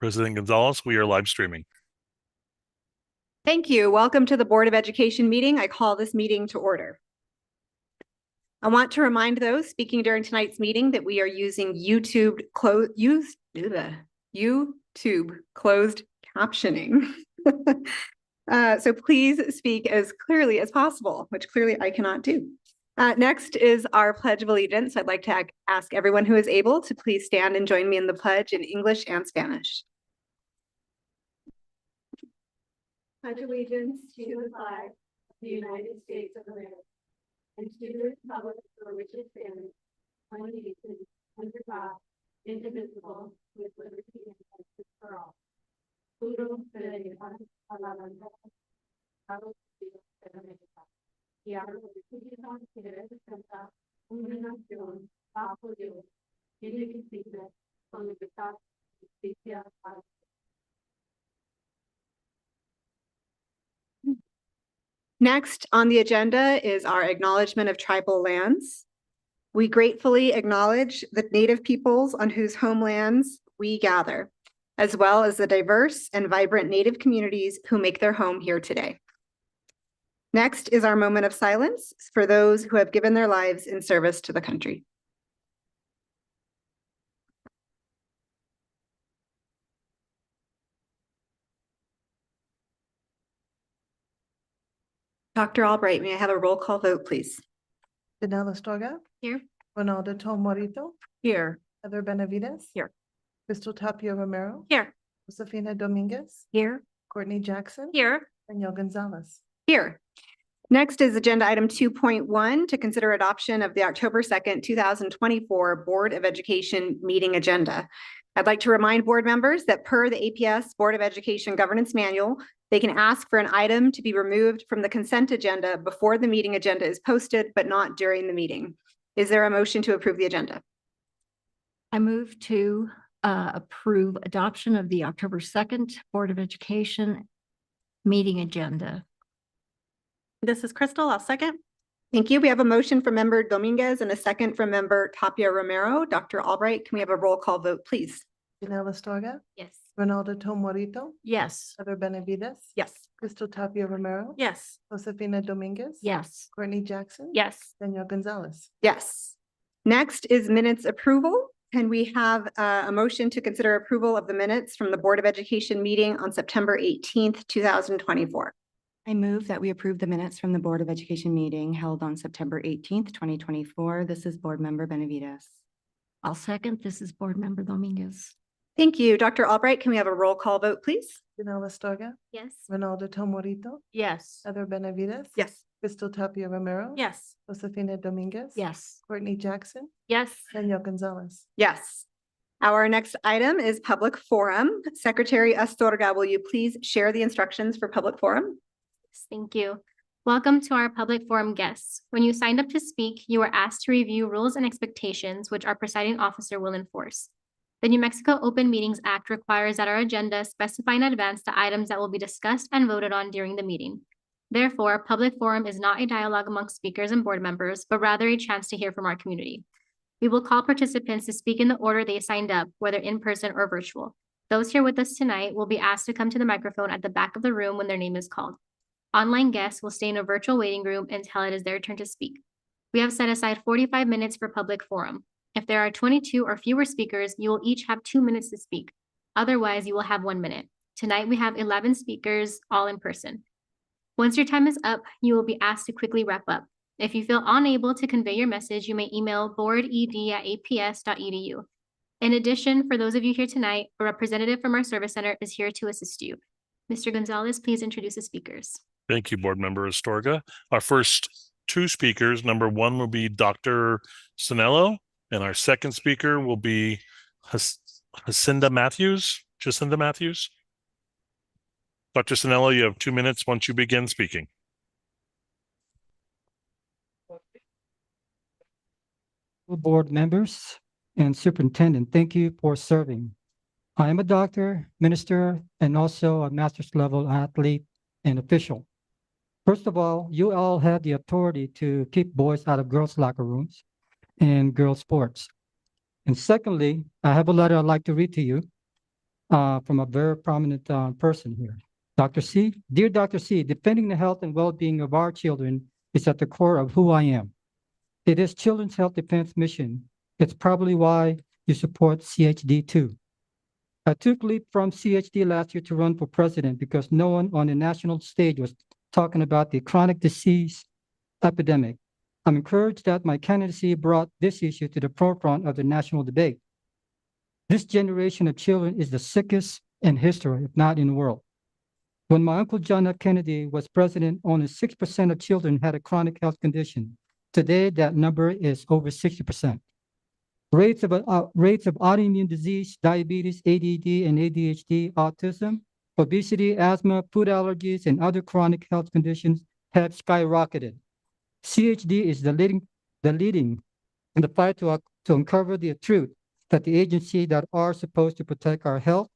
President Gonzalez, we are live streaming. Thank you. Welcome to the Board of Education meeting. I call this meeting to order. I want to remind those speaking during tonight's meeting that we are using YouTube closed captioning. So please speak as clearly as possible, which clearly I cannot do. Next is our Pledge of Allegiance. I'd like to ask everyone who is able to please stand and join me in the pledge in English and Spanish. Pledge allegiance to the flag of the United States of America and to the republic for which it stands, one nation, under God, indivisible, with liberty and justice for all. Juro fidelidad a la bandera de los Estados Unidos de América y a la república que representa una nación bajo Dios, indivisible, con libertad y justicia para todos. Next on the agenda is our acknowledgement of tribal lands. We gratefully acknowledge the Native peoples on whose homelands we gather, as well as the diverse and vibrant Native communities who make their home here today. Next is our moment of silence for those who have given their lives in service to the country. Dr. Albright, may I have a roll call vote, please? Janelle Astorga. Here. Ronaldo Tomorito. Here. Heather Benavides. Here. Crystal Tapia Romero. Here. Josefina Dominguez. Here. Courtney Jackson. Here. Danielle Gonzalez. Here. Next is agenda item 2.1 to consider adoption of the October 2nd, 2024 Board of Education meeting agenda. I'd like to remind board members that per the APS Board of Education Governance Manual, they can ask for an item to be removed from the consent agenda before the meeting agenda is posted, but not during the meeting. Is there a motion to approve the agenda? I move to approve adoption of the October 2nd Board of Education meeting agenda. This is Crystal. I'll second. Thank you. We have a motion from member Dominguez and a second from member Tapia Romero. Dr. Albright, can we have a roll call vote, please? Janelle Astorga. Yes. Ronaldo Tomorito. Yes. Heather Benavides. Yes. Crystal Tapia Romero. Yes. Josefina Dominguez. Yes. Courtney Jackson. Yes. Danielle Gonzalez. Yes. Next is minutes approval. Can we have a motion to consider approval of the minutes from the Board of Education meeting on September 18th, 2024? I move that we approve the minutes from the Board of Education meeting held on September 18th, 2024. This is Board Member Benavides. I'll second. This is Board Member Dominguez. Thank you. Dr. Albright, can we have a roll call vote, please? Janelle Astorga. Yes. Ronaldo Tomorito. Yes. Heather Benavides. Yes. Crystal Tapia Romero. Yes. Josefina Dominguez. Yes. Courtney Jackson. Yes. Danielle Gonzalez. Yes. Our next item is public forum. Secretary Astorga, will you please share the instructions for public forum? Thank you. Welcome to our public forum guests. When you signed up to speak, you were asked to review rules and expectations, which our presiding officer will enforce. The New Mexico Open Meetings Act requires that our agenda specify in advance the items that will be discussed and voted on during the meeting. Therefore, public forum is not a dialogue amongst speakers and board members, but rather a chance to hear from our community. We will call participants to speak in the order they signed up, whether in person or virtual. Those here with us tonight will be asked to come to the microphone at the back of the room when their name is called. Online guests will stay in a virtual waiting room until it is their turn to speak. We have set aside 45 minutes for public forum. If there are 22 or fewer speakers, you will each have 2 minutes to speak. Otherwise, you will have 1 minute. Tonight, we have 11 speakers, all in person. Once your time is up, you will be asked to quickly wrap up. If you feel unable to convey your message, you may email boarded@aps.edu. In addition, for those of you here tonight, a representative from our service center is here to assist you. Mr. Gonzalez, please introduce the speakers. Thank you, Board Member Astorga. Our first two speakers, number one will be Dr. Sinello, and our second speaker will be Jacinda Matthews. Dr. Sinello, you have 2 minutes once you begin speaking. Board members and superintendent, thank you for serving. I am a doctor, minister, and also a master's level athlete and official. First of all, you all have the authority to keep boys out of girls' locker rooms and girls' sports. And secondly, I have a letter I'd like to read to you. from a very prominent person here. Dr. C, dear Dr. C, defending the health and well-being of our children is at the core of who I am. It is Children's Health Defense Mission. It's probably why you support CHD too. I took leave from CHD last year to run for president because no one on the national stage was talking about the chronic disease epidemic. I'm encouraged that my candidacy brought this issue to the forefront of the national debate. This generation of children is the sickest in history, if not in the world. When my uncle John F. Kennedy was president, only 6% of children had a chronic health condition. Today, that number is over 60%. Rates of autoimmune disease, diabetes, ADD and ADHD, autism, obesity, asthma, food allergies, and other chronic health conditions have skyrocketed. CHD is the leading in the fight to uncover the truth that the agencies that are supposed to protect our health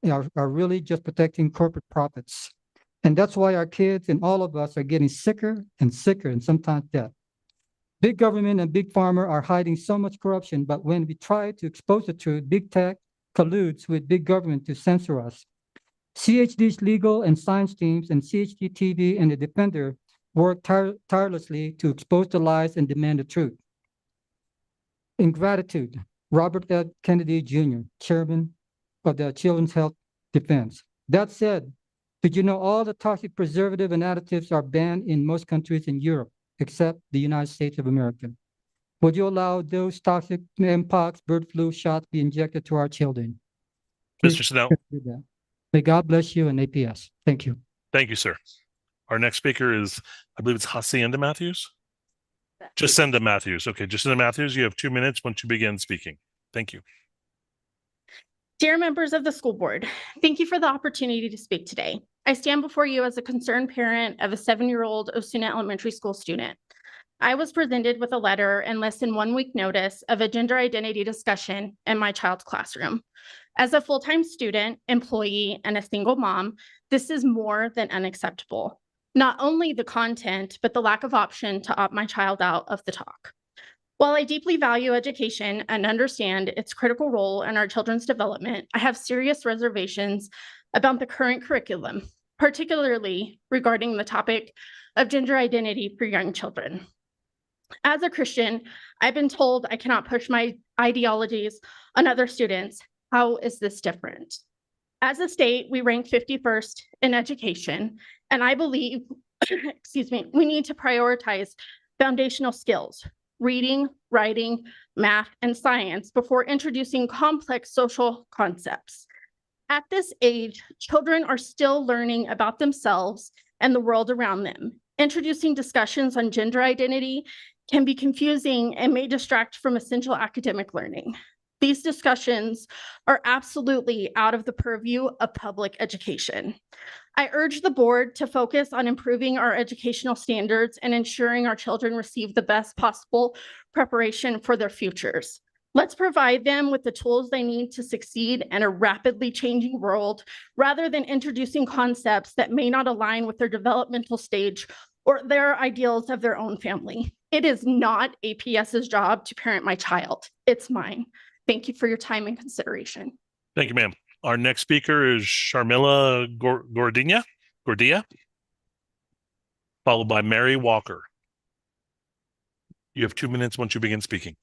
are really just protecting corporate profits. And that's why our kids and all of us are getting sicker and sicker and sometimes death. Big government and big pharma are hiding so much corruption, but when we try to expose the truth, big tech colludes with big government to censor us. CHD's legal and science teams and CHD TV and the Defender work tirelessly to expose the lies and demand the truth. In gratitude, Robert F. Kennedy Jr., Chairman of the Children's Health Defense. That said, did you know all the toxic preservative and additives are banned in most countries in Europe, except the United States of America? Would you allow those toxic mpox, bird flu shots be injected to our children? Mr. Snell, Consider that. May God bless you and APS. Thank you. thank you, sir. Our next speaker is, I believe it's Jacinda Matthews. Jacinda Matthews. Okay, Jacinda Matthews, you have 2 minutes once you begin speaking. Thank you. Dear members of the school board, thank you for the opportunity to speak today. I stand before you as a concerned parent of a 7-year-old Osuna Elementary School student. I was presented with a letter and less than 1 week notice of a gender identity discussion in my child's classroom. As a full-time student, employee, and a single mom, this is more than unacceptable. Not only the content, but the lack of option to opt my child out of the talk. While I deeply value education and understand its critical role in our children's development, I have serious reservations about the current curriculum, particularly regarding the topic of gender identity for young children. As a Christian, I've been told I cannot push my ideologies on other students. How is this different? As a state, we rank 51st in education, and I believe, we need to prioritize foundational skills, reading, writing, math, and science before introducing complex social concepts. At this age, children are still learning about themselves and the world around them. Introducing discussions on gender identity can be confusing and may distract from essential academic learning. These discussions are absolutely out of the purview of public education. I urge the board to focus on improving our educational standards and ensuring our children receive the best possible preparation for their futures. Let's provide them with the tools they need to succeed in a rapidly changing world, rather than introducing concepts that may not align with their developmental stage or their ideals of their own family. It is not APS's job to parent my child. It's mine. Thank you for your time and consideration. Thank you, ma'am. Our next speaker is Sharmila Gordia, followed by Mary Walker. You have 2 minutes once you begin speaking.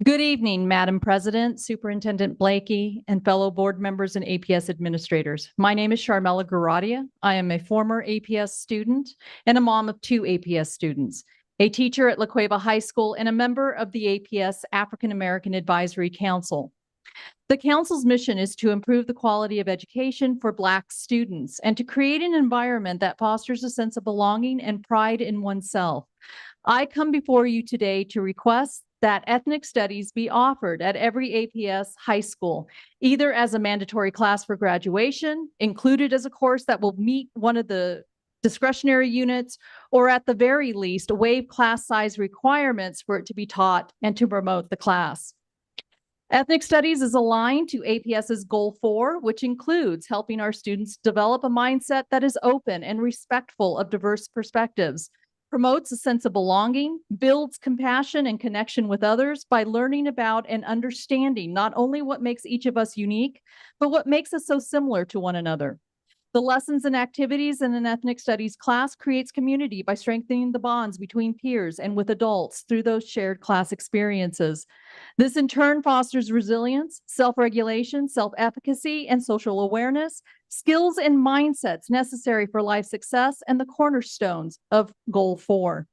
Good evening, Madam President, Superintendent Blakey, and fellow board members and APS administrators. My name is Sharmila Guradia. I am a former APS student and a mom of 2 APS students, a teacher at La Cueva High School, and a member of the APS African American Advisory Council. The council's mission is to improve the quality of education for Black students and to create an environment that fosters a sense of belonging and pride in oneself. I come before you today to request that ethnic studies be offered at every APS high school, either as a mandatory class for graduation, included as a course that will meet one of the discretionary units, or at the very least, waive class size requirements for it to be taught and to promote the class. Ethnic studies is aligned to APS's Goal 4, which includes helping our students develop a mindset that is open and respectful of diverse perspectives. promotes a sense of belonging, builds compassion and connection with others by learning about and understanding not only what makes each of us unique, but what makes us so similar to one another. The lessons and activities in an ethnic studies class creates community by strengthening the bonds between peers and with adults through those shared class experiences. This in turn fosters resilience, self-regulation, self-efficacy, and social awareness, skills and mindsets necessary for life success and the cornerstones of Goal 4.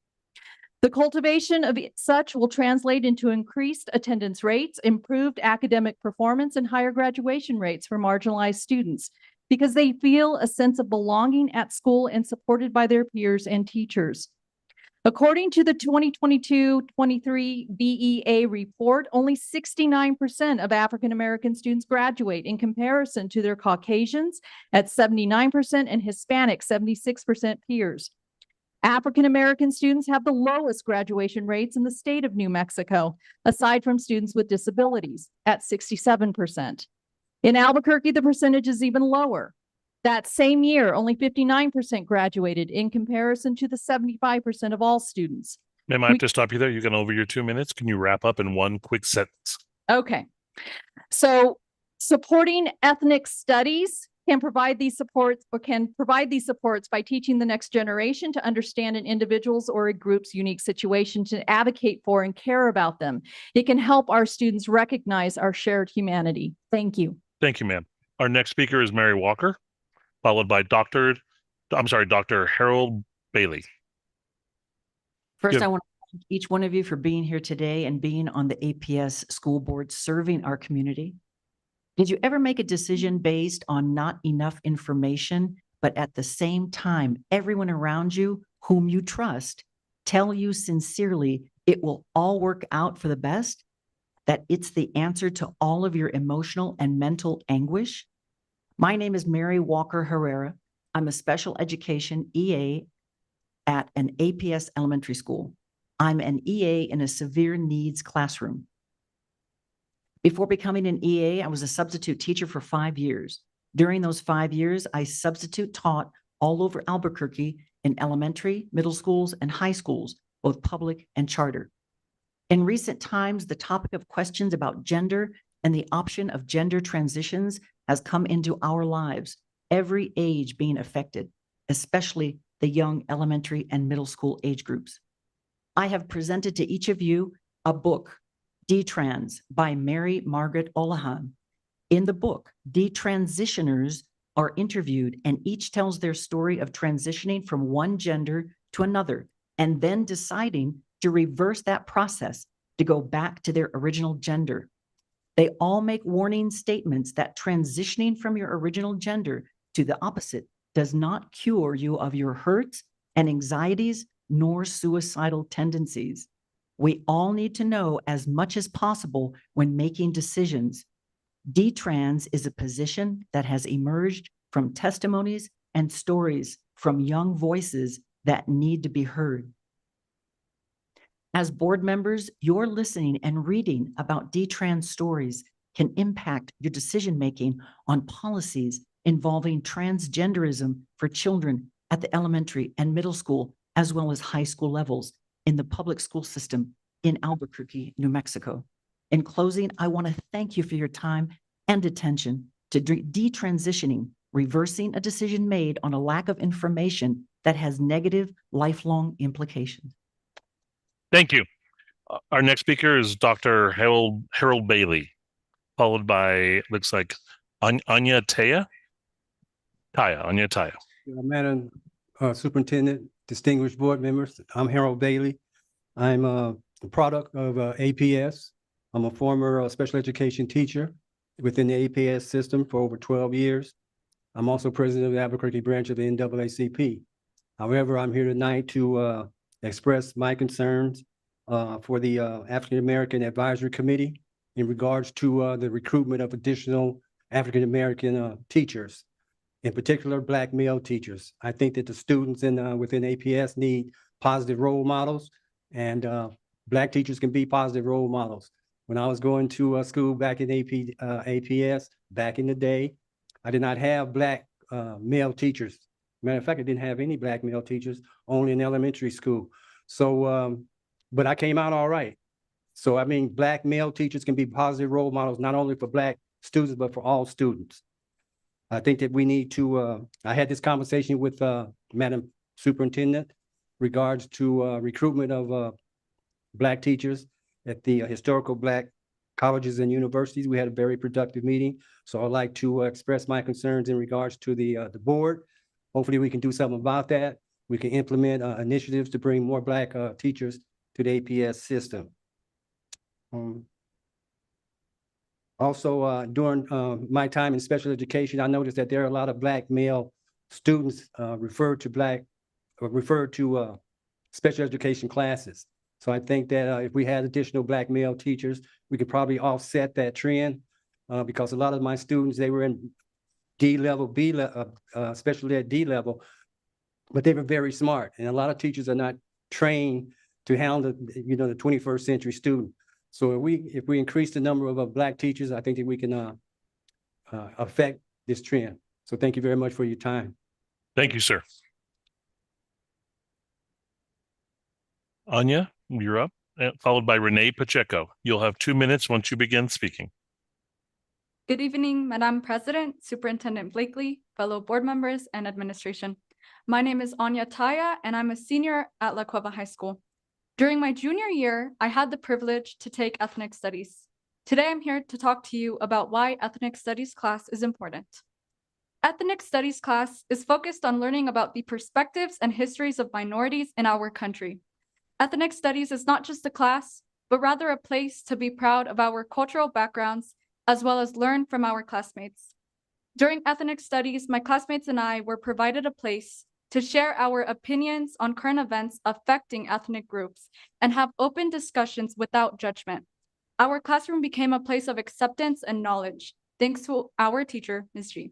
The cultivation of such will translate into increased attendance rates, improved academic performance, and higher graduation rates for marginalized students, because they feel a sense of belonging at school and supported by their peers and teachers. According to the 2022-23 BEA report, only 69% of African-American students graduate in comparison to their Caucasians at 79% and Hispanic 76% peers. African-American students have the lowest graduation rates in the state of New Mexico, aside from students with disabilities at 67%. In Albuquerque, the percentage is even lower. That same year, only 59% graduated in comparison to the 75% of all students. Ma'am, I have to stop you there. You're going over your 2 minutes. Can you wrap up in one quick sentence? Okay. So supporting ethnic studies can provide these supports by teaching the next generation to understand an individual's or a group's unique situation, to advocate for and care about them. It can help our students recognize our shared humanity. Thank you. Thank you, ma'am. Our next speaker is Mary Walker, followed by Dr. Harold Bailey. First, Yeah. I want to thank each one of you for being here today and being on the APS school board, serving our community. Did you ever make a decision based on not enough information, but at the same time, everyone around you whom you trust tell you sincerely it will all work out for the best? That it's the answer to all of your emotional and mental anguish? My name is Mary Walker Herrera. I'm a special education EA at an APS elementary school. I'm an EA in a severe needs classroom. Before becoming an EA, I was a substitute teacher for 5 years. During those 5 years, I substitute taught all over Albuquerque in elementary, middle schools, and high schools, both public and charter. In recent times, the topic of questions about gender and the option of gender transitions has come into our lives, every age being affected, especially the young elementary and middle school age groups. I have presented to each of you a book, D-Trans by Mary Margaret Olahan. In the book, detransitioners are interviewed and each tells their story of transitioning from one gender to another and then deciding to reverse that process to go back to their original gender. They all make warning statements that transitioning from your original gender to the opposite does not cure you of your hurts and anxieties nor suicidal tendencies. We all need to know as much as possible when making decisions. D-Trans is a position that has emerged from testimonies and stories from young voices that need to be heard. As board members, your listening and reading about D-Trans stories can impact your decision-making on policies involving transgenderism for children at the elementary and middle school, as well as high school levels in the public school system in Albuquerque, New Mexico. In closing, I want to thank you for your time and attention to detransitioning, reversing a decision made on a lack of information that has negative lifelong implications. Thank you. Our next speaker is Dr. Harold Bailey, followed by, looks like, Anya Taya. Anya Taya. Madam Superintendent, distinguished board members, I'm Harold Bailey. I'm a product of APS. I'm a former special education teacher within the APS system for over 12 years. I'm also president of the Albuquerque branch of the NAACP. However, I'm here tonight to express my concerns for the African American Advisory Committee in regards to the recruitment of additional African American teachers, in particular Black male teachers. I think that the students within APS need positive role models, and Black teachers can be positive role models. When I was going to school back in APS, back in the day, I did not have Black male teachers. Matter of fact, I didn't have any Black male teachers. only in elementary school. So, but I came out all right. So, I mean, Black male teachers can be positive role models, not only for Black students, but for all students. I think that we need to, I had this conversation with Madam Superintendent regards to recruitment of Black teachers at the historical Black colleges and universities. We had a very productive meeting. So I'd like to express my concerns in regards to the board. Hopefully we can do something about that. We can implement initiatives to bring more Black teachers to the APS system. Also, during my time in special education, I noticed that there are a lot of Black male students referred to special education classes. So I think that if we had additional Black male teachers, we could probably offset that trend because a lot of my students, they were in D level, especially at D level, but they were very smart. And a lot of teachers are not trained to handle, the 21st century student. So if we increase the number of Black teachers, I think that we can affect this trend. So thank you very much for your time. Thank you, sir. Anya, you're up, followed by Renee Pacheco. You'll have 2 minutes once you begin speaking. Good evening, Madam President, Superintendent Blakely, fellow board members, and administration. My name is Anya Taya, and I'm a senior at La Cueva High School. During my junior year, I had the privilege to take ethnic studies. Today, I'm here to talk to you about why ethnic studies class is important. Ethnic studies class is focused on learning about the perspectives and histories of minorities in our country. Ethnic studies is not just a class, but rather a place to be proud of our cultural backgrounds, as well as learn from our classmates. During ethnic studies, my classmates and I were provided a place to share our opinions on current events affecting ethnic groups and have open discussions without judgment. Our classroom became a place of acceptance and knowledge, thanks to our teacher, Ms. G.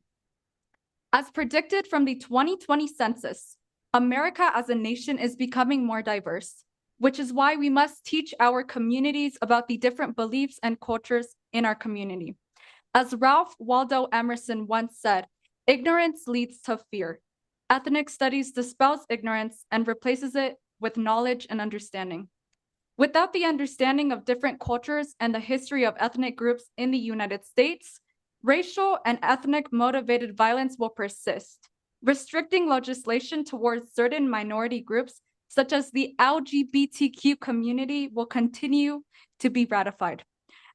As predicted from the 2020 census, America as a nation is becoming more diverse, which is why we must teach our communities about the different beliefs and cultures in our community. As Ralph Waldo Emerson once said, ignorance leads to fear. Ethnic studies dispels ignorance and replaces it with knowledge and understanding. Without the understanding of different cultures and the history of ethnic groups in the United States, racial and ethnic motivated violence will persist, restricting legislation towards certain minority groups such as the LGBTQ community will continue to be ratified.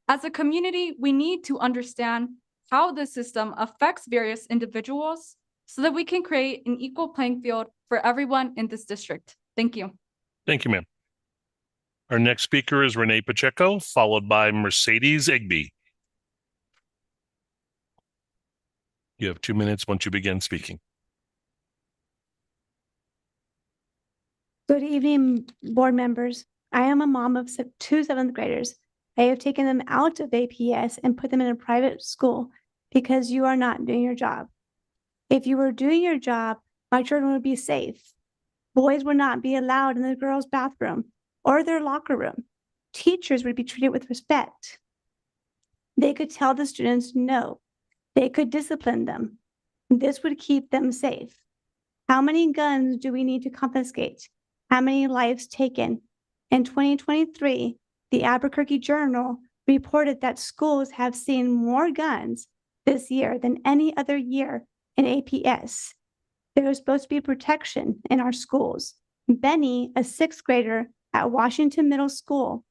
As a community, we need to understand how the system affects various individuals so that we can create an equal playing field for everyone in this district. Thank you. Thank you, ma'am. Our next speaker is Renee Pacheco, followed by Mercedes Igby. You have 2 minutes once you begin speaking. Good evening, board members. I am a mom of two seventh graders. I have taken them out of APS and put them in a private school because you are not doing your job. If you were doing your job, my children would be safe. Boys would not be allowed in the girls' bathroom or their locker room. Teachers would be treated with respect. They could tell the students no. They could discipline them. This would keep them safe. How many guns do we need to confiscate? How many lives taken? In 2023, the Albuquerque Journal reported that schools have seen more guns this year than any other year in APS. There is supposed to be protection in our schools. Benny, a 6th grader at Washington Middle School,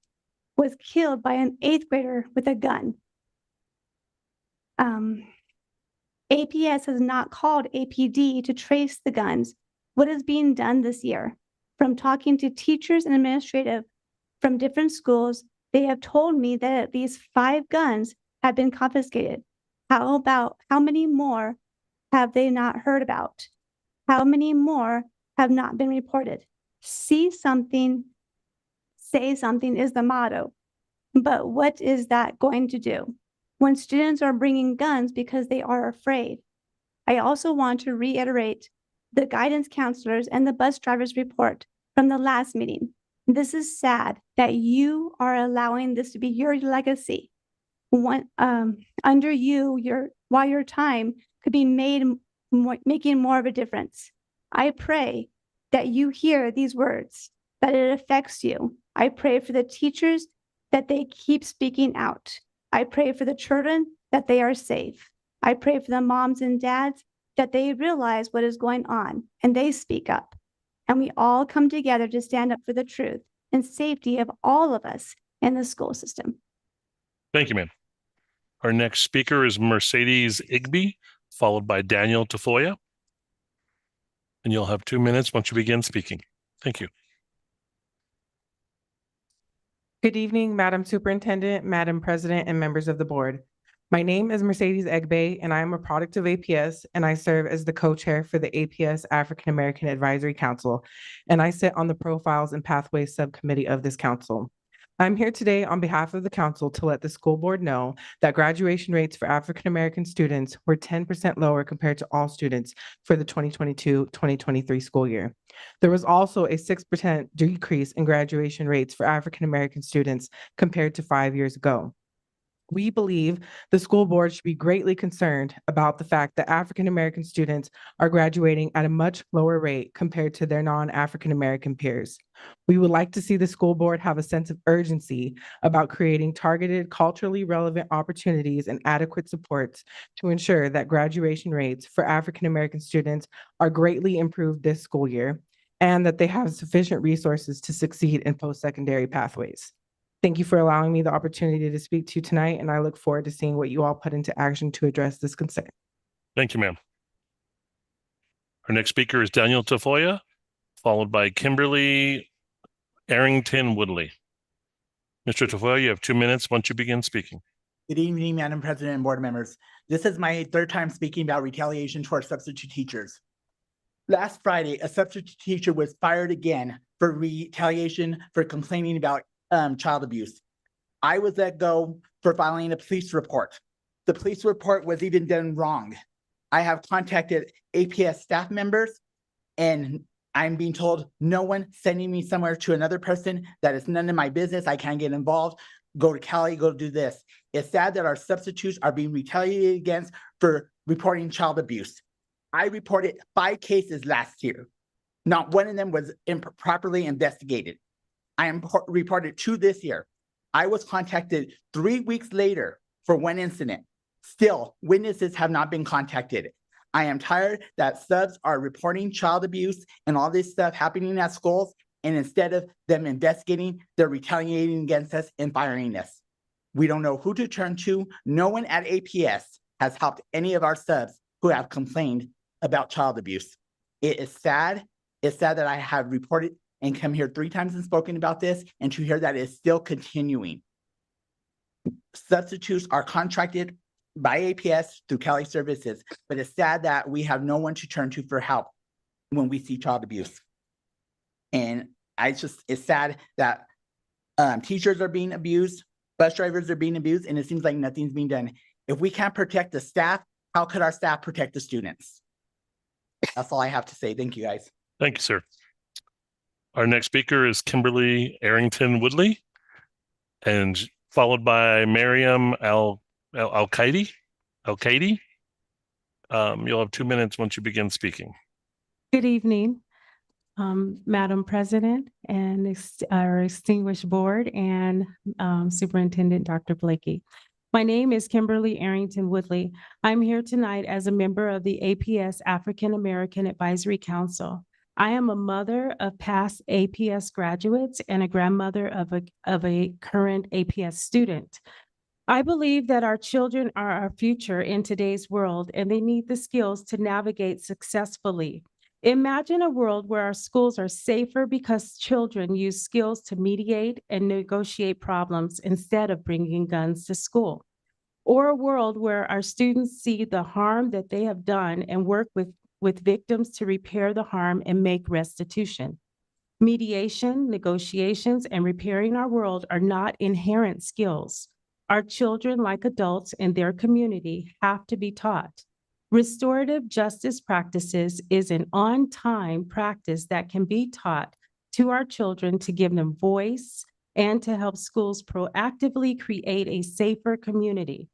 was killed by an 8th grader with a gun. APS has not called APD to trace the guns. What is being done this year? From talking to teachers and administrative from different schools, they have told me that at least 5 guns have been confiscated. How many more have they not heard about? How many more have not been reported? See something, say something is the motto. But what is that going to do when students are bringing guns because they are afraid? I also want to reiterate the guidance counselors and the bus drivers report from the last meeting. This is sad that you are allowing this to be your legacy. Under you, while your time could be made making more of a difference. I pray that you hear these words, that it affects you. I pray for the teachers that they keep speaking out. I pray for the children that they are safe. I pray for the moms and dads that they realize what is going on and they speak up. And we all come together to stand up for the truth and safety of all of us in the school system. Thank you, ma'am. Our next speaker is Mercedes Igby, followed by Daniel Tafoya. And you'll have 2 minutes once you begin speaking. Thank you. Good evening, Madam Superintendent, Madam President, and members of the board. My name is Mercedes Egbe, and I am a product of APS, and I serve as the co-chair for the APS African American Advisory Council, and I sit on the Profiles and Pathways Subcommittee of this council. I'm here today on behalf of the council to let the school board know that graduation rates for African American students were 10% lower compared to all students for the 2022-2023 school year. There was also a 6% decrease in graduation rates for African American students compared to 5 years ago. We believe the school board should be greatly concerned about the fact that African American students are graduating at a much lower rate compared to their non-African American peers. We would like to see the school board have a sense of urgency about creating targeted, culturally relevant opportunities and adequate supports to ensure that graduation rates for African American students are greatly improved this school year and that they have sufficient resources to succeed in post-secondary pathways. Thank you for allowing me the opportunity to speak to you tonight, and I look forward to seeing what you all put into action to address this concern. Thank you, ma'am. Our next speaker is Daniel Tafoya, followed by Kimberly Arrington Woodley. Mr. Tafoya, you have 2 minutes once you begin speaking. Good evening, Madam President and board members. This is my third time speaking about retaliation towards substitute teachers. Last Friday, a substitute teacher was fired again for retaliation for complaining about child abuse. I was let go for filing a police report. The police report was even done wrong. I have contacted APS staff members and I'm being told no one sending me somewhere to another person that is none of my business. I can't get involved. Go to Cali, go do this. It's sad that our substitutes are being retaliated against for reporting child abuse. I reported 5 cases last year. Not one of them was improperly investigated. I am reported 2 this year. I was contacted 3 weeks later for 1 incident. Still, witnesses have not been contacted. I am tired that subs are reporting child abuse and all this stuff happening at schools, and instead of them investigating, they're retaliating against us and firing us. We don't know who to turn to. No one at APS has helped any of our subs who have complained about child abuse. It is sad. It's sad that I have reported and come here 3 times and spoken about this, and to hear that it's still continuing. Substitutes are contracted by APS through Cali Services, but it's sad that we have no one to turn to for help when we see child abuse. And it's sad that teachers are being abused, bus drivers are being abused, and it seems like nothing's being done. If we can't protect the staff, how could our staff protect the students? That's all I have to say. Thank you, guys. Thank you, sir. Our next speaker is Kimberly Arrington Woodley, and followed by Miriam Al-Qaidi. You'll have 2 minutes once you begin speaking. Good evening, Madam President and our distinguished board and Superintendent Dr. Blakey. My name is Kimberly Arrington Woodley. I'm here tonight as a member of the APS African American Advisory Council. I am a mother of past APS graduates and a grandmother of a current APS student. I believe that our children are our future in today's world, and they need the skills to navigate successfully. Imagine a world where our schools are safer because children use skills to mediate and negotiate problems instead of bringing guns to school. Or a world where our students see the harm that they have done and work with victims to repair the harm and make restitution. Mediation, negotiations, and repairing our world are not inherent skills. Our children, like adults in their community, have to be taught. Restorative justice practices is an on-time practice that can be taught to our children to give them voice and to help schools proactively create a safer community.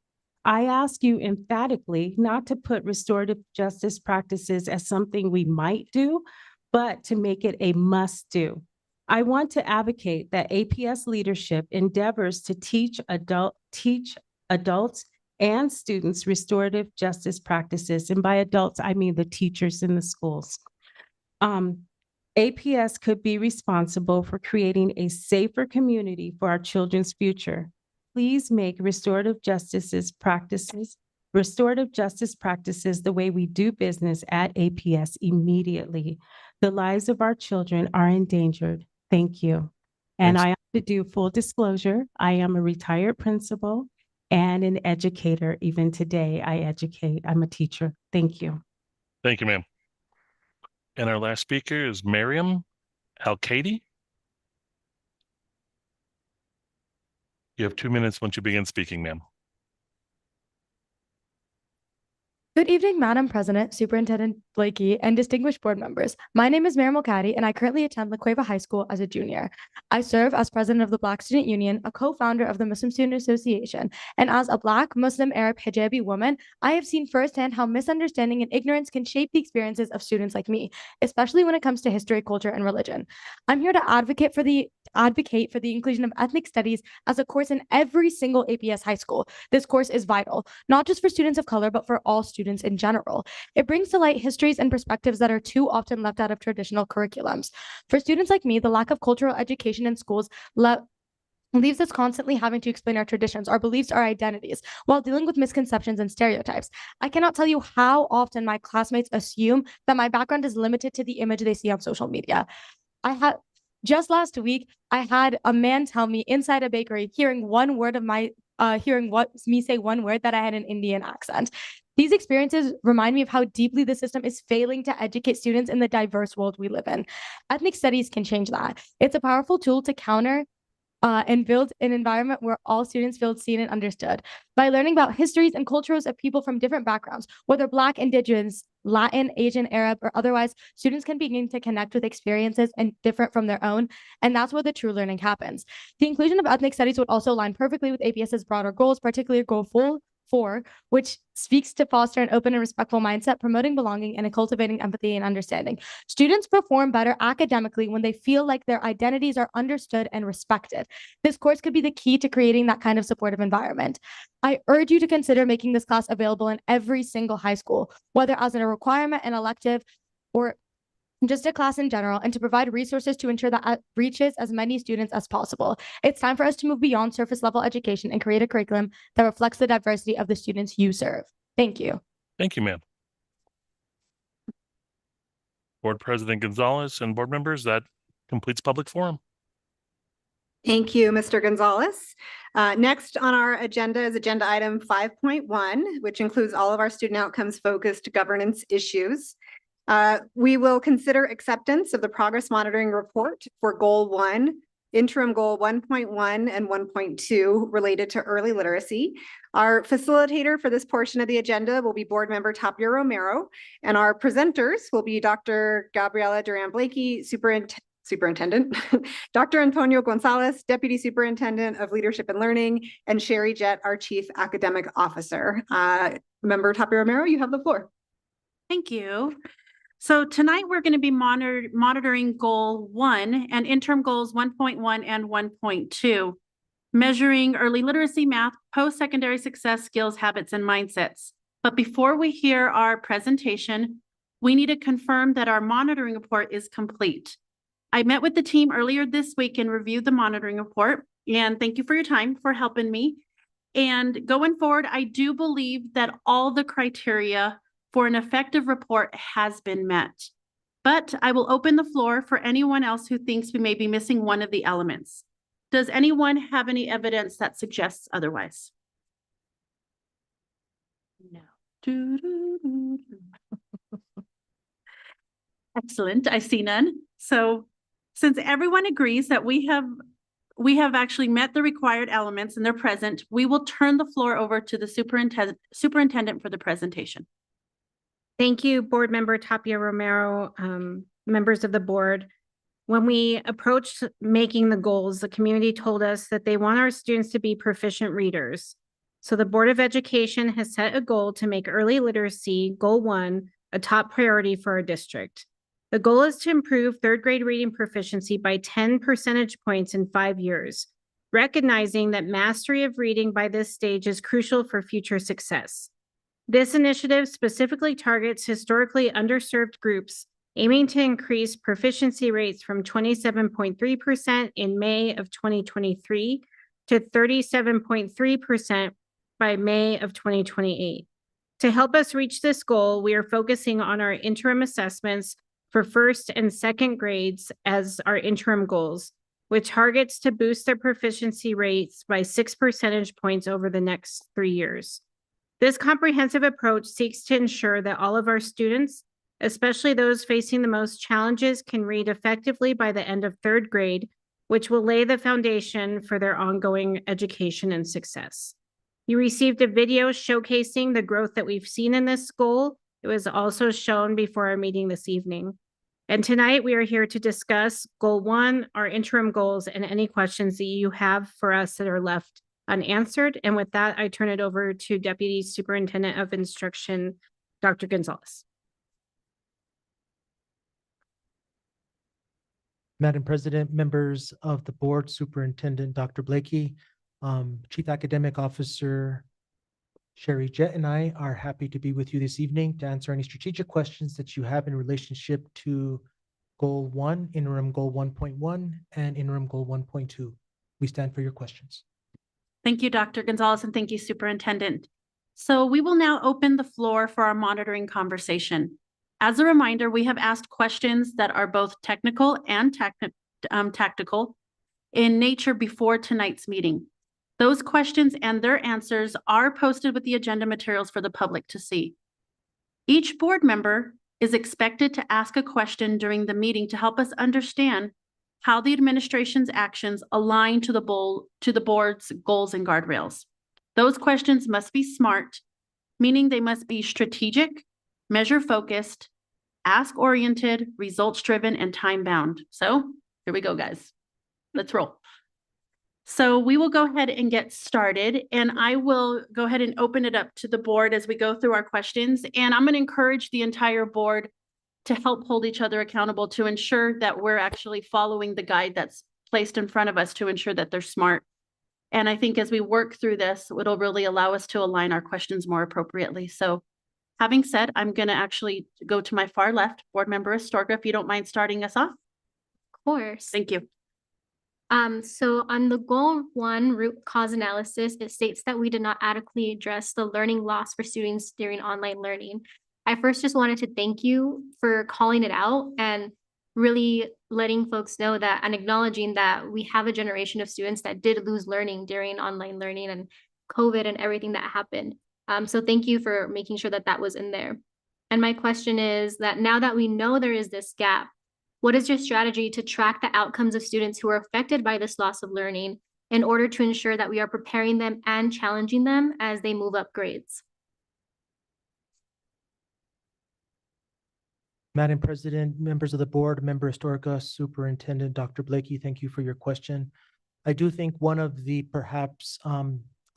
I ask you emphatically not to put restorative justice practices as something we might do, but to make it a must-do. I want to advocate that APS leadership endeavors to teach adults and students restorative justice practices. And by adults, I mean the teachers in the schools. APS could be responsible for creating a safer community for our children's future. Please make restorative justice practices the way we do business at APS immediately. The lives of our children are endangered. Thank you. And Thanks. I have to do full disclosure. I am a retired principal and an educator. Even today, I educate. I'm a teacher. Thank you. Thank you, ma'am. And our last speaker is Miriam Al-Kadi. You have 2 minutes once you begin speaking, ma'am. Good evening, Madam President, Superintendent Blakey, and distinguished board members. My name is Miriam Al-Kadi, and I currently attend La Cueva High School as a junior. I serve as president of the Black Student Union, a co-founder of the Muslim Student Association, and as a Black, Muslim, Arab, hijabi woman, I have seen firsthand how misunderstanding and ignorance can shape the experiences of students like me, especially when it comes to history, culture, and religion. I'm here to advocate for the inclusion of ethnic studies as a course in every single APS high school. This course is vital, not just for students of color, but for all students in general. It brings to light histories and perspectives that are too often left out of traditional curriculums. For students like me, the lack of cultural education in schools leaves us constantly having to explain our traditions, our beliefs, our identities, while dealing with misconceptions and stereotypes. I cannot tell you how often my classmates assume that my background is limited to the image they see on social media. Just last week, I had a man tell me inside a bakery, hearing one word that I had an Indian accent. These experiences remind me of how deeply the system is failing to educate students in the diverse world we live in. Ethnic studies can change that. It's a powerful tool to counter and build an environment where all students feel seen and understood. By learning about histories and cultures of people from different backgrounds, whether Black, Indigenous, Latin, Asian, Arab, or otherwise, students can begin to connect with experiences and different from their own, and that's where the true learning happens. The inclusion of ethnic studies would also align perfectly with APS's broader goals, particularly Goal 4, which speaks to foster an open and respectful mindset, promoting belonging and cultivating empathy and understanding. Students perform better academically when they feel like their identities are understood and respected. This course could be the key to creating that kind of supportive environment. I urge you to consider making this class available in every single high school, whether as a requirement, an elective, or just a class in general, and to provide resources to ensure that it reaches as many students as possible. It's time for us to move beyond surface level education and create a curriculum that reflects the diversity of the students you serve. Thank you. Thank you, ma'am. Board President Gonzalez and board members, that completes public forum. Thank you, Mr. Gonzalez. Next on our agenda is agenda item 5.1, which includes all of our student outcomes focused governance issues. We will consider acceptance of the progress monitoring report for Goal 1, interim Goal 1.1 and 1.2 related to early literacy. Our facilitator for this portion of the agenda will be Board Member Tapia Romero, and our presenters will be Dr. Gabriela Duran Blakey, Superintendent, Dr. Antonio Gonzalez, Deputy Superintendent of Leadership and Learning, and Sherry Jett, our Chief Academic Officer. Member Tapia Romero, you have the floor. Thank you. So tonight we're going to be monitoring Goal 1 and interim goals 1.1 and 1.2, measuring early literacy, math, post-secondary success, skills, habits, and mindsets. But before we hear our presentation, we need to confirm that our monitoring report is complete. I met with the team earlier this week and reviewed the monitoring report, and thank you for your time for helping me. And going forward, I do believe that all the criteria for an effective report has been met. But I will open the floor for anyone else who thinks we may be missing one of the elements. Does anyone have any evidence that suggests otherwise? No. Excellent. I see none. So since everyone agrees that we have actually met the required elements and they're present, we will turn the floor over to the superintendent for the presentation. Thank you, Board Member Tapia Romero, members of the board. When we approached making the goals, the community told us that they want our students to be proficient readers. So the Board of Education has set a goal to make early literacy, Goal 1, a top priority for our district. The goal is to improve third grade reading proficiency by 10 percentage points in 5 years, recognizing that mastery of reading by this stage is crucial for future success. This initiative specifically targets historically underserved groups, aiming to increase proficiency rates from 27.3% in May of 2023 to 37.3% by May of 2028. To help us reach this goal, we are focusing on our interim assessments for first and second grades as our interim goals, with targets to boost their proficiency rates by 6 percentage points over the next 3 years. This comprehensive approach seeks to ensure that all of our students, especially those facing the most challenges, can read effectively by the end of third grade, which will lay the foundation for their ongoing education and success. You received a video showcasing the growth that we've seen in this goal. It was also shown before our meeting this evening. And tonight we are here to discuss Goal 1, our interim goals, and any questions that you have for us that are left unanswered. And with that, I turn it over to Deputy Superintendent of Instruction, Dr. Gonzalez. Madam President, members of the board, Superintendent Dr. Blakey, Chief Academic Officer Sherry Jett, and I are happy to be with you this evening to answer any strategic questions that you have in relationship to Goal 1, Interim Goal 1.1, and Interim Goal 1.2. We stand for your questions. Thank you, Dr. Gonzalez, and thank you, Superintendent. So we will now open the floor for our monitoring conversation. As a reminder, we have asked questions that are both technical and tactical in nature before tonight's meeting. Those questions and their answers are posted with the agenda materials for the public to see. Each board member is expected to ask a question during the meeting to help us understand how the administration's actions align to the board's goals and guardrails. Those questions must be SMART, meaning they must be strategic, measure-focused, ask-oriented, results-driven, and time-bound. So here we go, guys. Let's roll. So we will go ahead and get started, and I will go ahead and open it up to the board as we go through our questions. And I'm going to encourage the entire board to help hold each other accountable to ensure that we're actually following the guide that's placed in front of us to ensure that they're SMART. And I think as we work through this, it'll really allow us to align our questions more appropriately. So having said, I'm going to actually go to my far left, Board Member Astorga, if you don't mind starting us off. Of course. Thank you. So on the Goal 1 root cause analysis, it states that we did not adequately address the learning loss for students during online learning. I first just wanted to thank you for calling it out and really letting folks know that and acknowledging that we have a generation of students that did lose learning during online learning and COVID and everything that happened. So thank you for making sure that that was in there. And my question is that now that we know there is this gap, what is your strategy to track the outcomes of students who are affected by this loss of learning in order to ensure that we are preparing them and challenging them as they move up grades? Madam President, members of the board, Member Astorga, Superintendent Dr. Blakey, thank you for your question. I do think one of the perhaps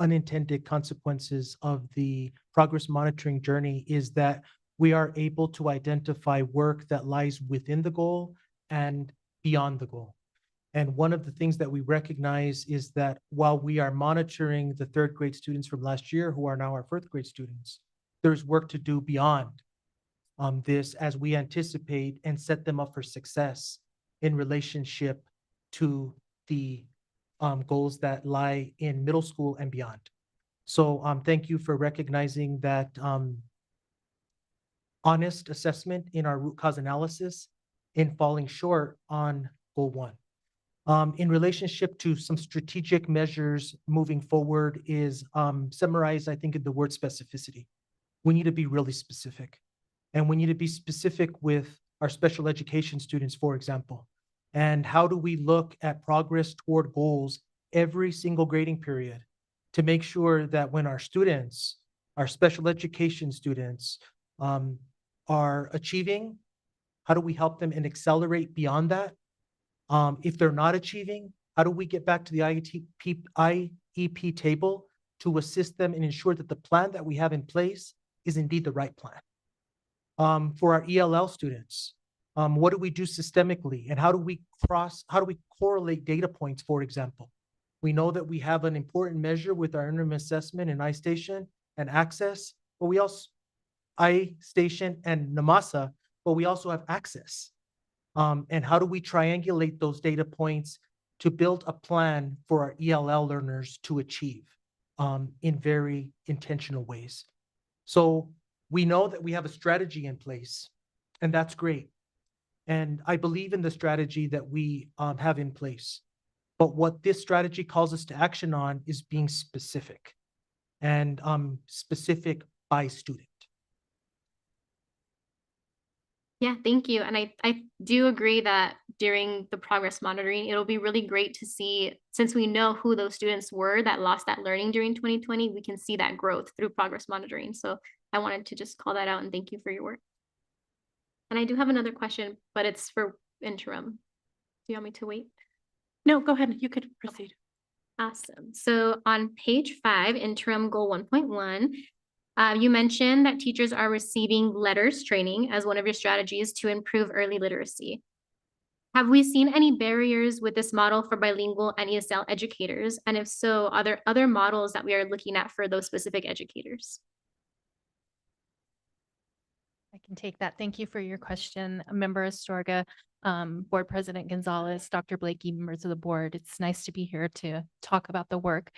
unintended consequences of the progress monitoring journey is that we are able to identify work that lies within the goal and beyond the goal. And one of the things that we recognize is that while we are monitoring the third grade students from last year who are now our fourth grade students, there's work to do beyond this as we anticipate and set them up for success in relationship to the goals that lie in middle school and beyond. So thank you for recognizing that honest assessment in our root cause analysis in falling short on Goal 1. In relationship to some strategic measures moving forward is summarized, I think, in the word specificity. We need to be really specific. And we need to be specific with our special education students, for example. And how do we look at progress toward goals every single grading period to make sure that when our students, our special education students, are achieving, how do we help them and accelerate beyond that? If they're not achieving, how do we get back to the IEP table to assist them and ensure that the plan that we have in place is indeed the right plan? For our ELL students, What do we do systemically? And how do we correlate data points, for example? We know that we have an important measure with our interim assessment and iStation and access, but we also, iStation and NAMASA, but we also have access. And how do we triangulate those data points to build a plan for our ELL learners to achieve in very intentional ways? So we know that we have a strategy in place, and that's great. And I believe in the strategy that we have in place. But what this strategy calls us to action on is being specific and specific by student. Yeah, thank you. And I do agree that during the progress monitoring, it'll be really great to see, since we know who those students were that lost that learning during 2020, we can see that growth through progress monitoring. So I wanted to just call that out and thank you for your work. And I do have another question, but it's for interim. Do you want me to wait? No, go ahead. You could proceed. Awesome. So on page 5, interim goal 1.1, you mentioned that teachers are receiving letters training as one of your strategies to improve early literacy. Have we seen any barriers with this model for bilingual and ESL educators? And if so, are there other models that we are looking at for those specific educators? I can take that. Thank you for your question, Member Astorga, Board President Gonzalez, Dr. Blakey, members of the board. It's nice to be here to talk about the work.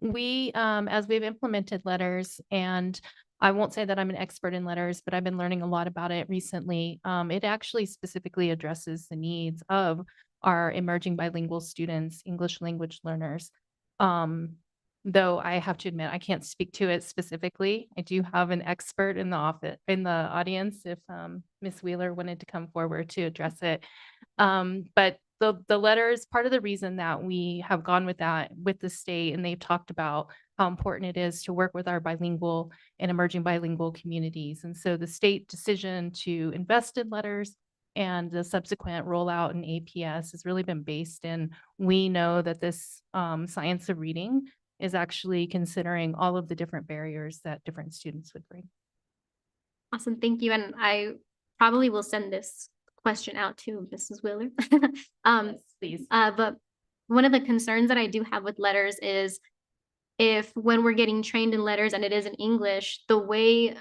We, as we've implemented letters, and I won't say that I'm an expert in letters, but I've been learning a lot about it recently. It actually specifically addresses the needs of our emerging bilingual students, English language learners. Though I have to admit, I can't speak to it specifically. I do have an expert in the audience if Ms. Wheeler wanted to come forward to address it. But the letters, part of the reason that we have gone with that with the state, and they've talked about how important it is to work with our bilingual and emerging bilingual communities. And so the state decision to invest in letters and the subsequent rollout in APS has really been based in, we know that this science of reading is actually considering all of the different barriers that different students would bring. Awesome, thank you. And I probably will send this question out to Mrs. Wheeler. Yes, please. But one of the concerns that I do have with letters is if when we're getting trained in letters and it is in English, the way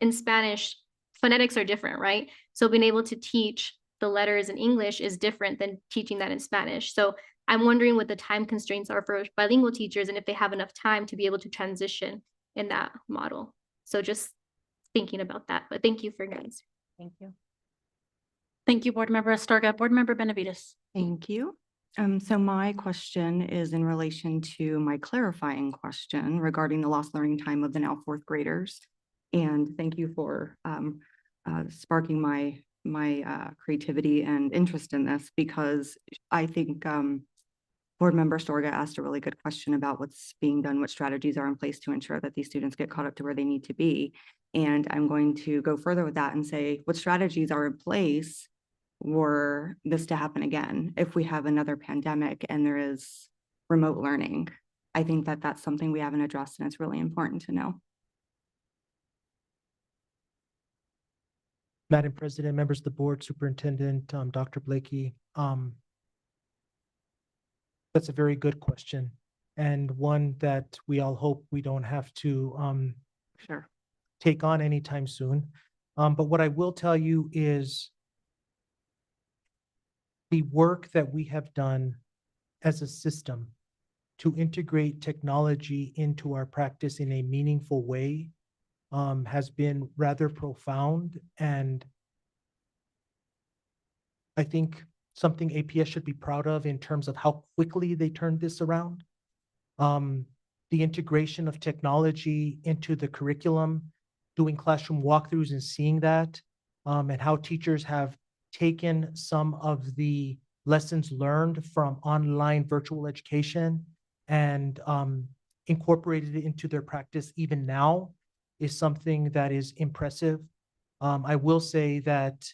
in Spanish, phonetics are different, right? So being able to teach the letters in English is different than teaching that in Spanish. So I'm wondering what the time constraints are for bilingual teachers and if they have enough time to be able to transition in that model. So just thinking about that, but thank you for your answer. Thank you. Thank you, Board Member Astorga. Board Member Benavides. Thank you. So my question is in relation to my clarifying question regarding the lost learning time of the now fourth graders. And thank you for sparking my creativity and interest in this, because I think Board Member Astorga asked a really good question about what's being done, what strategies are in place to ensure that these students get caught up to where they need to be. And I'm going to go further with that and say, what strategies are in place were this to happen again if we have another pandemic and there is remote learning? I think that that's something we haven't addressed, and it's really important to know. Madam President, members of the board, Superintendent, Dr. Blakey, that's a very good question, and one that we all hope we don't have to take on anytime soon. But what I will tell you is the work that we have done as a system to integrate technology into our practice in a meaningful way has been rather profound, and I think something APS should be proud of in terms of how quickly they turned this around. The integration of technology into the curriculum, doing classroom walkthroughs and seeing that, and how teachers have taken some of the lessons learned from online virtual education and incorporated it into their practice even now is something that is impressive. I will say that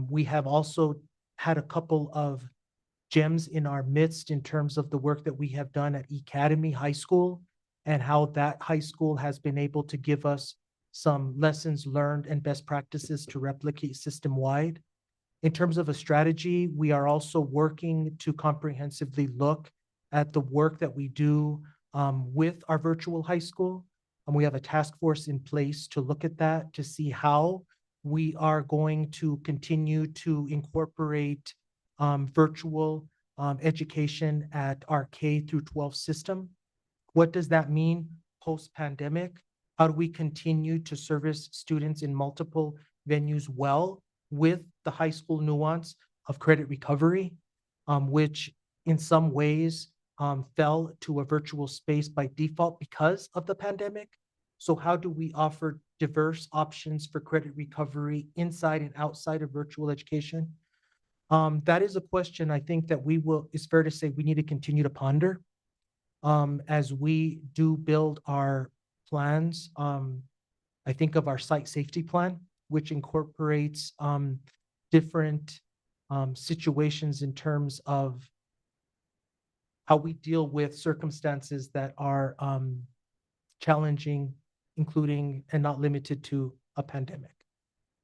we have also had a couple of gems in our midst in terms of the work that we have done at Academy High School and how that high school has been able to give us some lessons learned and best practices to replicate system-wide. In terms of a strategy, we are also working to comprehensively look at the work that we do with our virtual high school. And we have a task force in place to look at that, to see how we are going to continue to incorporate virtual education at our K through 12 system. What does that mean post-pandemic? How do we continue to service students in multiple venues well with the high school nuance of credit recovery, which in some ways fell to a virtual space by default because of the pandemic? So how do we offer diverse options for credit recovery inside and outside of virtual education? That is a question I think that it's fair to say we need to continue to ponder as we do build our plans. I think of our site safety plan, which incorporates different situations in terms of how we deal with circumstances that are challenging, including and not limited to a pandemic.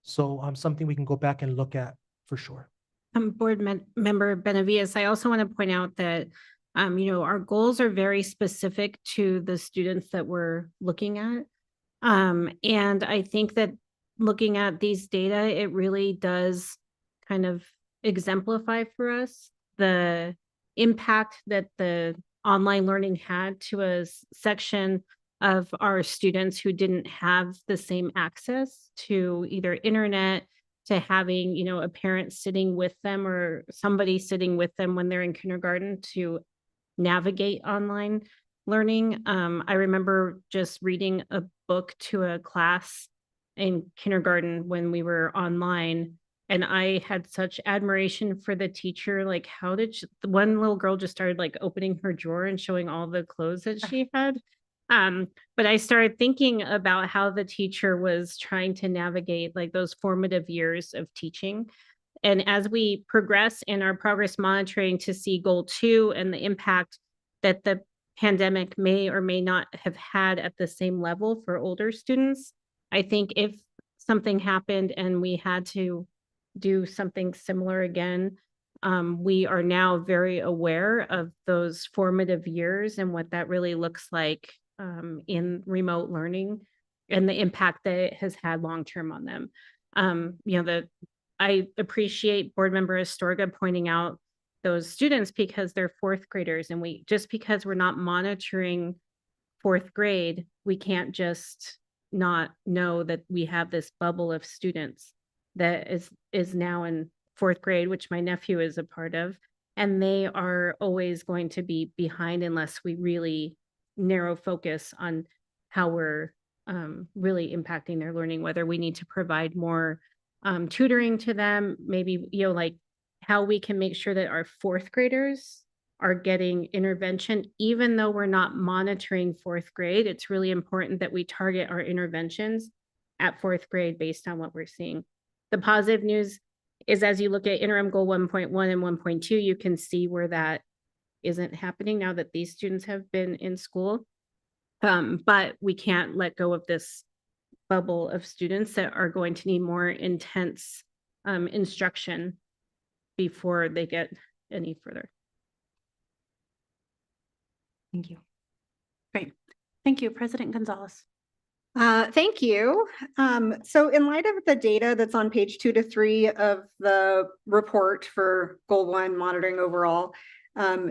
So something we can go back and look at for sure. Member Benavides, I also want to point out that, our goals are very specific to the students that we're looking at. And I think that looking at these data, it really does kind of exemplify for us the impact that the online learning had to a section of our students who didn't have the same access to either internet, to having, a parent sitting with them or somebody sitting with them when they're in kindergarten to navigate online learning. I remember just reading a book to a class in kindergarten when we were online, and I had such admiration for the teacher. Like, how did one little girl just started like opening her drawer and showing all the clothes that she had. But I started thinking about how the teacher was trying to navigate like those formative years of teaching. And as we progress in our progress monitoring to see goal 2 and the impact that the pandemic may or may not have had at the same level for older students, I think if something happened and we had to do something similar again, we are now very aware of those formative years and what that really looks like in remote learning and the impact that it has had long-term on them. I appreciate Board Member Astorga pointing out those students because they're 4th graders, and just because we're not monitoring 4th grade, we can't just not know that we have this bubble of students that is now in 4th grade, which my nephew is a part of, and they are always going to be behind unless we really narrow focus on how we're really impacting their learning, whether we need to provide more tutoring to them, maybe, like how we can make sure that our 4th graders are getting intervention, even though we're not monitoring 4th grade. It's really important that we target our interventions at 4th grade based on what we're seeing. The positive news is as you look at interim goal 1.1 and 1.2, you can see where that isn't happening now that these students have been in school. But we can't let go of this bubble of students that are going to need more intense instruction before they get any further. Thank you. Great. Thank you, President Gonzalez. Thank you. So in light of the data that's on page 2 to 3 of the report for goal 1 monitoring overall,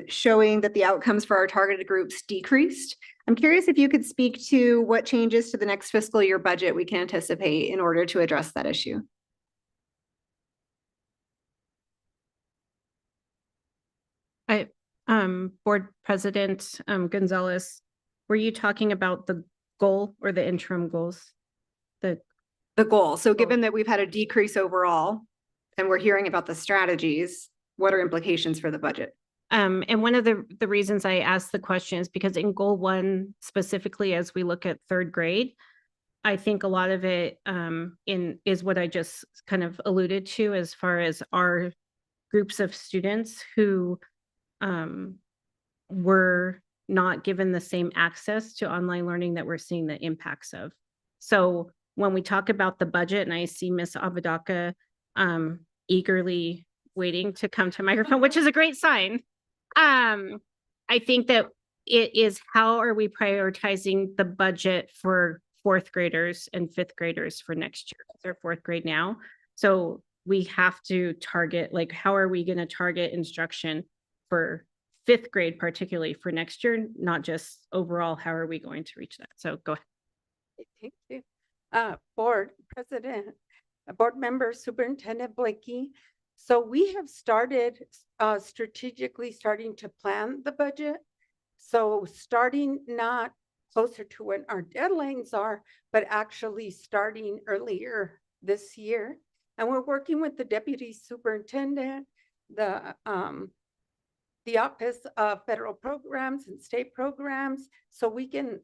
showing that the outcomes for our targeted groups decreased, I'm curious if you could speak to what changes to the next fiscal year budget we can anticipate in order to address that issue. Board President Gonzalez, were you talking about the goal or the interim goals? The goal. So given that we've had a decrease overall and we're hearing about the strategies, what are implications for the budget? And one of the reasons I asked the question is because in goal 1, specifically, as we look at 3rd grade, I think a lot of it is what I just kind of alluded to as far as our groups of students who were not given the same access to online learning that we're seeing the impacts of. So when we talk about the budget, and I see Ms. Apodaca eagerly waiting to come to microphone, which is a great sign. I think that it is, how are we prioritizing the budget for fourth graders and fifth graders for next year? They're fourth grade now. So we have to target, like, how are we going to target instruction for fifth grade, particularly for next year, not just overall, how are we going to reach that? So go ahead. Thank you. Board President, Board Member, Superintendent Blakey. So we have started strategically starting to plan the budget. So starting not closer to when our deadlines are, but actually starting earlier this year. And we're working with the Deputy Superintendent, the Office of Federal Programs and State Programs, so we can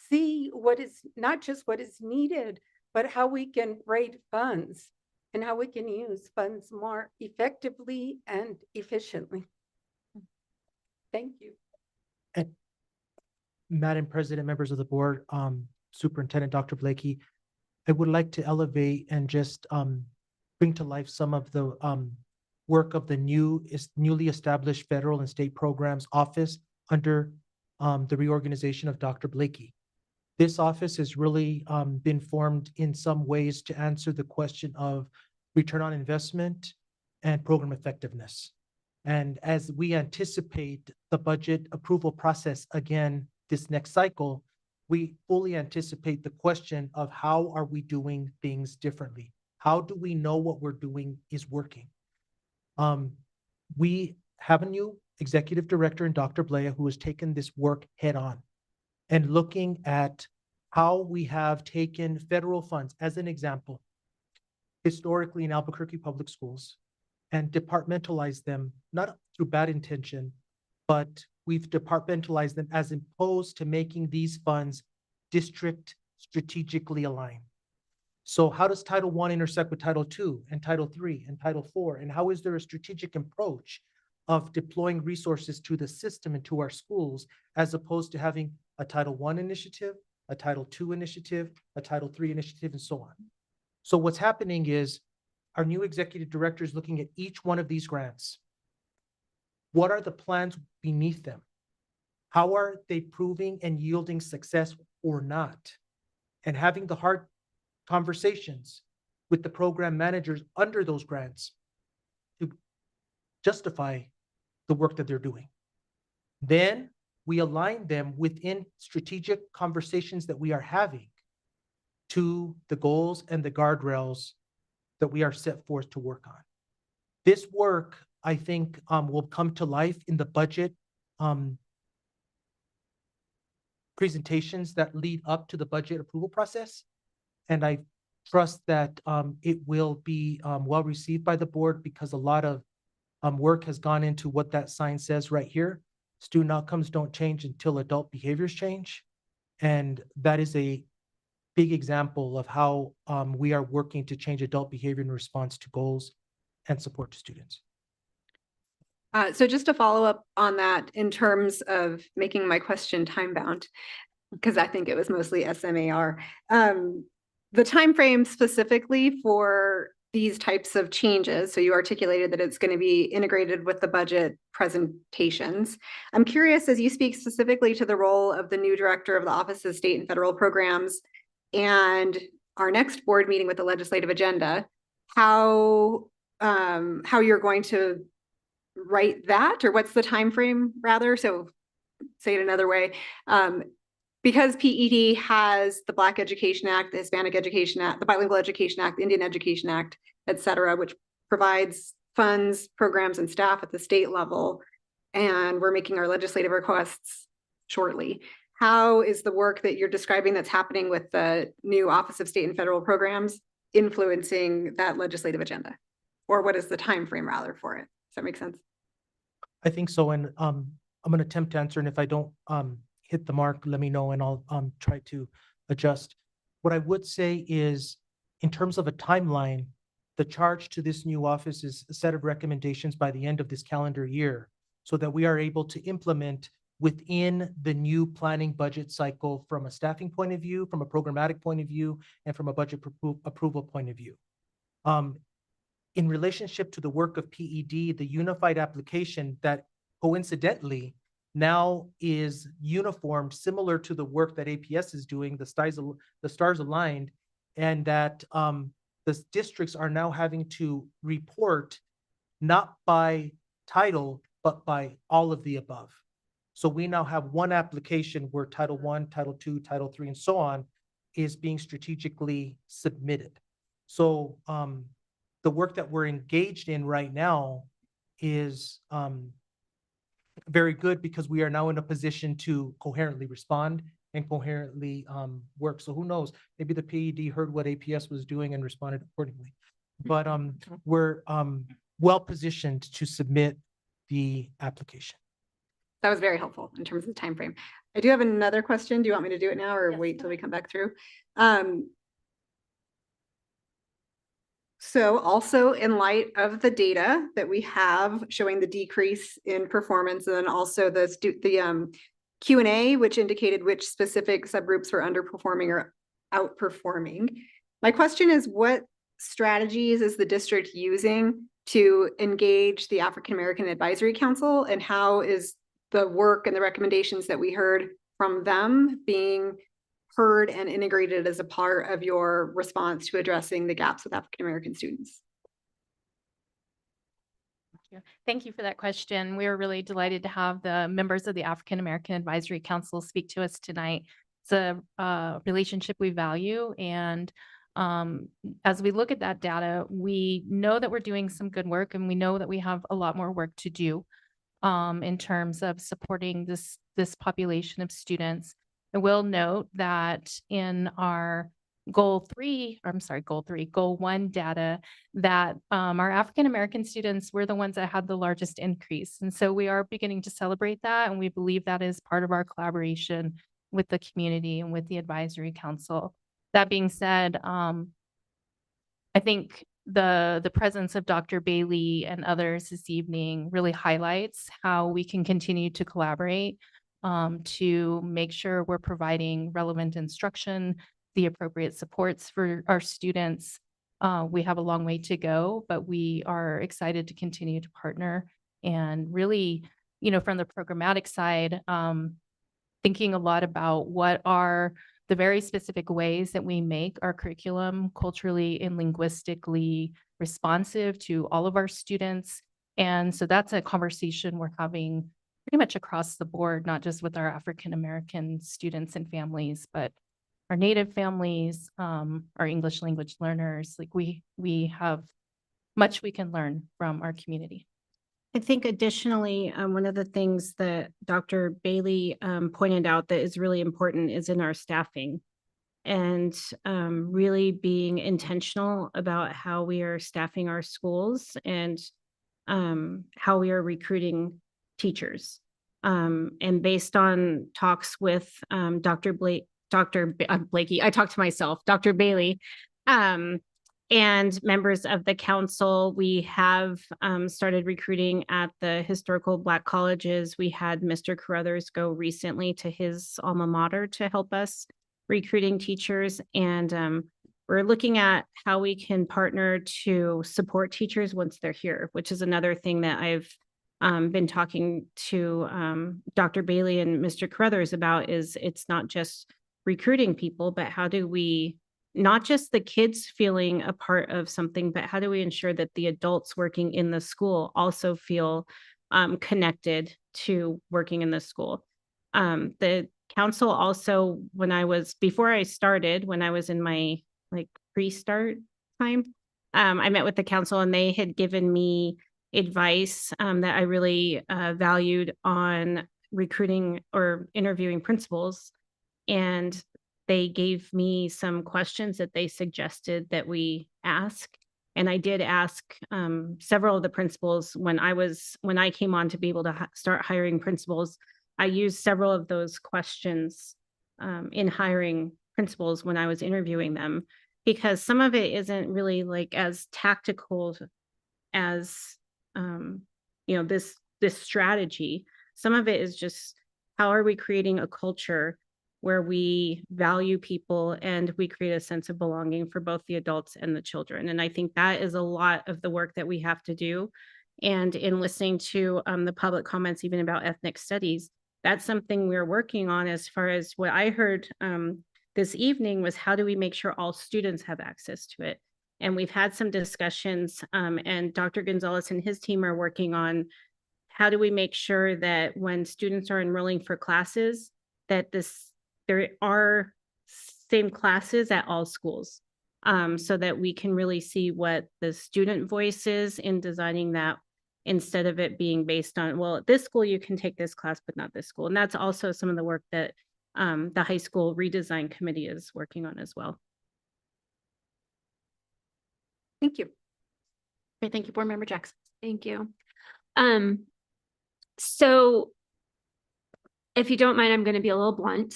see what is, not just what is needed, but how we can raid funds and how we can use funds more effectively and efficiently. Thank you. And Madam President, members of the board, Superintendent Dr. Blakey, I would like to elevate and just bring to life some of the work of the newly established federal and state programs office under the reorganization of Dr. Blakey. This office has really been formed in some ways to answer the question of return on investment and program effectiveness. And as we anticipate the budget approval process again this next cycle, we fully anticipate the question of how are we doing things differently? How do we know what we're doing is working? We have a new executive director in Dr. Blea who has taken this work head on and looking at how we have taken federal funds, as an example, historically in Albuquerque Public Schools, and departmentalized them, not through bad intention, but we've departmentalized them as opposed to making these funds district strategically aligned. So how does Title I intersect with Title II and Title III and Title IV? And how is there a strategic approach of deploying resources to the system and to our schools, as opposed to having a Title I initiative, a Title II initiative, a Title III initiative, and so on? So what's happening is our new executive director is looking at each one of these grants. What are the plans beneath them? How are they proving and yielding success or not? And having the hard conversations with the program managers under those grants to justify the work that they're doing. Then we align them within strategic conversations that we are having to the goals and the guardrails that we are set forth to work on. This work, I think, will come to life in the budget presentations that lead up to the budget approval process. And I trust that it will be well received by the board, because a lot of work has gone into what that sign says right here. Student outcomes don't change until adult behaviors change. And that is a big example of how we are working to change adult behavior in response to goals and support to students. So just to follow up on that, in terms of making my question time bound, because I think it was mostly SMAR, the time frame specifically for these types of changes. So you articulated that it's going to be integrated with the budget presentations. I'm curious, as you speak specifically to the role of the new director of the Office of State and Federal Programs and our next board meeting with the legislative agenda, how you're going to write that, or what's the time frame rather? So say it another way. Because PED has the Black Education Act, the Hispanic Education Act, the Bilingual Education Act, the Indian Education Act, et cetera, which provides funds, programs, and staff at the state level. And we're making our legislative requests shortly. How is the work that you're describing that's happening with the new Office of State and Federal Programs influencing that legislative agenda? Or what is the time frame rather for it? Does that make sense? I think so. And I'm going to attempt to answer. And if I don't hit the mark, let me know and I'll try to adjust. What I would say is, in terms of a timeline, the charge to this new office is a set of recommendations by the end of this calendar year, so that we are able to implement within the new planning budget cycle from a staffing point of view, from a programmatic point of view, and from a budget approval point of view. in relationship to the work of PED, the unified application that coincidentally now is uniformed, similar to the work that APS is doing, the stars aligned, and that the districts are now having to report not by title, but by all of the above. So we now have one application where Title I, Title II, Title III, and so on is being strategically submitted. So the work that we're engaged in right now is very good because we are now in a position to coherently respond and coherently work. So who knows, maybe the PED heard what APS was doing and responded accordingly. But we're well positioned to submit the application. That was very helpful in terms of the time frame. I do have another question. Do you want me to do it now or wait till we come back through? So also in light of the data that we have showing the decrease in performance, and then also the Q&A, which indicated which specific subgroups were underperforming or outperforming. My question is, what strategies is the district using to engage the African American Advisory Council, and how is the work and the recommendations that we heard from them being heard and integrated as a part of your response to addressing the gaps with African American students? Thank you for that question. We're really delighted to have the members of the African American Advisory Council speak to us tonight. It's a relationship we value, and as we look at that data, we know that we're doing some good work, and we know that we have a lot more work to do in terms of supporting this population of students. I will note that in our goal 1 data, that our African American students were the ones that had the largest increase. And so we are beginning to celebrate that, and we believe that is part of our collaboration with the community and with the advisory council. That being said, I think the presence of Dr. Bailey and others this evening really highlights how we can continue to collaborate to make sure we're providing relevant instruction, the appropriate supports for our students. We have a long way to go, but we are excited to continue to partner and really, from the programmatic side, thinking a lot about what are the very specific ways that we make our curriculum culturally and linguistically responsive to all of our students. And so that's a conversation we're having pretty much across the board, not just with our African American students and families, but our Native families, our English language learners. Like we have much we can learn from our community. I think additionally, one of the things that Dr. Bailey pointed out that is really important is in our staffing, and really being intentional about how we are staffing our schools and how we are recruiting teachers. And based on talks with Dr. Blakey, I talked to myself, Dr. Bailey, and members of the council, we have started recruiting at the historical Black colleges. We had Mr. Carruthers go recently to his alma mater to help us recruiting teachers. And we're looking at how we can partner to support teachers once they're here, which is another thing that I've been talking to Dr. Bailey and Mr. Carruthers about. Is it's not just recruiting people, but how do we, not just the kids feeling a part of something, but how do we ensure that the adults working in the school also feel connected to working in the school? The council also, before I started, when I was in my pre-start time, I met with the council, and they had given me advice that I really valued on recruiting or interviewing principals. And they gave me some questions that they suggested that we ask. And I did ask several of the principals when I came on to be able to start hiring principals. I used several of those questions in hiring principals when I was interviewing them, because some of it isn't really as tactical as this strategy. Some of it is just, how are we creating a culture where we value people and we create a sense of belonging for both the adults and the children. And I think that is a lot of the work that we have to do. And in listening to the public comments, even about ethnic studies, that's something we're working on. As far as what I heard this evening was, how do we make sure all students have access to it? And we've had some discussions, and Dr. Gonzalez and his team are working on how do we make sure that when students are enrolling for classes, that there are same classes at all schools, so that we can really see what the student voice is in designing that, instead of it being based on, well, at this school you can take this class, but not this school. And that's also some of the work that the high school redesign committee is working on as well. Thank you. Great, thank you, Board Member Jackson. Thank you. So if you don't mind, I'm going to be a little blunt.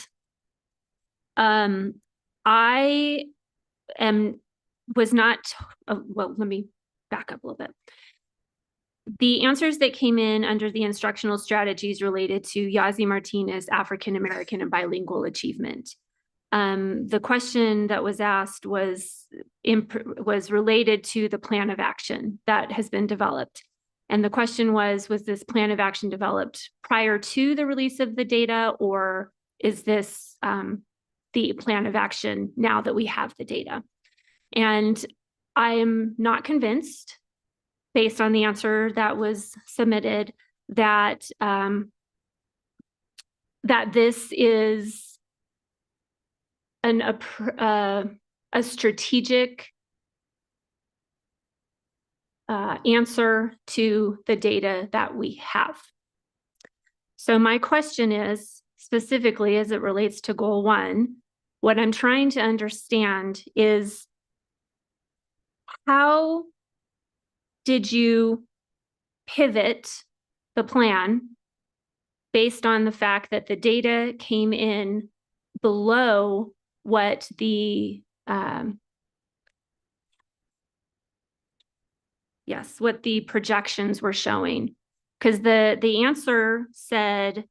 I was not, well, let me back up a little bit. The answers that came in under the instructional strategies related to Yazi Martinez, African American and bilingual achievement. The question that was asked was related to the plan of action that has been developed. And the question was this plan of action developed prior to the release of the data, or is this the plan of action now that we have the data? And I am not convinced, based on the answer that was submitted, that that this is a strategic answer to the data that we have. So my question is, specifically as it relates to goal 1, what I'm trying to understand is, how did you pivot the plan based on the fact that the data came in below what the what the projections were showing? Because the answer said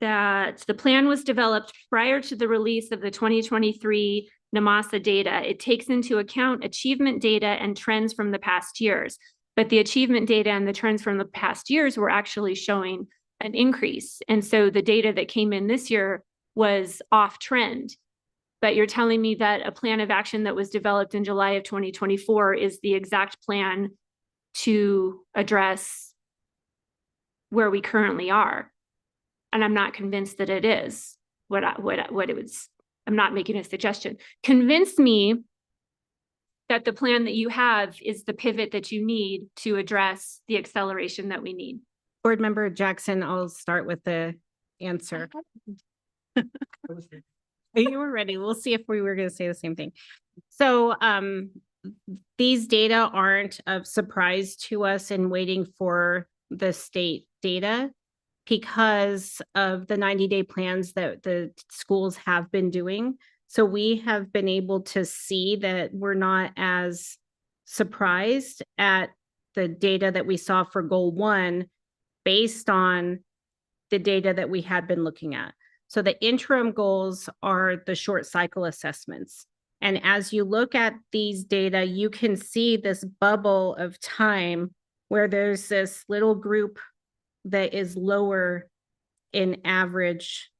that the plan was developed prior to the release of the 2023 NMASA data. It takes into account achievement data and trends from the past years, but the achievement data and the trends from the past years were actually showing an increase. And so the data that came in this year was off trend. But you're telling me that a plan of action that was developed in July of 2024 is the exact plan to address where we currently are. And I'm not convinced that it is what it was. I'm not making a suggestion. Convince me that the plan that you have is the pivot that you need to address the acceleration that we need. Board Member Jackson, I'll start with the answer. You were ready. We'll see if we were going to say the same thing. So these data aren't of surprise to us in waiting for the state data, because of the 90-day plans that the schools have been doing. So we have been able to see that we're not as surprised at the data that we saw for goal 1 based on the data that we had been looking at. So the interim goals are the short cycle assessments. And as you look at these data, you can see this bubble of time where there's this little group that is lower in average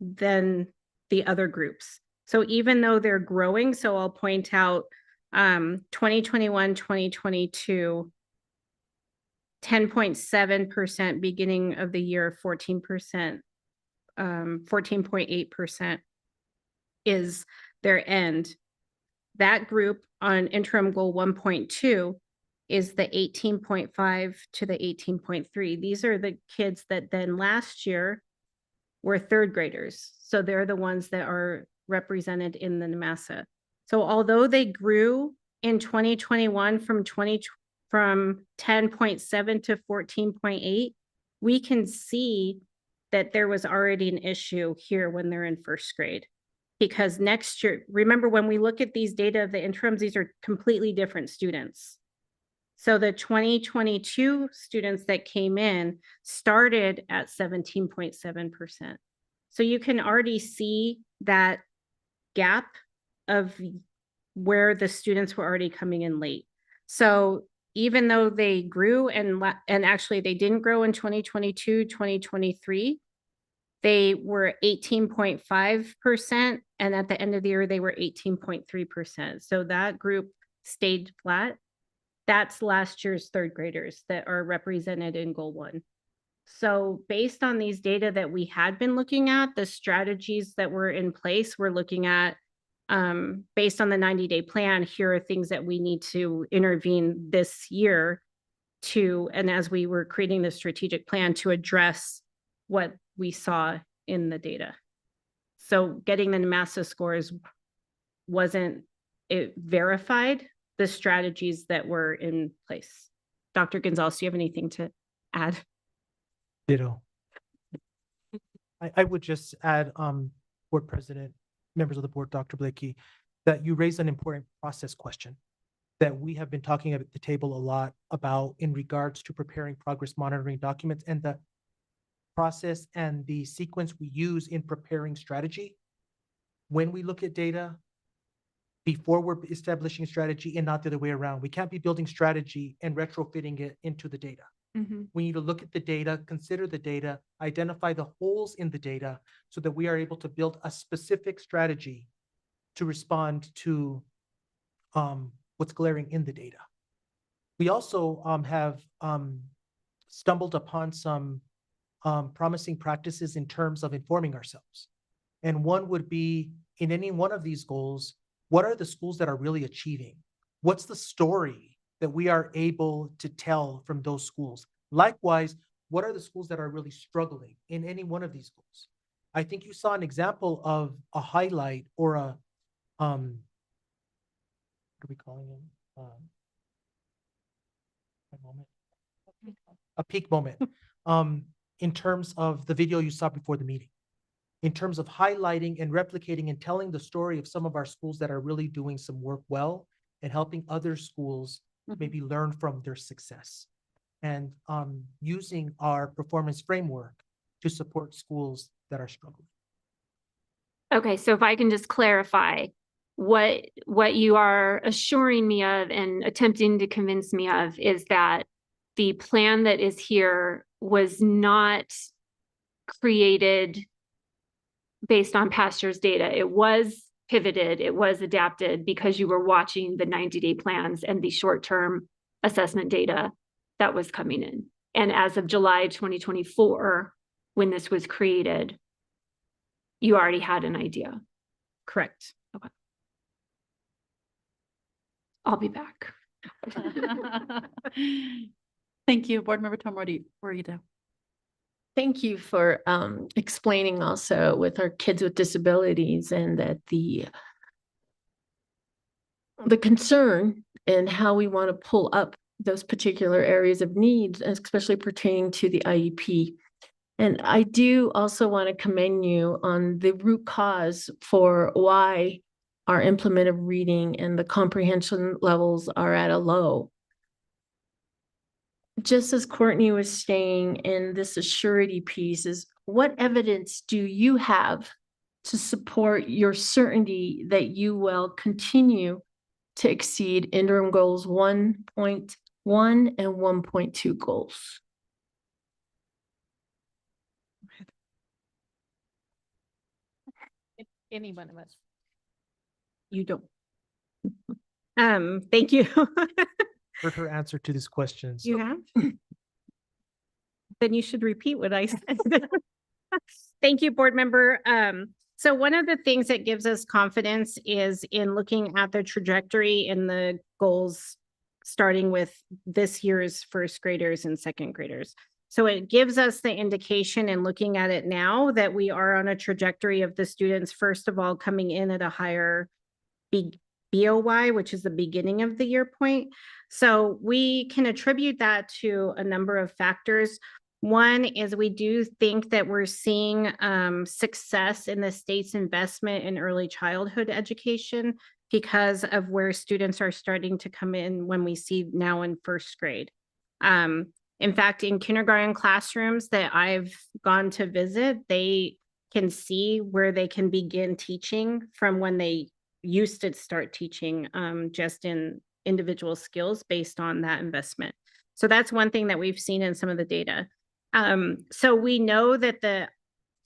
than the other groups. So even though they're growing, so I'll point out 2021, 2022, 10.7%, beginning of the year, 14%, 14.8% is their end. That group on interim goal 1.2 is the 18.5 to the 18.3. These are the kids that then last year were 3rd graders. So they're the ones that are represented in the NMASA. So although they grew in 2021 from 10.7 to 14.8, we can see that there was already an issue here when they're in 1st grade. Because next year, remember when we look at these data of the interims, these are completely different students. So the 2022 students that came in started at 17.7%. So you can already see that gap of where the students were already coming in late. So even though they grew and actually they didn't grow in 2022, 2023, they were 18.5%. And at the end of the year, they were 18.3%. So that group stayed flat. That's last year's third graders that are represented in Goal 1. So based on these data that we had been looking at, the strategies that were in place, we're looking at based on the 90-day plan, here are things that we need to intervene this year to, and as we were creating the strategic plan to address what we saw in the data. So getting the NMASA scores wasn't verified the strategies that were in place. Dr. Gonzalez, do you have anything to add? Ditto. I would just add, Board President, members of the board, Dr. Blakey, that you raised an important process question that we have been talking at the table a lot about in regards to preparing progress monitoring documents and the process and the sequence we use in preparing strategy. When we look at data, before we're establishing strategy and not the other way around. We can't be building strategy and retrofitting it into the data. We need to look at the data, consider the data, identify the holes in the data so that we are able to build a specific strategy to respond to what's glaring in the data. We also have stumbled upon some promising practices in terms of informing ourselves. And one would be, in any one of these goals, what are the schools that are really achieving? What's the story that we are able to tell from those schools? Likewise, what are the schools that are really struggling in any one of these schools? I think you saw an example of a highlight or a, what are we calling it? A peak moment in terms of the video you saw before the meeting, in terms of highlighting and replicating and telling the story of some of our schools that are really doing some work well and helping other schools maybe learn from their success, and using our performance framework to support schools that are struggling. Okay, so if I can just clarify, what you are assuring me of and attempting to convince me of is that the plan that is here was not created based on past year's data. It was pivoted, it was adapted because you were watching the 90-day plans and the short-term assessment data that was coming in. And as of July 2024, when this was created, you already had an idea. Correct. Okay. I'll be back. Thank you, Board Member Morita. Thank you for explaining also with our kids with disabilities and that the concern and how we want to pull up those particular areas of needs, especially pertaining to the IEP. And I do also want to commend you on the root cause for why our implemented reading and the comprehension levels are at a low. Just as Courtney was saying in this assurity piece, is what evidence do you have to support your certainty that you will continue to exceed interim goals 1.1 and 1.2 goals? Any one of us. You don't. Thank you. Heard her answer to these questions. You have? Then you should repeat what I said. Thank you, board member. So one of the things that gives us confidence is in looking at the trajectory and the goals, starting with this year's first graders and second graders. So it gives us the indication in looking at it now that we are on a trajectory of the students, first of all, coming in at a higher BOY, which is the beginning of the year point. So we can attribute that to a number of factors. One is we do think that we're seeing success in the state's investment in early childhood education. because of where students are starting to come in when we see now in first grade. In fact, in kindergarten classrooms that I've gone to visit, they can see where they can begin teaching from when they used to start teaching, just in individual skills based on that investment. So that's one thing that we've seen in some of the data. So we know that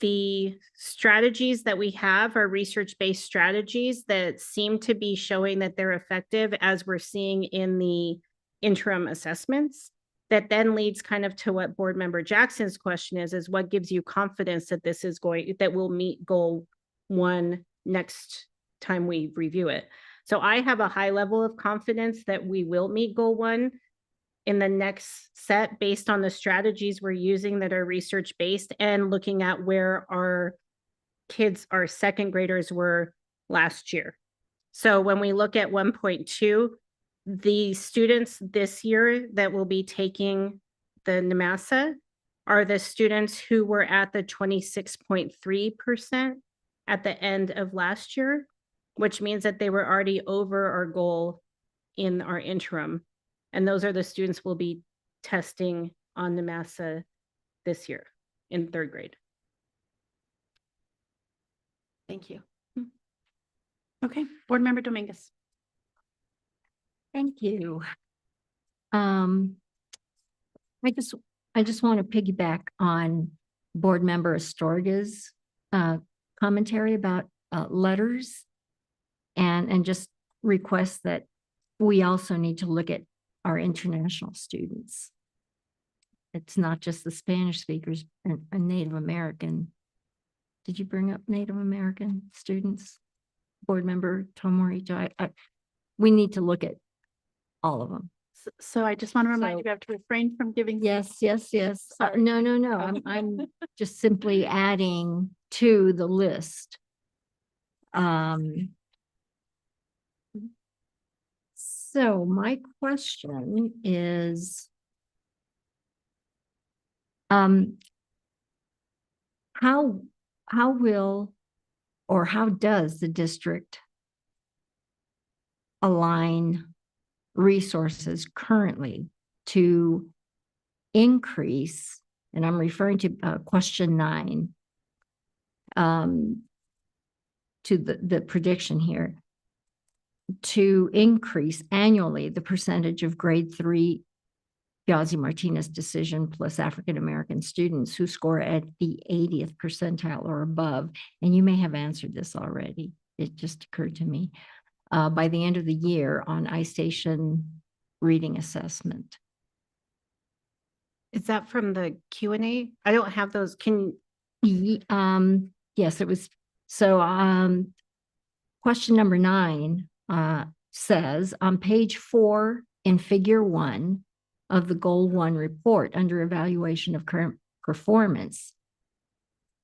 the strategies that we have are research-based strategies that seem to be showing that they're effective, as we're seeing in the interim assessments. That then leads kind of to what Board Member Jackson's question is what gives you confidence that that we'll meet goal 1 next time we review it? So I have a high level of confidence that we will meet goal 1 in the next set based on the strategies we're using that are research-based and looking at where our kids, our second graders, were last year. So when we look at 1.2, the students this year that will be taking the NMASA are the students who were at the 26.3% at the end of last year, which means that they were already over our goal in our interim. And those are the students we'll be testing on NMASA this year in third grade. Thank you. Okay, Board Member Dominguez. Thank you. I just want to piggyback on Board Member Astorga's commentary about letters and just request that we also need to look at our international students. It's not just the Spanish speakers and Native American. Did you bring up Native American students? Board Member Tomorito, we need to look at all of them. So I just want to remind you, you have to refrain from giving. Yes. No. Okay. I'm just simply adding to the list. So my question is, how will or how does the district align resources currently to increase, and I'm referring to question 9, to the prediction here, to increase annually the percentage of grade 3 Yazzie-Martinez decision plus African-American students who score at the 80th percentile or above. And you may have answered this already. It just occurred to me. By the end of the year on iStation reading assessment. Is that from the Q&A? I don't have those. Yes, it was. So question number 9 says on page 4 in figure 1 of the goal 1 report under evaluation of current performance,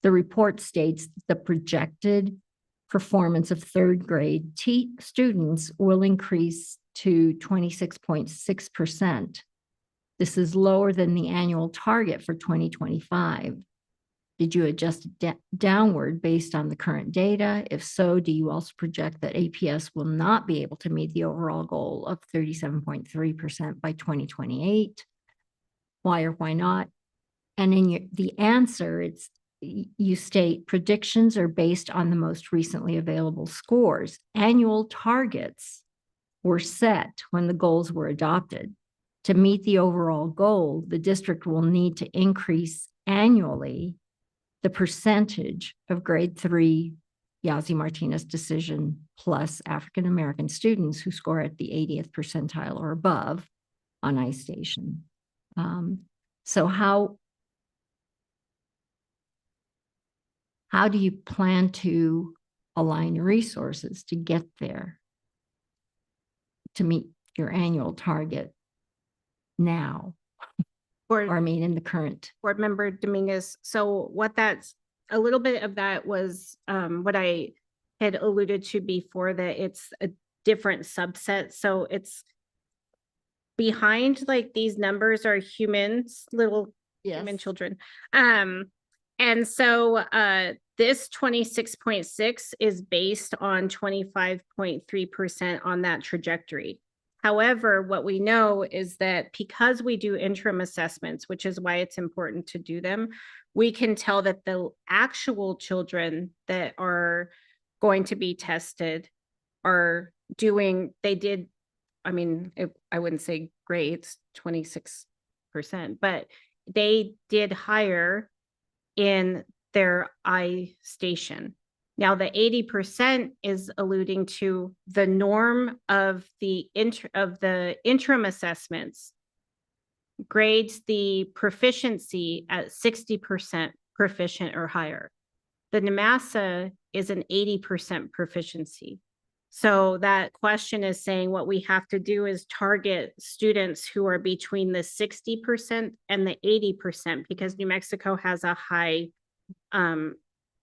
the report states the projected performance of third grade students will increase to 26.6%. This is lower than the annual target for 2025. Did you adjust it downward based on the current data? If so, do you also project that APS will not be able to meet the overall goal of 37.3% by 2028? Why or why not? And in the answer, you state predictions are based on the most recently available scores. Annual targets were set when the goals were adopted. To meet the overall goal, the district will need to increase annually the percentage of grade 3 Yazzie-Martinez decision plus African-American students who score at the 80th percentile or above on iStation. So how do you plan to align your resources to get there, to meet your annual target now? In the current. Board Member Dominguez. So a little bit of that was what I had alluded to before, that it's a different subset. So it's behind, like, these numbers are humans, little human children. And so This 26.6 is based on 25.3% on that trajectory. However, what we know is that because we do interim assessments, which is why it's important to do them, we can tell that the actual children that are going to be tested are doing, I wouldn't say great, it's 26%, but they did higher in their iStation. Now, the 80% is alluding to the norm of the interim assessments grades the proficiency at 60% proficient or higher. The NMASA is an 80% proficiency. So that question is saying what we have to do is target students who are between the 60% and the 80% because New Mexico has a high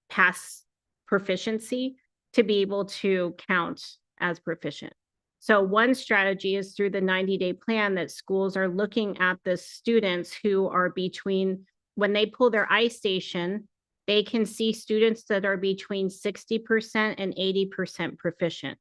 pass proficiency to be able to count as proficient. So one strategy is through the 90-day plan that schools are looking at the students who are between, when they pull their iStation, they can see students that are between 60% and 80% proficient.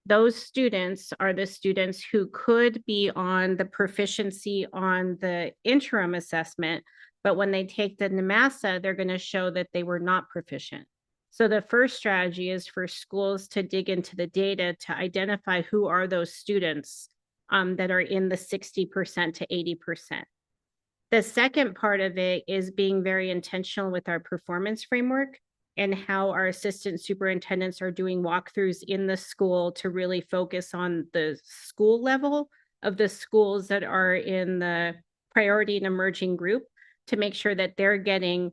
Those students are the students who could be on the proficiency on the interim assessment, but when they take the NMASA, they're going to show that they were not proficient. So the first strategy is for schools to dig into the data to identify who are those students that are in the 60% to 80%. The second part of it is being very intentional with our performance framework and how our assistant superintendents are doing walkthroughs in the school to really focus on the school level of the schools that are in the priority and emerging group to make sure that they're getting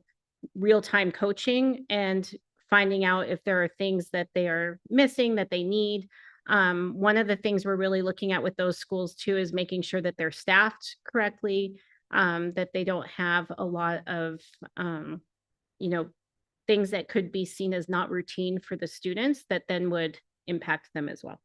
real-time coaching and finding out if there are things that they are missing that they need. One of the things we're really looking at with those schools too is making sure that they're staffed correctly, that they don't have a lot of, things that could be seen as not routine for the students that then would impact them as well.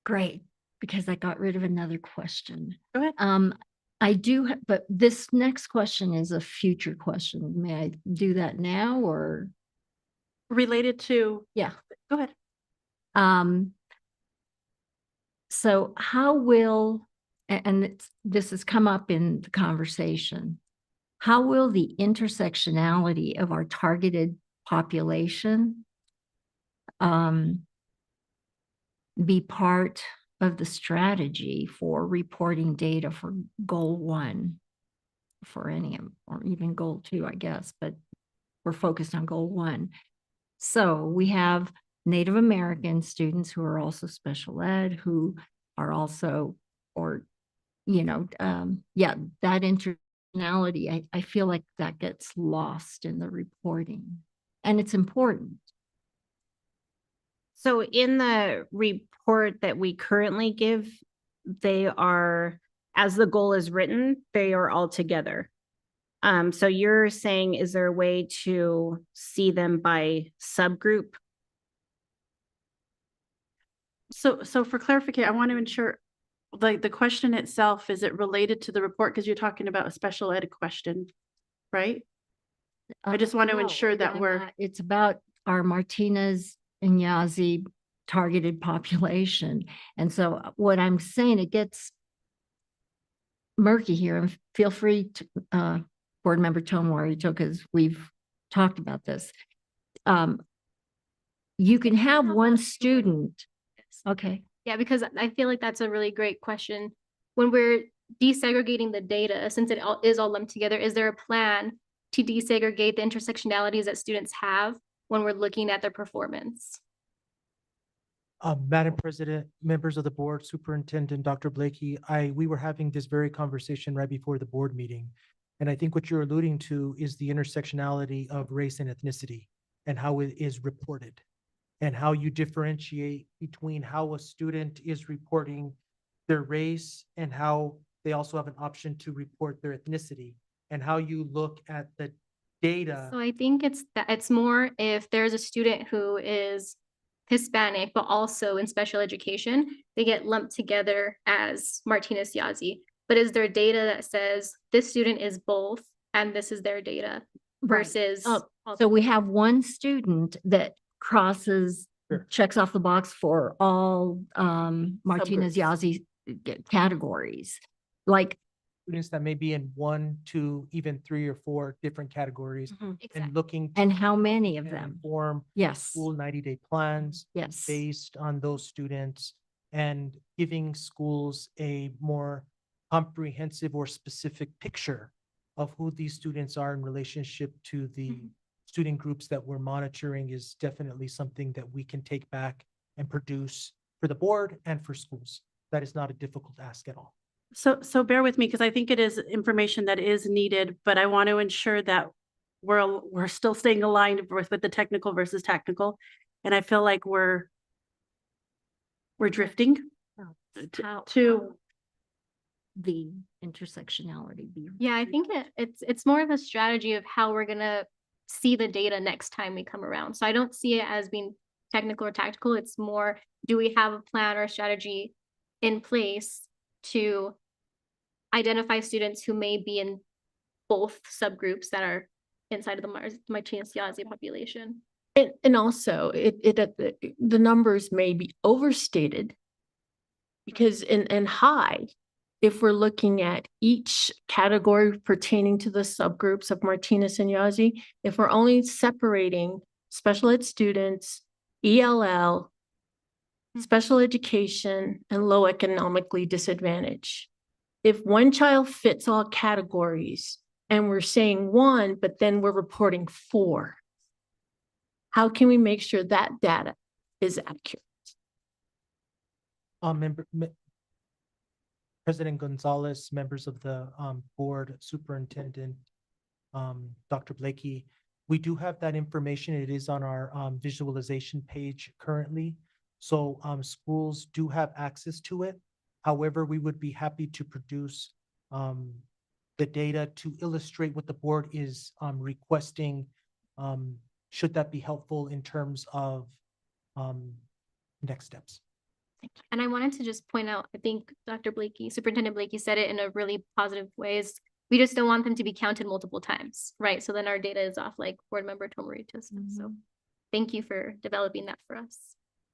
Great, because I got rid of another question. Go ahead. I do, but this next question is a future question. May I do that now or? Related to? Yeah. Go ahead. So how will, this has come up in the conversation, how will the intersectionality of our targeted population be part of the strategy for reporting data for goal 1 for any, or even goal 2, I guess, but we're focused on goal 1. So we have Native American students who are also special ed, who are also, or, that intersectionality, I feel like that gets lost in the reporting, and it's important. So in the report that we currently give, they are, as the goal is written, they are all together. So you're saying, is there a way to see them by subgroup? So for clarification, I want to ensure, like the question itself, is it related to the report? Because you're talking about a special ed question, right? I just want to ensure that it's about our Martinez and Yazzie targeted population. And so what I'm saying, it gets murky here, and feel free to, Board Member Tomorito, because we've talked about this. You can have one student. Okay. Yeah, because I feel like that's a really great question. When we're desegregating the data, since it all is all lumped together, is there a plan to desegregate the intersectionalities that students have when we're looking at their performance? Madam President, members of the board, Superintendent Dr. Blakey, we were having this very conversation right before the board meeting. And I think what you're alluding to is the intersectionality of race and ethnicity and how it is reported and how you differentiate between how a student is reporting their race and how they also have an option to report their ethnicity, and how you look at the data. So I think it's more if there's a student who is Hispanic, but also in special education, they get lumped together as Martinez Yazzie. But is there data that says this student is both and this is their data? versus. So we have one student that crosses, checks off the box for all Martinez Yazzie categories. Like, Students that may be in 1, 2, even 3 or 4 different categories and looking. and how many of them? Form Yes. school 90-day plans. Yes. Based on those students and giving schools a more comprehensive or specific picture of who these students are in relationship to the student groups that we're monitoring is definitely something that we can take back and produce for the board and for schools. That is not a difficult ask at all. So bear with me because I think it is information that is needed, but I want to ensure that we're still staying aligned with the technical versus tactical. And I feel like we're drifting to the intersectionality be? Yeah, I think it's more of a strategy of how we're gonna see the data next time we come around. So I don't see it as being technical or tactical. It's more, do we have a plan or a strategy in place to identify students who may be in both subgroups that are inside of the Martinez Yazzie population? And also the numbers may be overstated because and high if we're looking at each category pertaining to the subgroups of Martinez and Yazzie. If we're only separating special ed students, ELL, special education, and low economically disadvantaged. If one child fits all categories and we're saying 1, but then we're reporting 4, how can we make sure that data is accurate? President Gonzalez, members of the board, superintendent, Dr. Blakey, we do have that information. It is on our visualization page currently. So schools do have access to it. However, we would be happy to produce the data to illustrate what the board is requesting. Should that be helpful in terms of next steps? And I wanted to just point out, I think Dr. Blakey, Superintendent Blakey said it in a really positive way, is we just don't want them to be counted multiple times, right? So then our data is off, like Board Member Tomorito said. So thank you for developing that for us.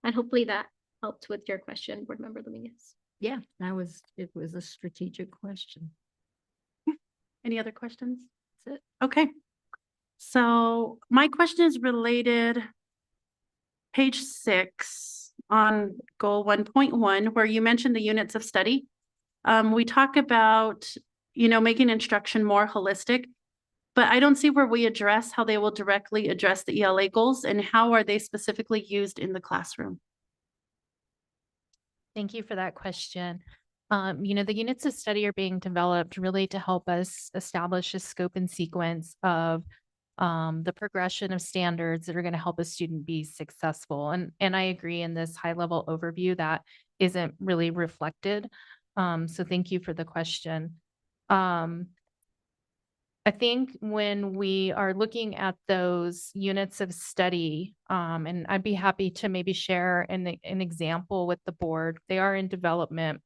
And hopefully that helped with your question, Board Member Dominguez. Yeah, it was a strategic question. Any other questions? That's it. Okay. So my question is related, page 6 on goal 1.1, where you mentioned the units of study. We talk about, making instruction more holistic, but I don't see where we address how they will directly address the ELA goals and how are they specifically used in the classroom? Thank you for that question. The units of study are being developed really to help us establish a scope and sequence of the progression of standards that are going to help a student be successful. And I agree in this high level overview that isn't really reflected. So thank you for the question. I think when we are looking at those units of study, and I'd be happy to maybe share an example with the board. They are in development.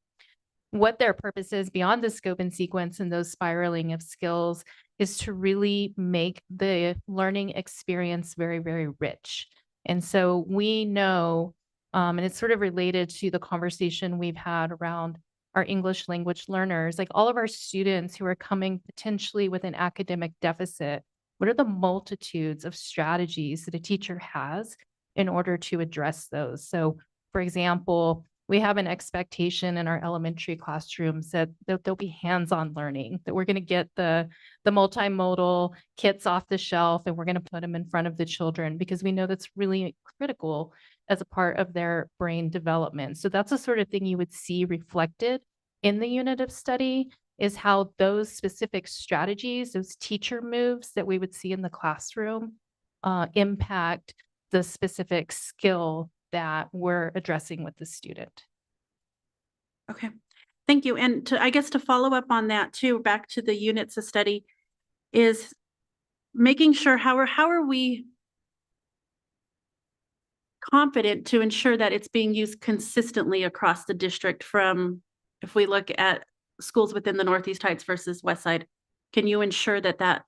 What their purpose is beyond the scope and sequence and those spiraling of skills is to really make the learning experience very, very rich. And so we know, and it's sort of related to the conversation we've had around our English language learners, like all of our students who are coming potentially with an academic deficit, what are the multitudes of strategies that a teacher has in order to address those? So for example, we have an expectation in our elementary classrooms that there'll be hands-on learning, that we're going to get the multimodal kits off the shelf and we're going to put them in front of the children because we know that's really critical as a part of their brain development. So that's the sort of thing you would see reflected in the unit of study, is how those specific strategies, those teacher moves that we would see in the classroom impact the specific skill that we're addressing with the student. Okay, thank you. And I guess to follow up on that too, back to the units of study, is making sure how are we confident to ensure that it's being used consistently across the district. From, if we look at schools within the Northeast Heights versus West Side, can you ensure that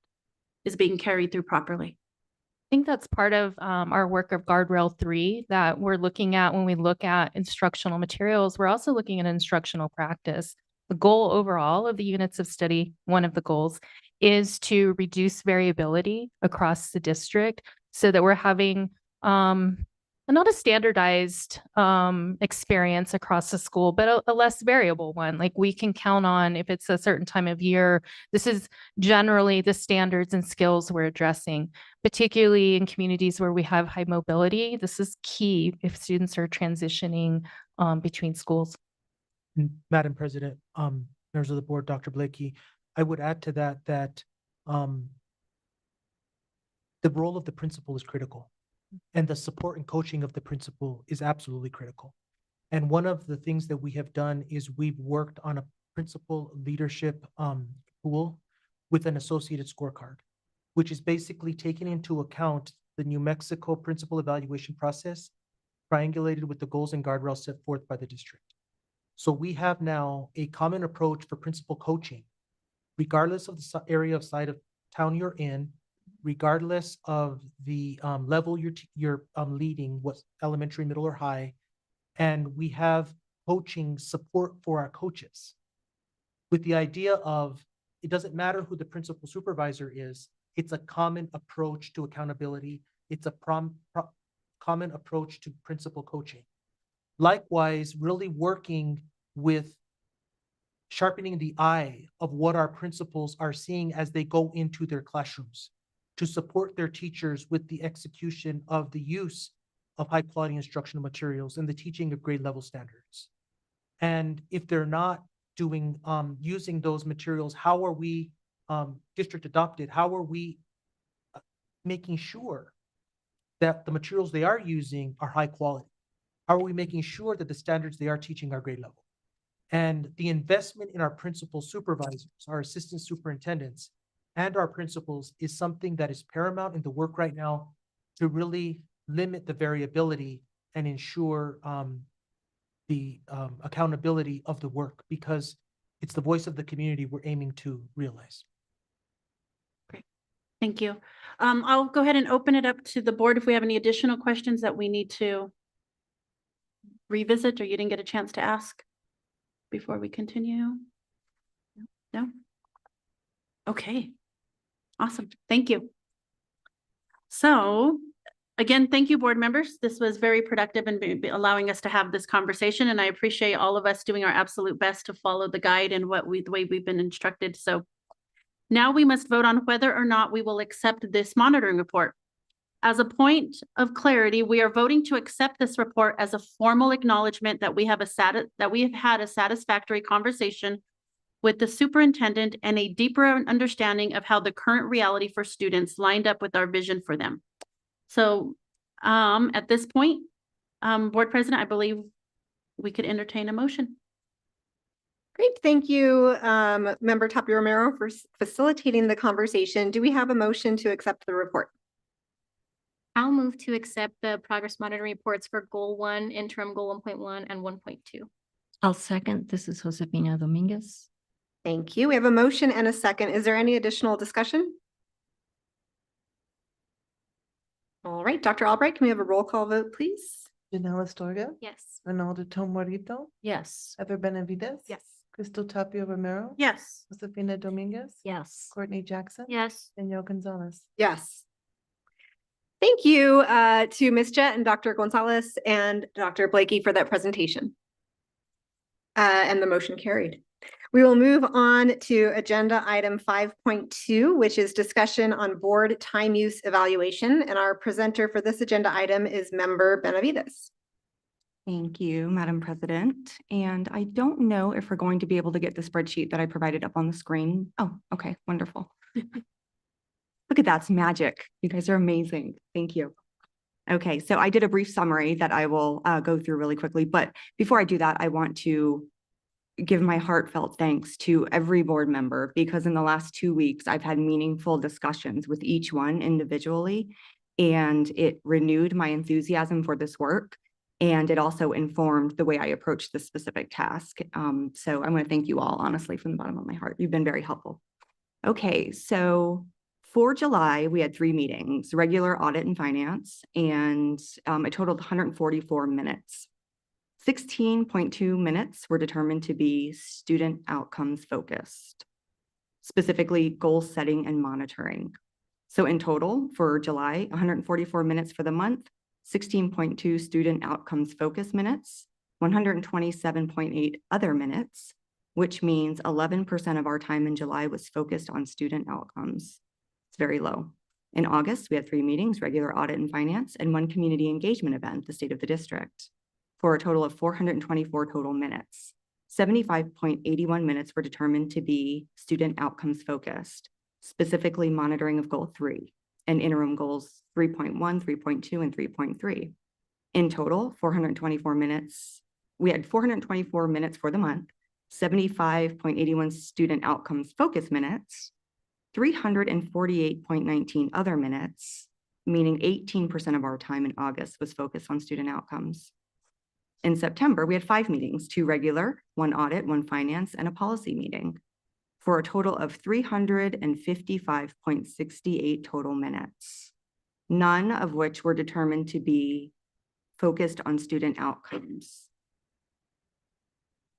is being carried through properly. I think that's part of our work of Guardrail 3 that we're looking at when we look at instructional materials. We're also looking at instructional practice. The goal overall of the units of study, one of the goals, is to reduce variability across the district so that we're having not a standardized experience across the school, but a less variable one. Like we can count on if it's a certain time of year, this is generally the standards and skills we're addressing, particularly in communities where we have high mobility. This is key if students are transitioning between schools. Madam President, members of the board, Dr. Blakey, I would add to that the role of the principal is critical. And the support and coaching of the principal is absolutely critical. And one of the things that we have done is we've worked on a principal leadership tool with an associated scorecard, which is basically taking into account the New Mexico principal evaluation process, triangulated with the goals and guardrails set forth by the district. So we have now a common approach for principal coaching, regardless of the area of site of town you're in, regardless of the level you're leading, what elementary, middle, or high. And we have coaching support for our coaches with the idea of it doesn't matter who the principal supervisor is, it's a common approach to accountability. It's a common approach to principal coaching. Likewise, really working with sharpening the eye of what our principals are seeing as they go into their classrooms to support their teachers with the execution of the use of high quality instructional materials and the teaching of grade level standards. And if they're not doing, using those materials, how are we district adopted? How are we making sure that the materials they are using are high quality? How are we making sure that the standards they are teaching are grade level? And the investment in our principal supervisors, our assistant superintendents, and our principals is something that is paramount in the work right now to really limit the variability and ensure the accountability of the work, because it's the voice of the community we're aiming to realize. Great, thank you. I'll go ahead and open it up to the board if we have any additional questions that we need to revisit or you didn't get a chance to ask before we continue. No? Okay. Awesome. Thank you. So again, thank you, board members. This was very productive and allowing us to have this conversation. And I appreciate all of us doing our absolute best to follow the guide and the way we've been instructed. So now we must vote on whether or not we will accept this monitoring report. As a point of clarity, we are voting to accept this report as a formal acknowledgement that we have had a satisfactory conversation with the superintendent and a deeper understanding of how the current reality for students lined up with our vision for them. So at this point, Board President, I believe we could entertain a motion. Great, thank you, Member Tapia Romero, for facilitating the conversation. Do we have a motion to accept the report? I'll move to accept the progress monitoring reports for Goal 1, interim Goal 1.1 and 1.2. I'll second. This is Josefina Dominguez. Thank you. We have a motion and a second. Is there any additional discussion? All right, Dr. Albright, can we have a roll call vote, please? Janelle Astorga? Yes. Ronaldo Tomorito? Yes. Heather Benavides? Yes. Crystal Tapia Romero? Yes. Josefina Dominguez? Yes. Courtney Jackson? Yes. Danielle Gonzalez? Yes. Thank you to Ms. Jett and Dr. Gonzalez and Dr. Blakey for that presentation. And the motion carried. We will move on to agenda item 5.2, which is discussion on board time use evaluation. And our presenter for this agenda item is Member Benavides. Thank you, Madam President. And I don't know if we're going to be able to get the spreadsheet that I provided up on the screen. Oh, okay, wonderful. Look at that's magic. You guys are amazing. Thank you. Okay, so I did a brief summary that I will go through really quickly. But before I do that, I want to give my heartfelt thanks to every board member, because in the last 2 weeks, I've had meaningful discussions with each one individually, and it renewed my enthusiasm for this work. And it also informed the way I approach this specific task. So I want to thank you all, honestly, from the bottom of my heart. You've been very helpful. Okay, so For July, we had 3 meetings, regular audit and finance, and a total of 144 minutes. 16.2 minutes were determined to be student outcomes focused, specifically goal setting and monitoring. So in total for July, 144 minutes for the month, 16.2 student outcomes focus minutes, 127.8 other minutes, which means 11% of our time in July was focused on student outcomes. It's very low. In August, we had 3 meetings, regular audit and finance, and 1 community engagement event, the state of the district, for a total of 424 total minutes. 75.81 minutes were determined to be student outcomes focused, specifically monitoring of goal 3 and interim goals 3.1, 3.2, and 3.3. In total, 424 minutes. We had 424 minutes for the month, 75.81 student outcomes focus minutes, 348.19 other minutes, meaning 18% of our time in August was focused on student outcomes. In September, we had 5 meetings, 2 regular, 1 audit, 1 finance, and a policy meeting, for a total of 355.68 total minutes, none of which were determined to be focused on student outcomes.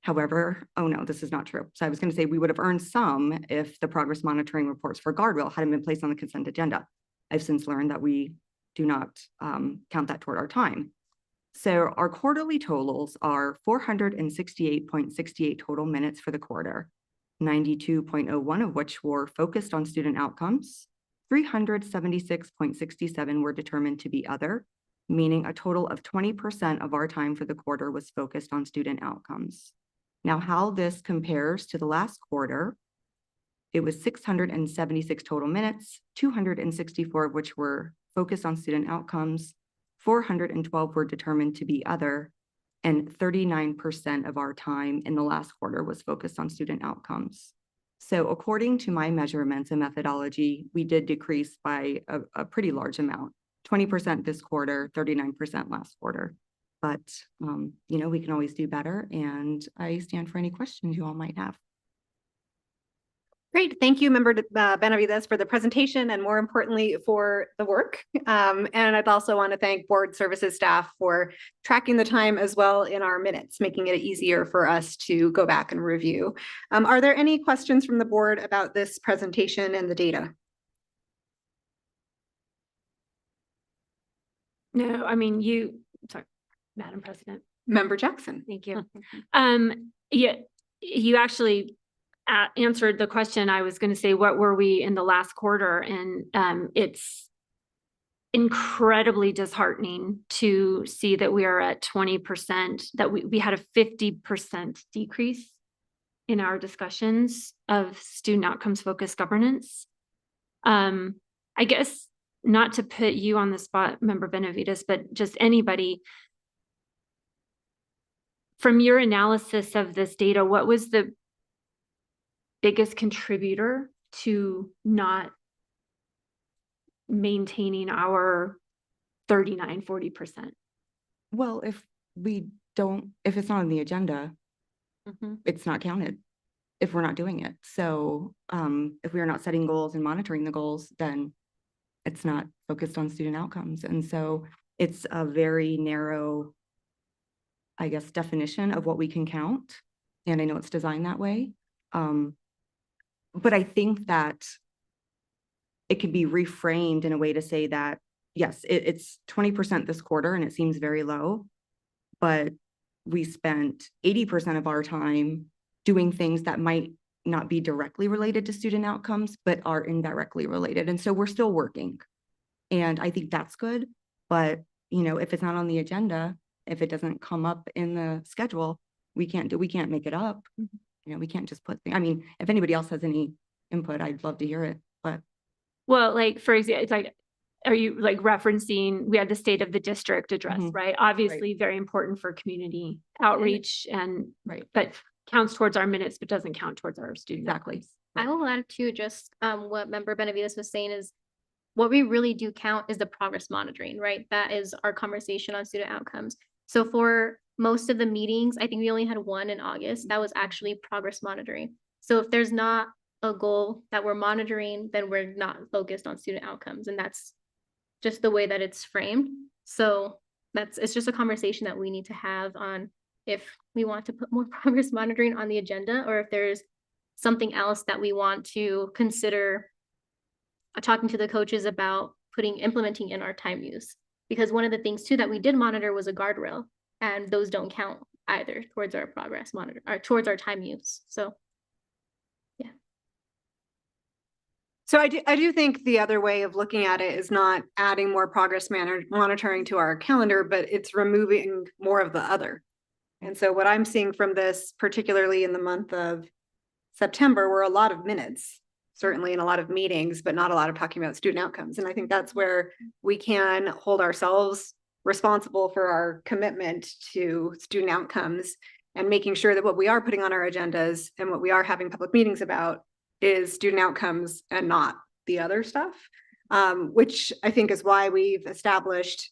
However, oh no, this is not true. So I was going to say we would have earned some if the progress monitoring reports for Guardrail hadn't been placed on the consent agenda. I've since learned that we do not count that toward our time. So our quarterly totals are 468.68 total minutes for the quarter, 92.01 of which were focused on student outcomes, 376.67 were determined to be other, meaning a total of 20% of our time for the quarter was focused on student outcomes. Now, how this compares to the last quarter, it was 676 total minutes, 264 of which were focused on student outcomes, 412 were determined to be other, and 39% of our time in the last quarter was focused on student outcomes. So according to my measurements and methodology, we did decrease by a pretty large amount, 20% this quarter, 39% last quarter. But, you know, we can always do better, and I stand for any questions you all might have. Great. Thank you, Member Benavides, for the presentation and more importantly for the work. And I'd also want to thank board services staff for tracking the time as well in our minutes, making it easier for us to go back and review. Are there any questions from the board about this presentation and the data? No, I mean, sorry, Madam President. Member Jackson. Thank you. Yeah, you actually answered the question. I was going to say, what were we in the last quarter? And it's incredibly disheartening to see that we are at 20%, that we had a 50% decrease in our discussions of student outcomes focused governance. I guess not to put you on the spot, Member Benavides, but just anybody. From your analysis of this data, what was the biggest contributor to not maintaining our 39–40%? Well, if it's not on the agenda, it's not counted if we're not doing it. So if we are not setting goals and monitoring the goals, then it's not focused on student outcomes. And so it's a very narrow, I guess, definition of what we can count. And I know it's designed that way. But I think that it could be reframed in a way to say that, yes, it's 20% this quarter and it seems very low, but we spent 80% of our time doing things that might not be directly related to student outcomes, but are indirectly related. And so we're still working. And I think that's good. But, you know, if it's not on the agenda, if it doesn't come up in the schedule, we can't make it up. You know, we can't just put things. I mean, if anybody else has any input, I'd love to hear it. But well, like, for example, it's like, are you like referencing, we had the state of the district address, right? Obviously very important for community outreach and but counts towards our minutes, but doesn't count towards our student outcomes. I will add to just what Member Benavides was saying is what we really do count is the progress monitoring, right? That is our conversation on student outcomes. So for most of the meetings, I think we only had 1 in August that was actually progress monitoring. So if there's not a goal that we're monitoring, then we're not focused on student outcomes. And that's just the way that it's framed. So it's just a conversation that we need to have on if we want to put more progress monitoring on the agenda, or if there's something else that we want to consider talking to the coaches about implementing in our time use. Because one of the things too that we did monitor was a guardrail, and those don't count either towards our progress monitor or towards our time use. So So I do think the other way of looking at it is not adding more progress monitoring to our calendar, but it's removing more of the other. And so what I'm seeing from this, particularly in the month of September, were a lot of minutes, certainly in a lot of meetings, but not a lot of talking about student outcomes. And I think that's where we can hold ourselves responsible for our commitment to student outcomes and making sure that what we are putting on our agendas and what we are having public meetings about is student outcomes and not the other stuff, which I think is why we've established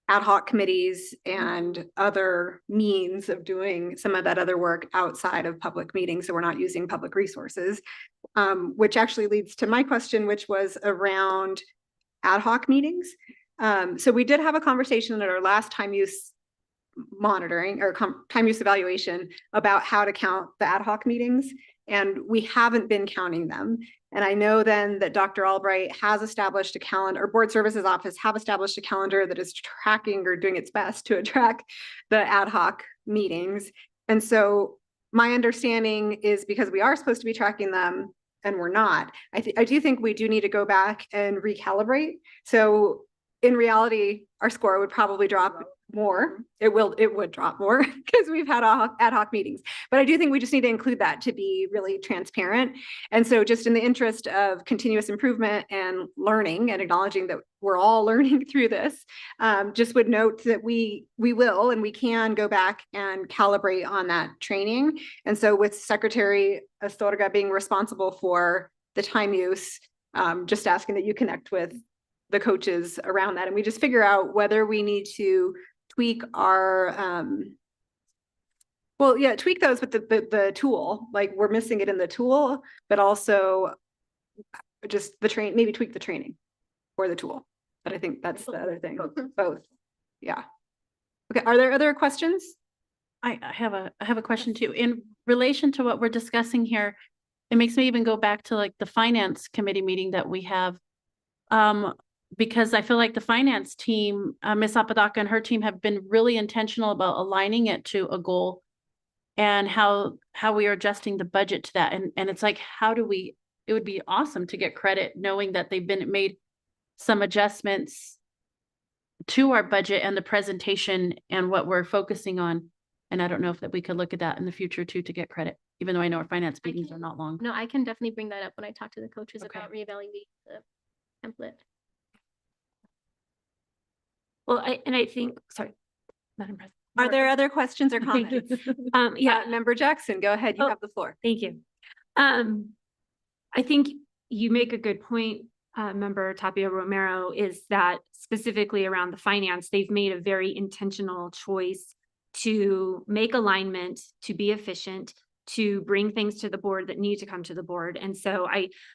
ad hoc committees and other means of doing some of that other work outside of public meetings. So we're not using public resources, which actually leads to my question, which was around ad hoc meetings. So we did have a conversation at our last time use monitoring or time use evaluation about how to count the ad hoc meetings. And we haven't been counting them. And I know then that Dr. Albright has established a calendar, or Board Services Office have established a calendar that is tracking or doing its best to track the ad hoc meetings. And so my understanding is because we are supposed to be tracking them and we're not, I do think we do need to go back and recalibrate. So in reality, our score would probably drop more. It would drop more because we've had ad hoc meetings. But I do think we just need to include that to be really transparent. And so just in the interest of continuous improvement and learning and acknowledging that we're all learning through this, just would note that we will and we can go back and calibrate on that training. And so with Secretary Astorga being responsible for the time use, just asking that you connect with the coaches around that and we just figure out whether we need to tweak our tweak those with the tool, like we're missing it in the tool, but also just maybe tweak the training or the tool. But I think that's the other thing, both. Yeah. Okay, are there other questions? I have a question too. In relation to what we're discussing here, it makes me even go back to like the finance committee meeting that we have. Because I feel like the finance team, Ms. Apodaca and her team have been really intentional about aligning it to a goal and how we are adjusting the budget to that. And it's like, it would be awesome to get credit knowing that they've made some adjustments to our budget and the presentation and what we're focusing on. And I don't know if that we could look at that in the future too, to get credit, even though I know our finance meetings are not long. no, I can definitely bring that up when I talk to the coaches about reevaluating the template. Well, I think, sorry, Madam President. Are there other questions or comments? Member Jackson, go ahead. You have the floor. Thank you. I think you make a good point, Member Tapia Romero, is that specifically around the finance, they've made a very intentional choice to make alignment, to be efficient, to bring things to the board that need to come to the board. And so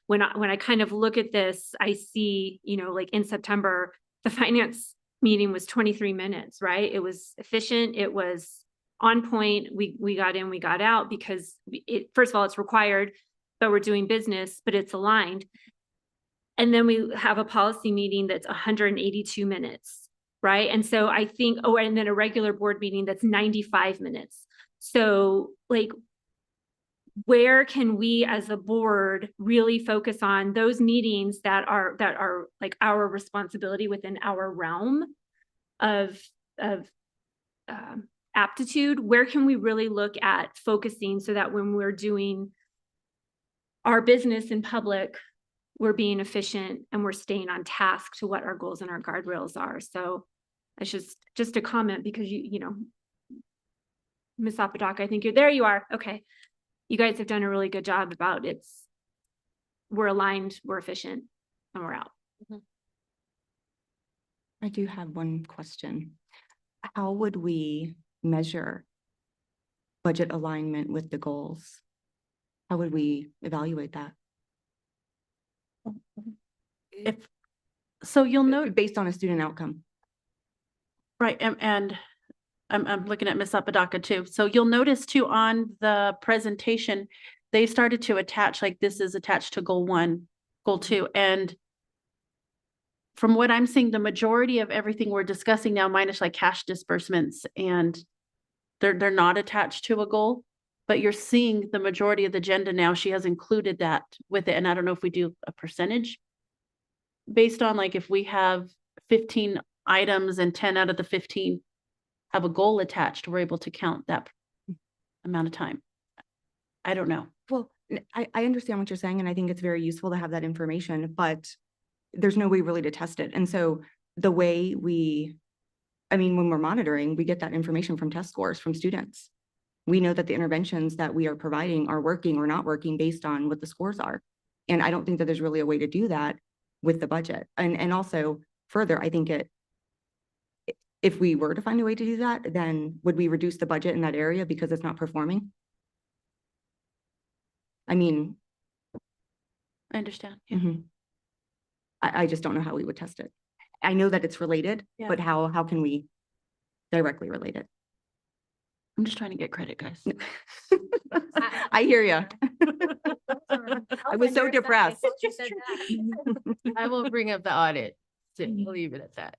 when I kind of look at this, I see, like in September, the finance meeting was 23 minutes, right? It was efficient. It was on point. We got in, we got out because first of all, it's required, but we're doing business, but it's aligned. And then we have a policy meeting that's 182 minutes, right? And so I think, and then a regular board meeting that's 95 minutes. So like, where can we as a board really focus on those meetings that are like our responsibility within our realm of aptitude? Where can we really look at focusing so that when we're doing our business in public, we're being efficient and we're staying on task to what our goals and our guardrails are? So it's just a comment because Ms. Apodaca, I think there you are. Okay. You guys have done a really good job about we're aligned, we're efficient, and we're out. I do have one question. How would we measure budget alignment with the goals? How would we evaluate that? If, so you'll note, Based on a student outcome. right, and I'm looking at Ms. Apodaca too. So you'll notice too on the presentation, they started to attach, like this is attached to goal 1, goal 2, and from what I'm seeing, the majority of everything we're discussing now, minus like cash disbursements, and they're not attached to a goal, but you're seeing the majority of the agenda now. She has included that with it. And I don't know if we do a percentage based on like if we have 15 items and 10 out of the 15 have a goal attached, we're able to count that amount of time. I don't know. Well, I understand what you're saying, and I think it's very useful to have that information, but there's no way really to test it. And so the way when we're monitoring, we get that information from test scores from students. We know that the interventions that we are providing are working or not working based on what the scores are. And I don't think that there's really a way to do that with the budget. And also further, I think if we were to find a way to do that, then would we reduce the budget in that area because it's not performing? I mean, I understand. mhm. I just don't know how we would test it. I know that it's related, Yeah. but how can we directly relate it? I'm just trying to get credit, guys. I hear you. I was so depressed. I will bring up the audit. So we'll leave it at that.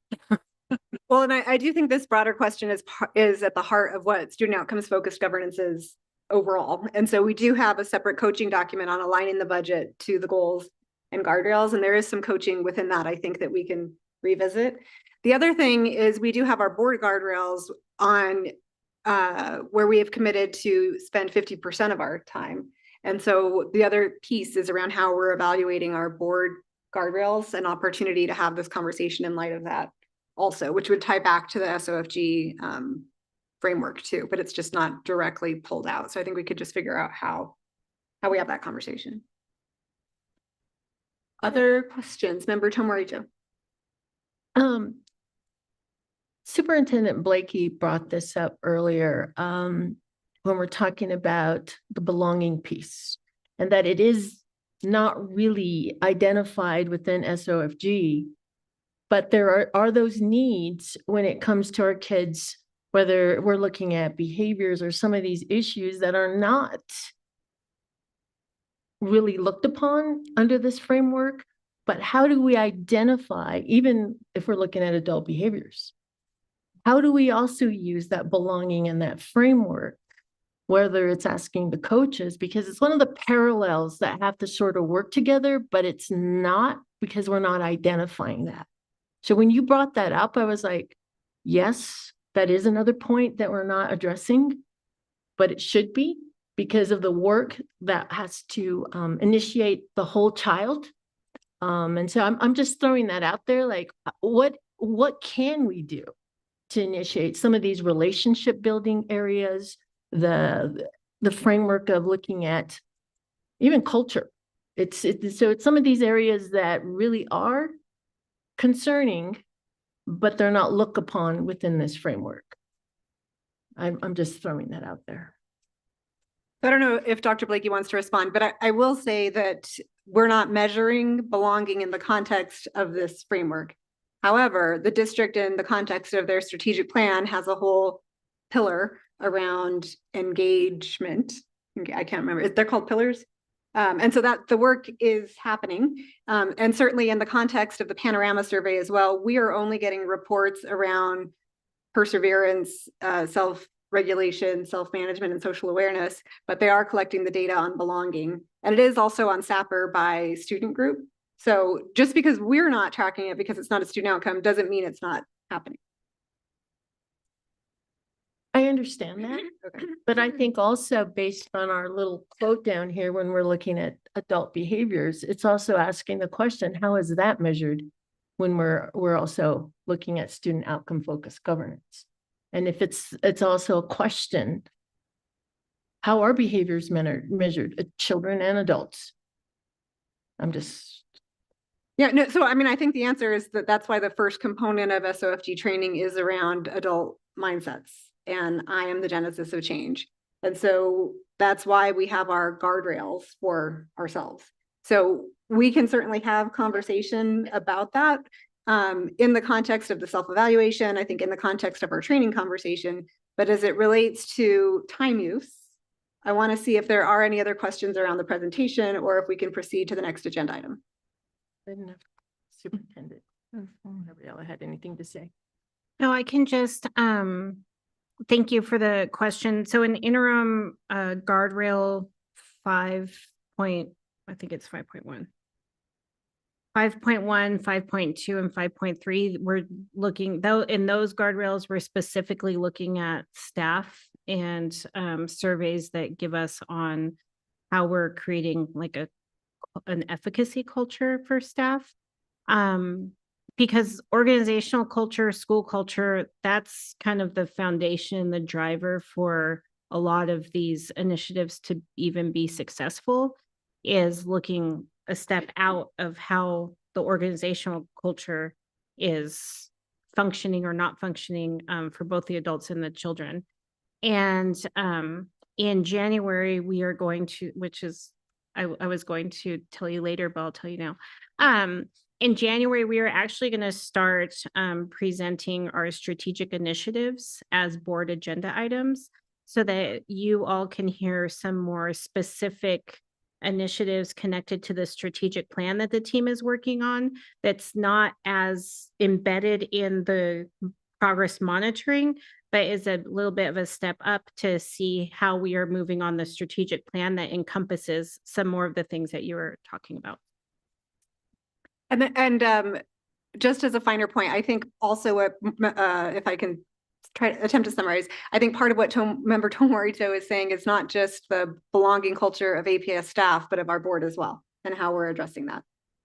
Well, and I do think this broader question is at the heart of what student outcomes focused governance is overall. And so we do have a separate coaching document on aligning the budget to the goals and guardrails. And there is some coaching within that, I think, that we can revisit. The other thing is we do have our board guardrails on where we have committed to spend 50% of our time. And so the other piece is around how we're evaluating our board guardrails, and opportunity to have this conversation in light of that also, which would tie back to the SOFG framework too, but it's just not directly pulled out. So I think we could just figure out how we have that conversation. Other questions? Member Tomorito. Superintendent Blakey brought this up earlier when we're talking about the belonging piece, and that it is not really identified within SOFG, but there are those needs when it comes to our kids, whether we're looking at behaviors or some of these issues that are not really looked upon under this framework. But how do we identify, even if we're looking at adult behaviors, how do we also use that belonging in that framework, whether it's asking the coaches, because it's one of the parallels that have to sort of work together, but it's not because we're not identifying that. So when you brought that up, I was like, yes, that is another point that we're not addressing, but it should be because of the work that has to initiate the whole child. And so I'm just throwing that out there, like what can we do to initiate some of these relationship building areas, the framework of looking at even culture. It's some of these areas that really are concerning, but they're not looked upon within this framework. I'm just throwing that out there. I don't know if Dr. Blakey wants to respond, but I will say that we're not measuring belonging in the context of this framework. However, the district in the context of their strategic plan has a whole pillar around engagement. I can't remember. They're called pillars. And so that the work is happening. And certainly in the context of the Panorama survey as well, we are only getting reports around perseverance, self-regulation, self-management, and social awareness, but they are collecting the data on belonging. And it is also on SAPR by student group. So just because we're not tracking it because it's not a student outcome doesn't mean it's not happening. I understand that, Okay. but I think also based on our little quote down here, when we're looking at adult behaviors, it's also asking the question, how is that measured when we're also looking at student outcome focused governance? And if it's also a question, how are behaviors measured, children and adults? Yeah, no, so I mean, I think the answer is that's why the first component of SOFG training is around adult mindsets. And I am the genesis of change. And so that's why we have our guardrails for ourselves. So we can certainly have conversation about that in the context of the self-evaluation, I think in the context of our training conversation, but as it relates to time use, I want to see if there are any other questions around the presentation or if we can proceed to the next agenda item. Superintendent, Gabriella had anything to say? No, I can just, thank you for the question. So in interim, guardrail 5 point, I think it's 5.1. 5.1, 5.2, and 5.3, we're looking, though, in those guardrails, we're specifically looking at staff and surveys that give us on how we're creating like an efficacy culture for staff. Because organizational culture, school culture, that's kind of the foundation, the driver for a lot of these initiatives to even be successful, is looking a step out of how the organizational culture is functioning or not functioning for both the adults and the children. And in January, we are going to, which is, I was going to tell you later, but I'll tell you now. In January, we are actually going to start presenting our strategic initiatives as board agenda items so that you all can hear some more specific initiatives connected to the strategic plan that the team is working on that's not as embedded in the progress monitoring, but is a little bit of a step up to see how we are moving on the strategic plan that encompasses some more of the things that you were talking about. And just as a finer point, I think also if I can attempt to summarize, I think part of what Member Tomorito is saying is not just the belonging culture of APS staff, but of our board as well, and how we're addressing that.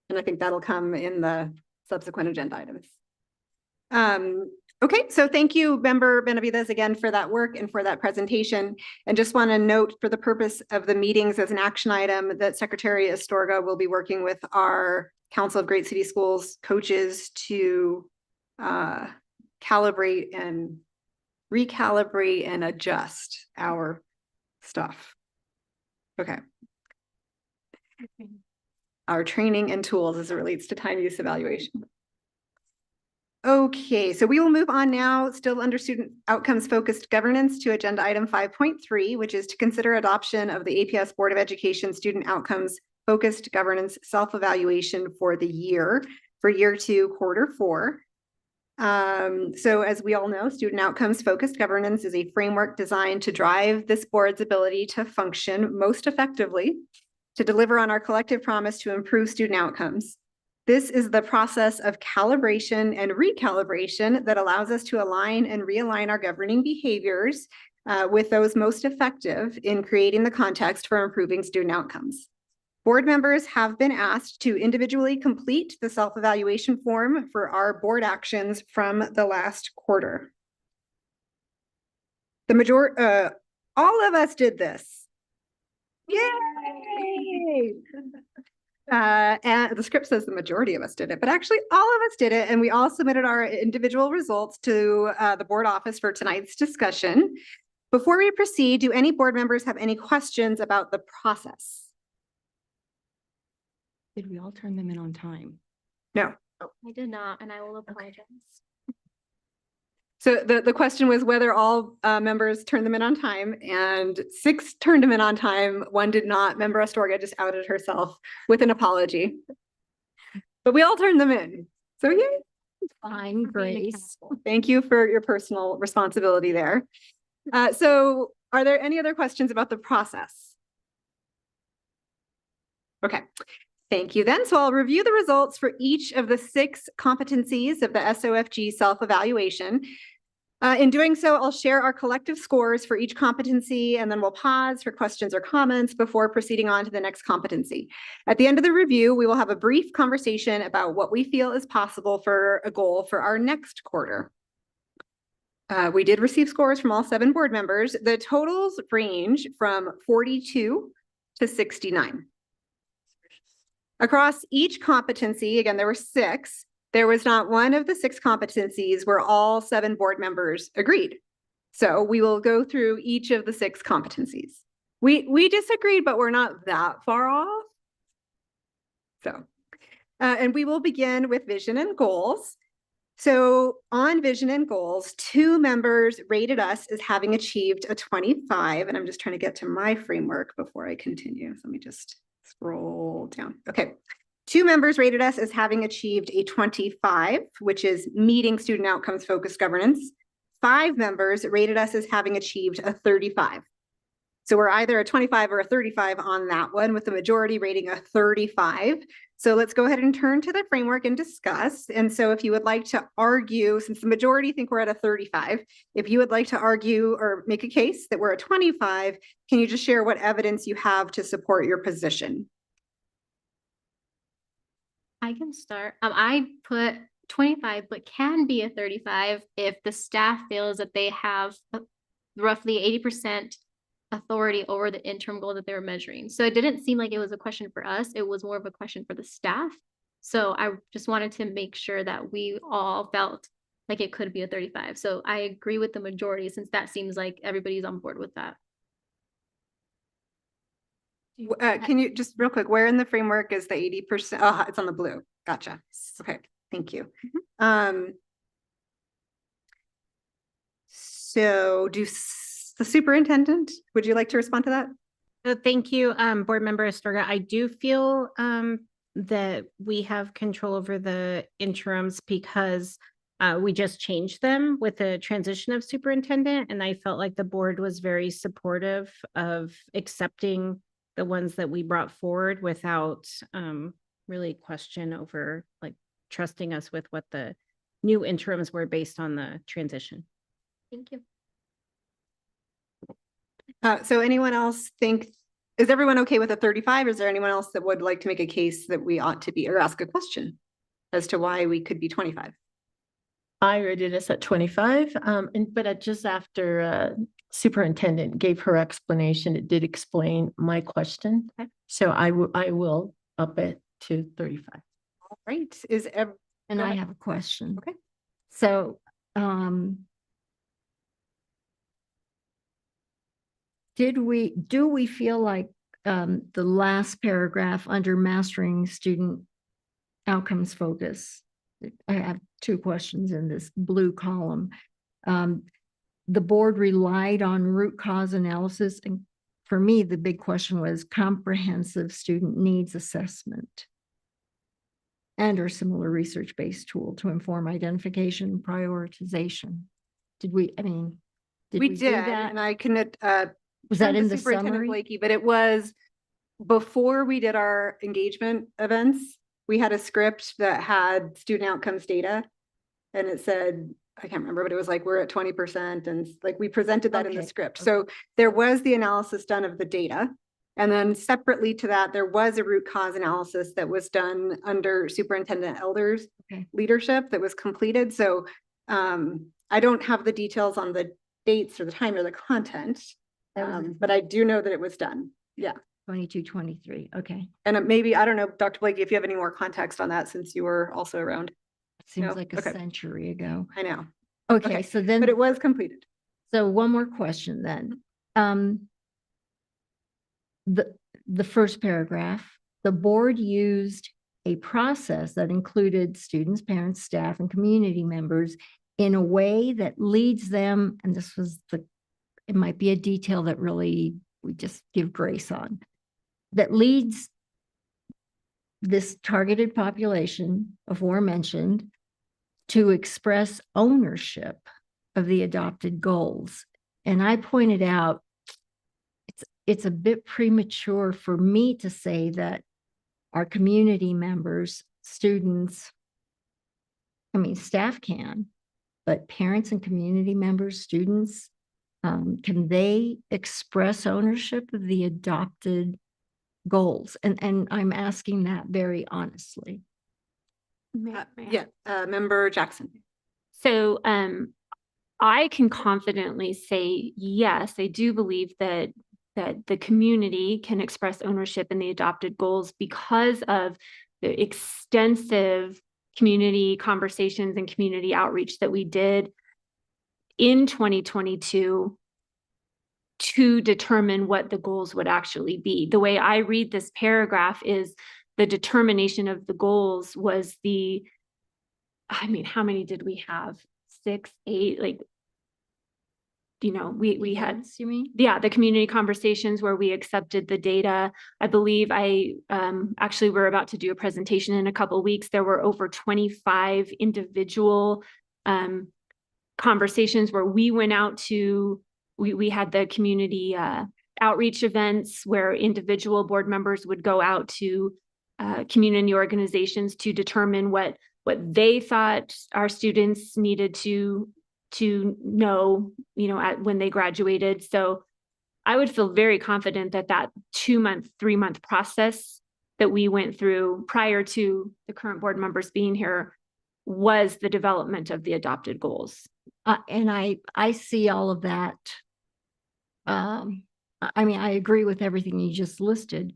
And I think that'll come in the subsequent agenda items. Okay, so thank you, Member Benavides, again for that work and for that presentation. And just want to note for the purpose of the meetings as an action item that Secretary Astorga will be working with our Council of Great City Schools coaches to calibrate and recalibrate and adjust our stuff. Okay. Our training and tools as it relates to time use evaluation. Okay, so we will move on now, still under student outcomes focused governance, to agenda item 5.3, which is to consider adoption of the APS Board of Education student outcomes focused governance self-evaluation for the year, for year 2, quarter 4. So as we all know, student outcomes focused governance is a framework designed to drive this board's ability to function most effectively, to deliver on our collective promise to improve student outcomes. This is the process of calibration and recalibration that allows us to align and realign our governing behaviors with those most effective in creating the context for improving student outcomes. Board members have been asked to individually complete the self-evaluation form for our board actions from the last quarter. The majority, all of us did this. Yay! And the script says the majority of us did it, but actually all of us did it. And we all submitted our individual results to the board office for tonight's discussion. Before we proceed, do any board members have any questions about the process? Did we all turn them in on time? No. I did not, and I will apologize. So the question was whether all members turned them in on time, and 6 turned them in on time. 1 did not. Member Astorga just outed herself with an apology. But we all turned them in. So yeah. Fine, Grace. Thank you for your personal responsibility there. So are there any other questions about the process? Okay. Thank you then. So I'll review the results for each of the 6 competencies of the SOFG self-evaluation. In doing so, I'll share our collective scores for each competency, and then we'll pause for questions or comments before proceeding on to the next competency. At the end of the review, we will have a brief conversation about what we feel is possible for a goal for our next quarter. We did receive scores from all 7 board members. The totals range from 42 to 69. Across each competency, again, there were 6, there was not one of the 6 competencies where all 7 board members agreed. So we will go through each of the 6 competencies. We disagreed, but we're not that far off. So, and we will begin with vision and goals. So on vision and goals, 2 members rated us as having achieved a 25, and I'm just trying to get to my framework before I continue. So let me just scroll down. Okay. 2 members rated us as having achieved a 25, which is meeting student outcomes focused governance. 5 members rated us as having achieved a 35. So we're either a 25 or a 35 on that one, with the majority rating a 35. So let's go ahead and turn to the framework and discuss. And so if you would like to argue, since the majority think we're at a 35, if you would like to argue or make a case that we're a 25, can you just share what evidence you have to support your position? I can start. I put 25, but can be a 35 if the staff feels that they have roughly 80% authority over the interim goal that they were measuring. So it didn't seem like it was a question for us. It was more of a question for the staff. So I just wanted to make sure that we all felt like it could be a 35. So I agree with the majority, since that seems like everybody's on board with that. Can you just real quick, where in the framework is the 80%? Oh, it's on the blue. Gotcha. Okay, thank you. So the superintendent, would you like to respond to that? So thank you, Board Member Astorga. I do feel that we have control over the interims because we just changed them with the transition of superintendent, and I felt like the board was very supportive of accepting the ones that we brought forward without really question over, like, trusting us with what the new interims were based on the transition. Thank you. So anyone else think, is everyone okay with a 35? Is there anyone else that would like to make a case that we ought to be, or ask a question as to why we could be 25? I rated us at 25, but just after superintendent gave her explanation, it did explain my question. Okay. So I will up it to 35. All right. And I have a question. Okay. So, do we feel like the last paragraph under mastering student outcomes focus? I have 2 questions in this blue column. The board relied on root cause analysis, and for me, the big question was comprehensive student needs assessment and or similar research-based tool to inform identification and prioritization. Did we We do did, that? and I can Was that turn to in the Superintendent summary? Blakey, but it was before we did our engagement events. We had a script that had student outcomes data, and it said, I can't remember, but it was like, we're at 20%, and like we presented that in the Okay, script. So there was the analysis done of the data. And then separately to that, there was a root cause analysis that was done under Superintendent Elder's leadership that was completed. So I don't have the details on the dates or the time or the content, but I do know that it was done. Yeah. 22, 23, okay. And maybe, I don't know, Dr. Blakey, if you have any more context on that, since you were also around. Seems No? like a Okay. century ago. I know. Okay, so then. But it was completed. So one more question then. The first paragraph, the board used a process that included students, parents, staff, and community members in a way that leads them, and this was it might be a detail that really we just give grace on, that leads this targeted population aforementioned to express ownership of the adopted goals. And I pointed out, it's a bit premature for me to say that our community members, students, staff can, but parents and community members, students, can they express ownership of the adopted goals? And I'm asking that very honestly. Member Jackson. So I can confidently say, yes, I do believe that the community can express ownership in the adopted goals because of the extensive community conversations and community outreach that we did in 2022 to determine what the goals would actually be. The way I read this paragraph is the determination of the goals was how many did we have? 6, 8, like, we had, You mean? yeah, the community conversations where we accepted the data. I believe actually we're about to do a presentation in a couple of weeks. There were over 25 individual conversations where we went out to, we had the community outreach events where individual board members would go out to community organizations to determine what they thought our students needed to know, when they graduated. So I would feel very confident that 2-month, 3-month process that we went through prior to the current board members being here was the development of the adopted goals. And I see all of that. I agree with everything you just listed,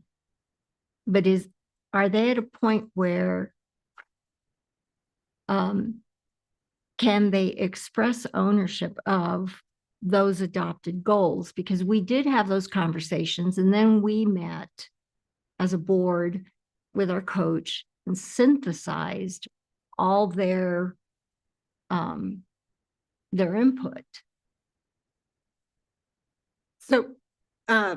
but are they at a point where can they express ownership of those adopted goals? Because we did have those conversations, and then we met as a board with our coach and synthesized all their input. So I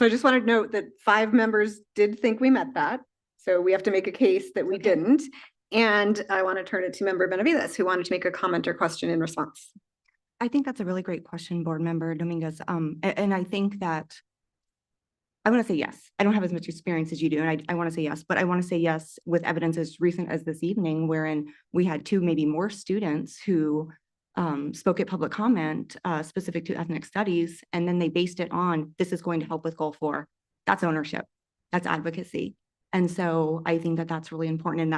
just wanted to note that 5 members did think we met that. So we have to make a case that we didn't. And I want to turn it to Member Benavides, who wanted to make a comment or question in response. I think that's a really great question, Board Member Dominguez. And I think that I want to say yes. I don't have as much experience as you do, and I want to say yes, but I want to say yes with evidence as recent as this evening, wherein we had 2, maybe more students who spoke at public comment specific to ethnic studies, and then they based it on, this is going to help with goal 4. That's ownership. That's advocacy. And so I think that that's really important in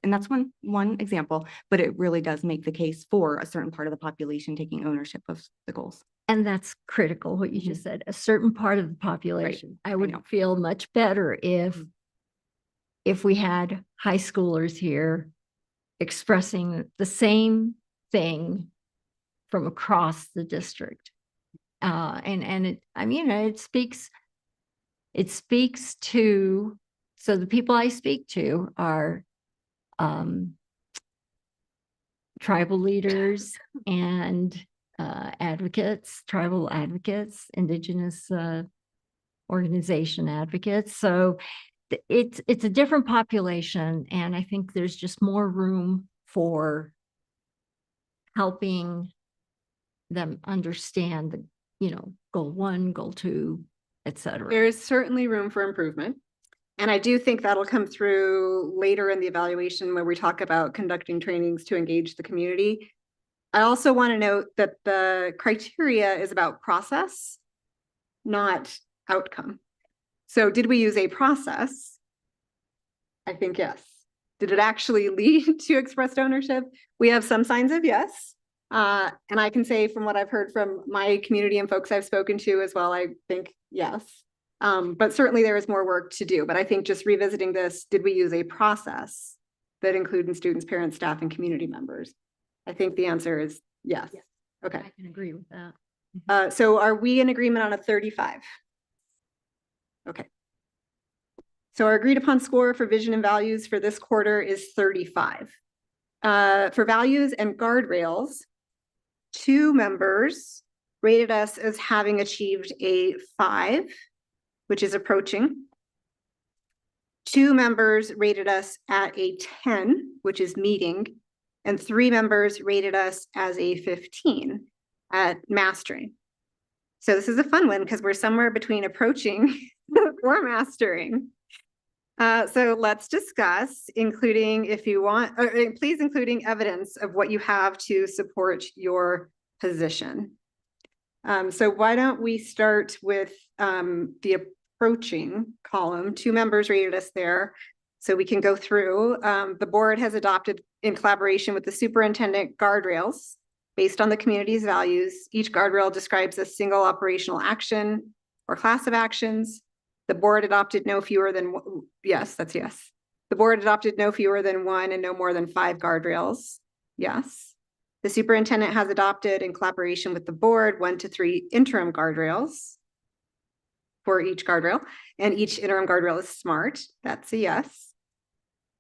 and that's one example, but it really does make the case for a certain part of the population taking ownership of the goals. And that's critical, what you just said, a certain part of the population. I would feel much better if we had high schoolers here expressing the same thing from across the district. It speaks to, so the people I speak to are tribal leaders and tribal advocates, indigenous organization advocates. So it's a different population, and I think there's just more room for helping them understand goal 1, goal 2, et cetera. There is certainly room for improvement. And I do think that'll come through later in the evaluation when we talk about conducting trainings to engage the community. I also want to note that the criteria is about process, not outcome. So did we use a process? I think yes. Did it actually lead to expressed ownership? We have some signs of yes. And I can say from what I've heard from my community and folks I've spoken to as well, I think yes. But certainly there is more work to do. But I think just revisiting this, did we use a process that included students, parents, staff, and community members? I think the answer is yes. Okay. I can agree with that. So are we in agreement on a 35? Okay. So our agreed upon score for vision and values for this quarter is 35. For values and guardrails, 2 members rated us as having achieved a 5, which is approaching. 2 members rated us at a 10, which is meeting, and 3 members rated us as a 15 at mastering. So this is a fun one because we're somewhere between approaching or mastering. So let's discuss, including if you want, please including evidence of what you have to support your position. So why don't we start with the approaching column. 2 members rated us there. So we can go through. The board has adopted in collaboration with the superintendent guardrails based on the community's values. Each guardrail describes a single operational action or class of actions. The board adopted no fewer than, yes, that's yes. The board adopted no fewer than 1 and no more than 5 guardrails. Yes. The superintendent has adopted in collaboration with the board 1 to 3 interim guardrails. for each guardrail, and each interim guardrail is smart. That's a yes.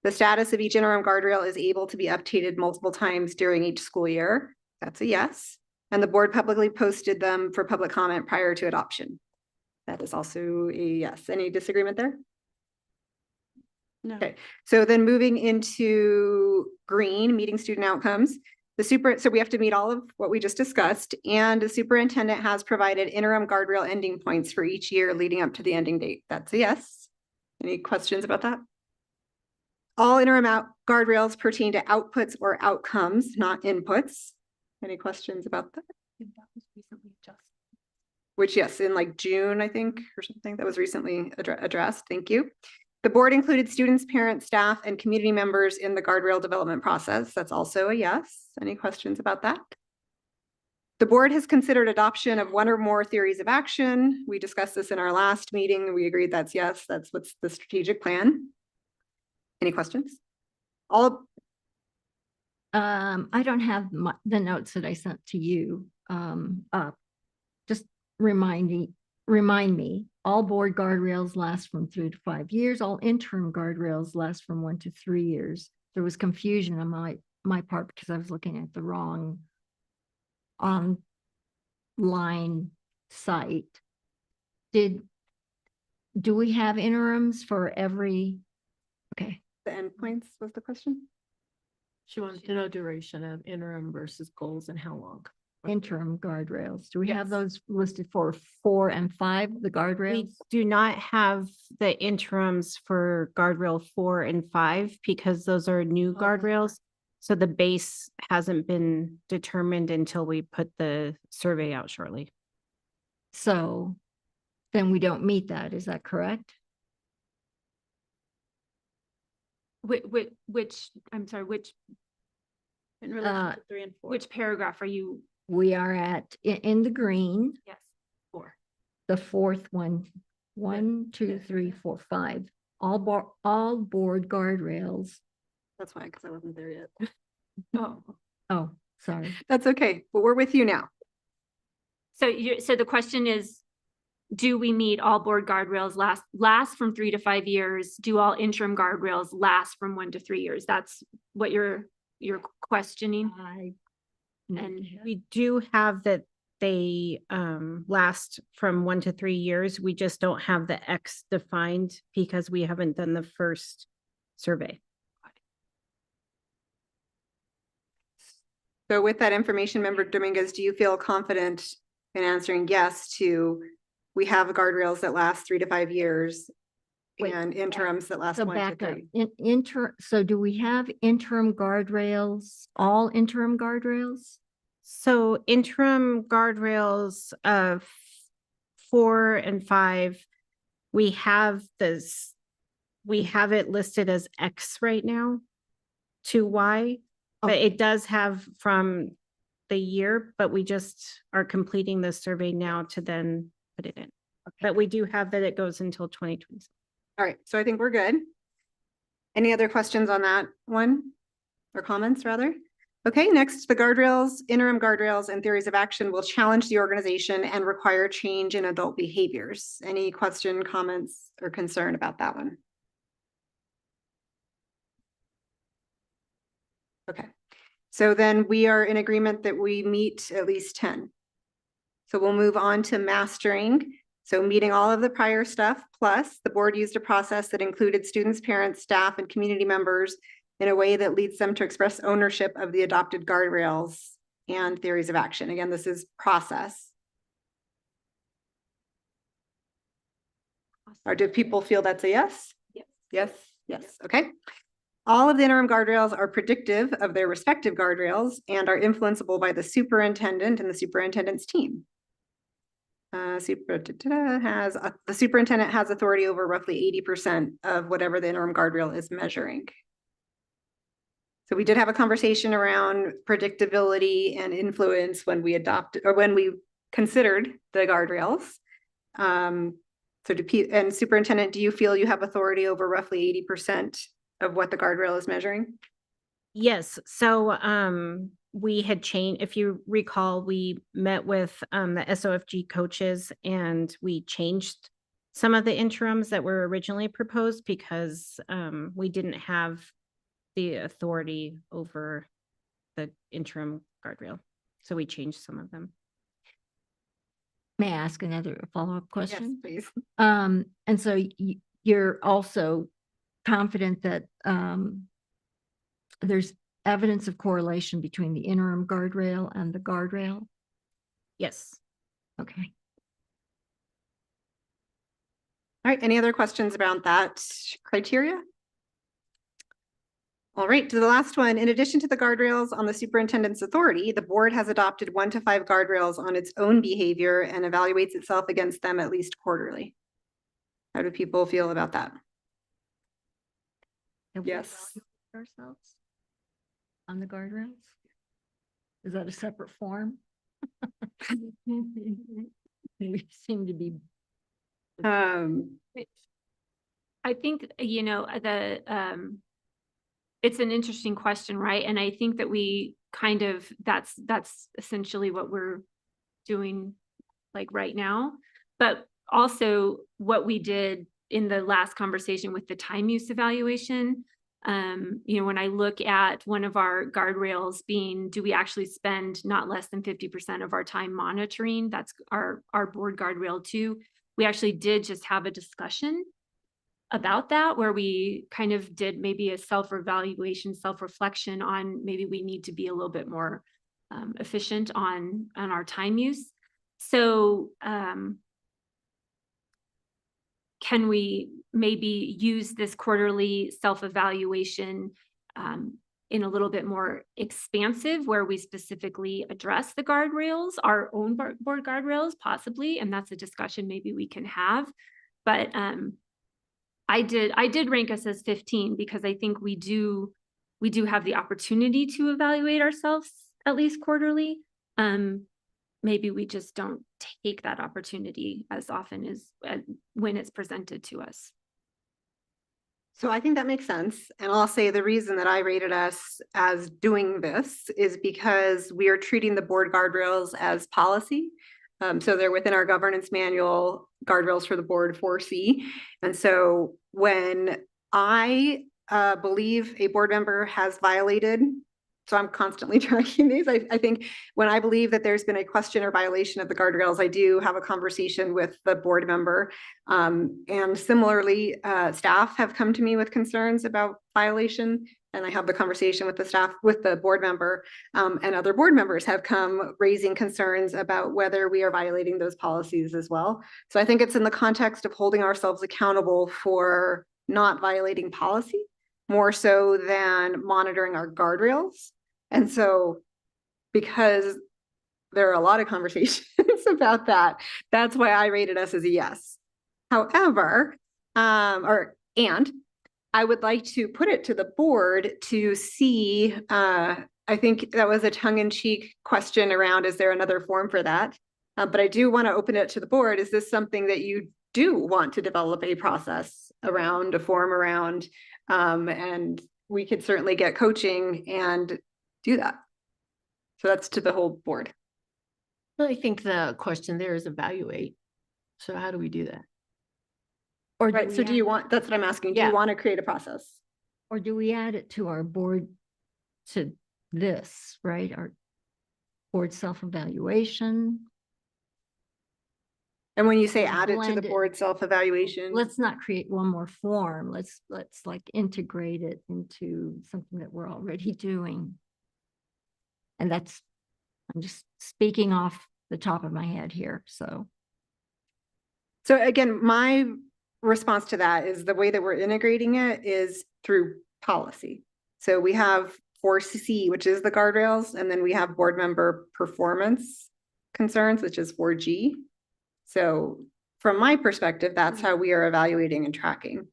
The status of each interim guardrail is able to be updated multiple times during each school year. That's a yes. And the board publicly posted them for public comment prior to adoption. That is also a yes. Any disagreement there? No. Okay, so then moving into green, meeting student outcomes. So we have to meet all of what we just discussed, and the superintendent has provided interim guardrail ending points for each year leading up to the ending date. That's a yes. Any questions about that? All interim guardrails pertain to outputs or outcomes, not inputs. Any questions about that? Which, yes, in like June, I think, or something that was recently addressed. Thank you. The board included students, parents, staff, and community members in the guardrail development process. That's also a yes. Any questions about that? The board has considered adoption of one or more theories of action. We discussed this in our last meeting. We agreed that's yes. That's what's the strategic plan. Any questions? I don't have the notes that I sent to you up. Just remind me, all board guardrails last from 3 to 5 years. All interim guardrails last from 1 to 3 years. There was confusion on my part because I was looking at the wrong online site. Do we have interims for every? Okay. The endpoints was the question. She wanted to know duration of interim versus goals and how long. Interim guardrails. Do we have those listed for 4 and 5, the guardrails? We do not have the interims for guardrail 4 and 5 because those are new guardrails. So the base hasn't been determined until we put the survey out shortly. So then we don't meet that. Is that correct? Which, I'm sorry, which, In relation to 3 and 4. which paragraph are you? We are at, in the green, Yes, 4. the fourth one, 1, 2, 3, 4, 5. All board guardrails. That's why, because I wasn't there yet. Oh, sorry. That's okay, but we're with you now. So the question is, do we meet all board guardrails last from 3 to 5 years? Do all interim guardrails last from 1 to 3 years? That's what you're questioning? And we do have that they last from 1 to 3 years. We just don't have the X defined because we haven't done the first survey. So with that information, Member Dominguez, do you feel confident in answering yes to, we have guardrails that last 3 to 5 years and interims that last So 1 to back up. 3? So do we have interim guardrails, all interim guardrails? So interim guardrails of 4 and 5, we have it listed as X right now to Y, but it does have from the year, but we just are completing the survey now to then put it in. But we do have that it goes until 2026. All right, so I think we're good. Any other questions on that one? Or comments rather? Okay, next, the guardrails, interim guardrails and theories of action will challenge the organization and require change in adult behaviors. Any question, comments, or concern about that one? Okay, so then we are in agreement that we meet at least 10. So we'll move on to mastering. So meeting all of the prior stuff, plus the board used a process that included students, parents, staff, and community members in a way that leads them to express ownership of the adopted guardrails and theories of action. Again, this is process. Or do people feel that's a yes? Yes. Yes, yes, okay. All of the interim guardrails are predictive of their respective guardrails and are influenceable by the superintendent and the superintendent's team. The superintendent has authority over roughly 80% of whatever the interim guardrail is measuring. So we did have a conversation around predictability and influence when we adopted or when we considered the guardrails. And superintendent, do you feel you have authority over roughly 80% of what the guardrail is measuring? Yes, so we had changed, if you recall, we met with the SOFG coaches and we changed some of the interims that were originally proposed because we didn't have the authority over the interim guardrail. So we changed some of them. May I ask another follow-up question? Please. And so you're also confident that there's evidence of correlation between the interim guardrail and the guardrail? Yes. Okay. All right, any other questions around that criteria? All right, to the last one. In addition to the guardrails on the superintendent's authority, the board has adopted 1 to 5 guardrails on its own behavior and evaluates itself against them at least quarterly. How do people feel about that? Have we Yes. evaluated ourselves on the guardrails? Is that a separate form? We seem to be. I think, it's an interesting question, right? And I think that we kind of, that's essentially what we're doing like right now. But also what we did in the last conversation with the time use evaluation, when I look at one of our guardrails being, do we actually spend not less than 50% of our time monitoring? That's our board guardrail too. We actually did just have a discussion about that, where we kind of did maybe a self-evaluation, self-reflection on maybe we need to be a little bit more efficient on our time use. So can we maybe use this quarterly self-evaluation in a little bit more expansive, where we specifically address the guardrails, our own board guardrails possibly, and that's a discussion maybe we can have. But I did rank us as 15 because I think we do have the opportunity to evaluate ourselves at least quarterly. Maybe we just don't take that opportunity as often as when it's presented to us. So I think that makes sense. And I'll say the reason that I rated us as doing this is because we are treating the board guardrails as policy. So they're within our governance manual, guardrails for the board 4C. And so when I believe a board member has violated, so I'm constantly tracking these. I think when I believe that there's been a question or violation of the guardrails, I do have a conversation with the board member. And similarly, staff have come to me with concerns about violation, and I have the conversation with the staff, with the board member, and other board members have come raising concerns about whether we are violating those policies as well. So I think it's in the context of holding ourselves accountable for not violating policy, more so than monitoring our guardrails. And so because there are a lot of conversations about that, that's why I rated us as a yes. However, and I would like to put it to the board to see, I think that was a tongue-in-cheek question around, is there another form for that? But I do want to open it to the board. Is this something that you do want to develop a process around, a form around? And we could certainly get coaching and do that. So that's to the whole board. Well, I think the question there is evaluate. So how do we do that? Or right. So do you want, that's what I'm asking. Do you want to create a process? Or do we add it to our board, to this, right? Our board self-evaluation? And when you say add it to the Blend it. board self-evaluation, Let's not create one more form. Let's like integrate it into something that we're already doing. And that's, I'm just speaking off the top of my head here, so. So again, my response to that is the way that we're integrating it is through policy. So we have 4C, which is the guardrails, and then we have board member performance concerns, which is 4G. So from my perspective, that's how we are evaluating and tracking.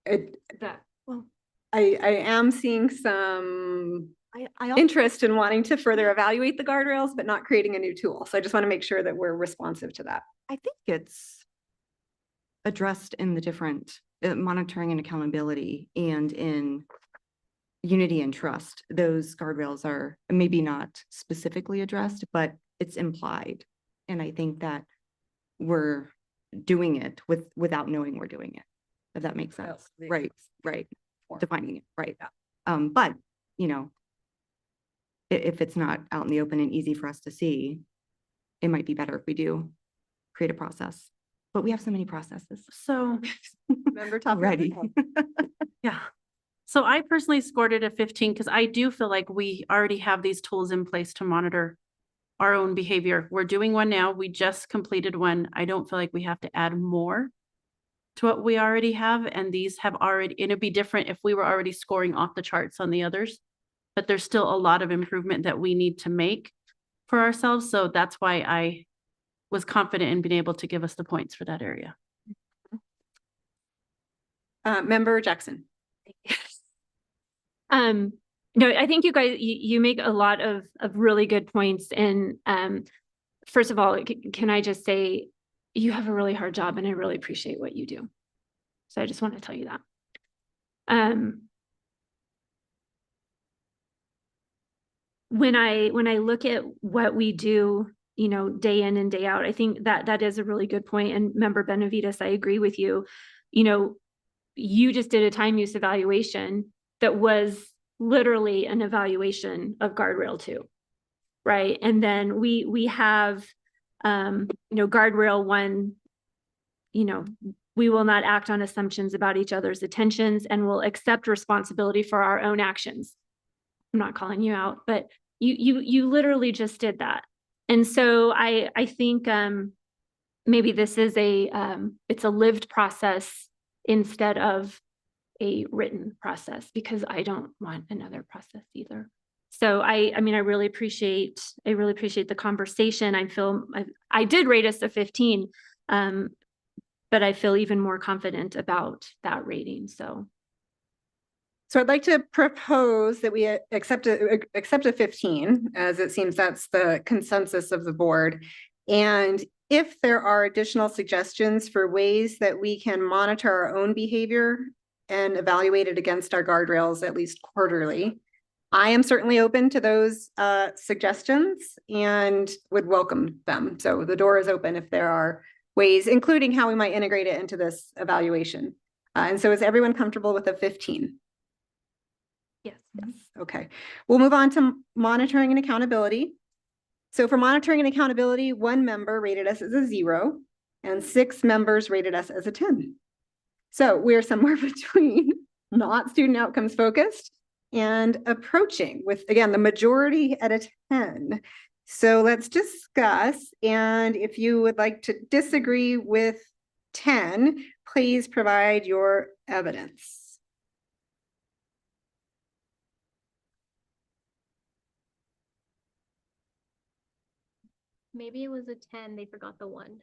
I am seeing some interest in wanting to further evaluate the guardrails, but not creating a new tool. So I just want to make sure that we're responsive to that. I think it's addressed in the different monitoring and accountability, and in unity and trust. Those guardrails are maybe not specifically addressed, but it's implied. And I think that we're doing it without knowing we're doing it, if that makes sense. Right, right. Defining it, right. But, you know, if it's not out in the open and easy for us to see, it might be better if we do create a process. But we have so many processes. So Member Tapia. Ready. yeah. So I personally scored it a 15 because I do feel like we already have these tools in place to monitor our own behavior. We're doing one now. We just completed one. I don't feel like we have to add more to what we already have. And these have already, it'd be different if we were already scoring off the charts on the others, but there's still a lot of improvement that we need to make for ourselves. So that's why I was confident in being able to give us the points for that area. Member Jackson. No, I think you guys, you make a lot of really good points. And first of all, can I just say, you have a really hard job and I really appreciate what you do. So I just want to tell you that. When I look at what we do, you know, day in and day out, I think that is a really good point. And Member Benavides, I agree with you. You know, you just did a time use evaluation that was literally an evaluation of Guardrail 2, right? And then we have, you know, Guardrail 1, you know, we will not act on assumptions about each other's attentions and will accept responsibility for our own actions. I'm not calling you out, but you literally just did that. And so I think maybe this is it's a lived process instead of a written process, because I don't want another process either. So I mean, I really appreciate the conversation. I did rate us a 15, but I feel even more confident about that rating. So I'd like to propose that we accept a 15, as it seems that's the consensus of the board. And if there are additional suggestions for ways that we can monitor our own behavior and evaluate it against our guardrails at least quarterly, I am certainly open to those suggestions and would welcome them. So the door is open if there are ways, including how we might integrate it into this evaluation. And so is everyone comfortable with a 15? Yes. Okay. We'll move on to monitoring and accountability. So for monitoring and accountability, 1 member rated us as a 0 and 6 members rated us as a 10. So we're somewhere between not student outcomes focused and approaching, with, again, the majority at a 10. So let's discuss. And if you would like to disagree with 10, please provide your evidence. Maybe it was a 10, they forgot the 1.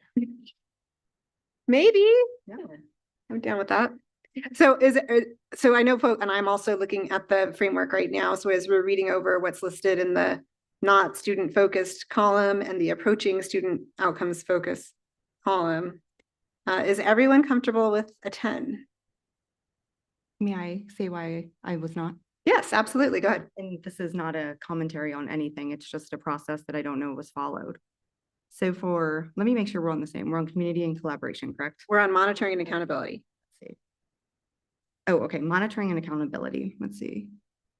Maybe. Yeah, I'm down with that. So so I know folks, and I'm also looking at the framework right now. So as we're reading over what's listed in the not student focused column and the approaching student outcomes focus column, is everyone comfortable with a 10? May I say why I was not? Yes, absolutely. Go ahead. And this is not a commentary on anything. It's just a process that I don't know was followed. So let me make sure we're on the same. We're on community and collaboration, correct? We're on monitoring and accountability. Let's see. Oh, okay. Monitoring and accountability. Let's see.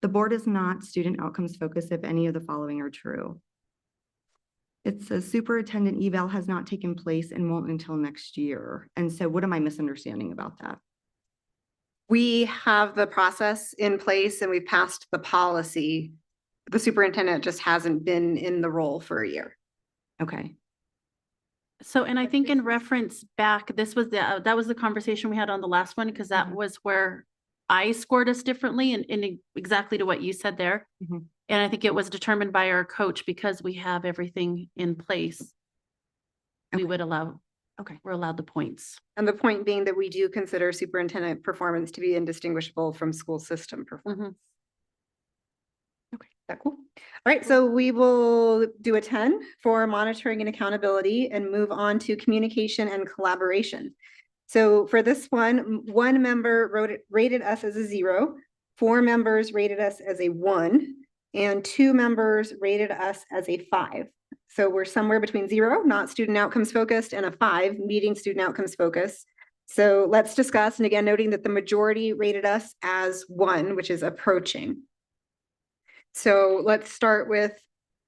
The board is not student outcomes focused if any of the following are true. It says superintendent eval has not taken place and won't until next year. And so what am I misunderstanding about that? We have the process in place and we've passed the policy. The superintendent just hasn't been in the role for a year. Okay. So, and I think in reference back, this was that was the conversation we had on the last one, because that was where I scored us differently and exactly to what you said there. And I think it was determined by our coach because we have everything in place. We would allow, we're allowed the points. And the point being that we do consider superintendent performance to be indistinguishable from school system performance. Okay, is that cool? All right, so we will do a 10 for monitoring and accountability and move on to communication and collaboration. So for this one, 1 member rated us as a 0, 4 members rated us as a 1, and 2 members rated us as a 5. So we're somewhere between 0, not student outcomes focused, and a 5, meeting student outcomes focus. So let's discuss, and again, noting that the majority rated us as 1, which is approaching. So let's start with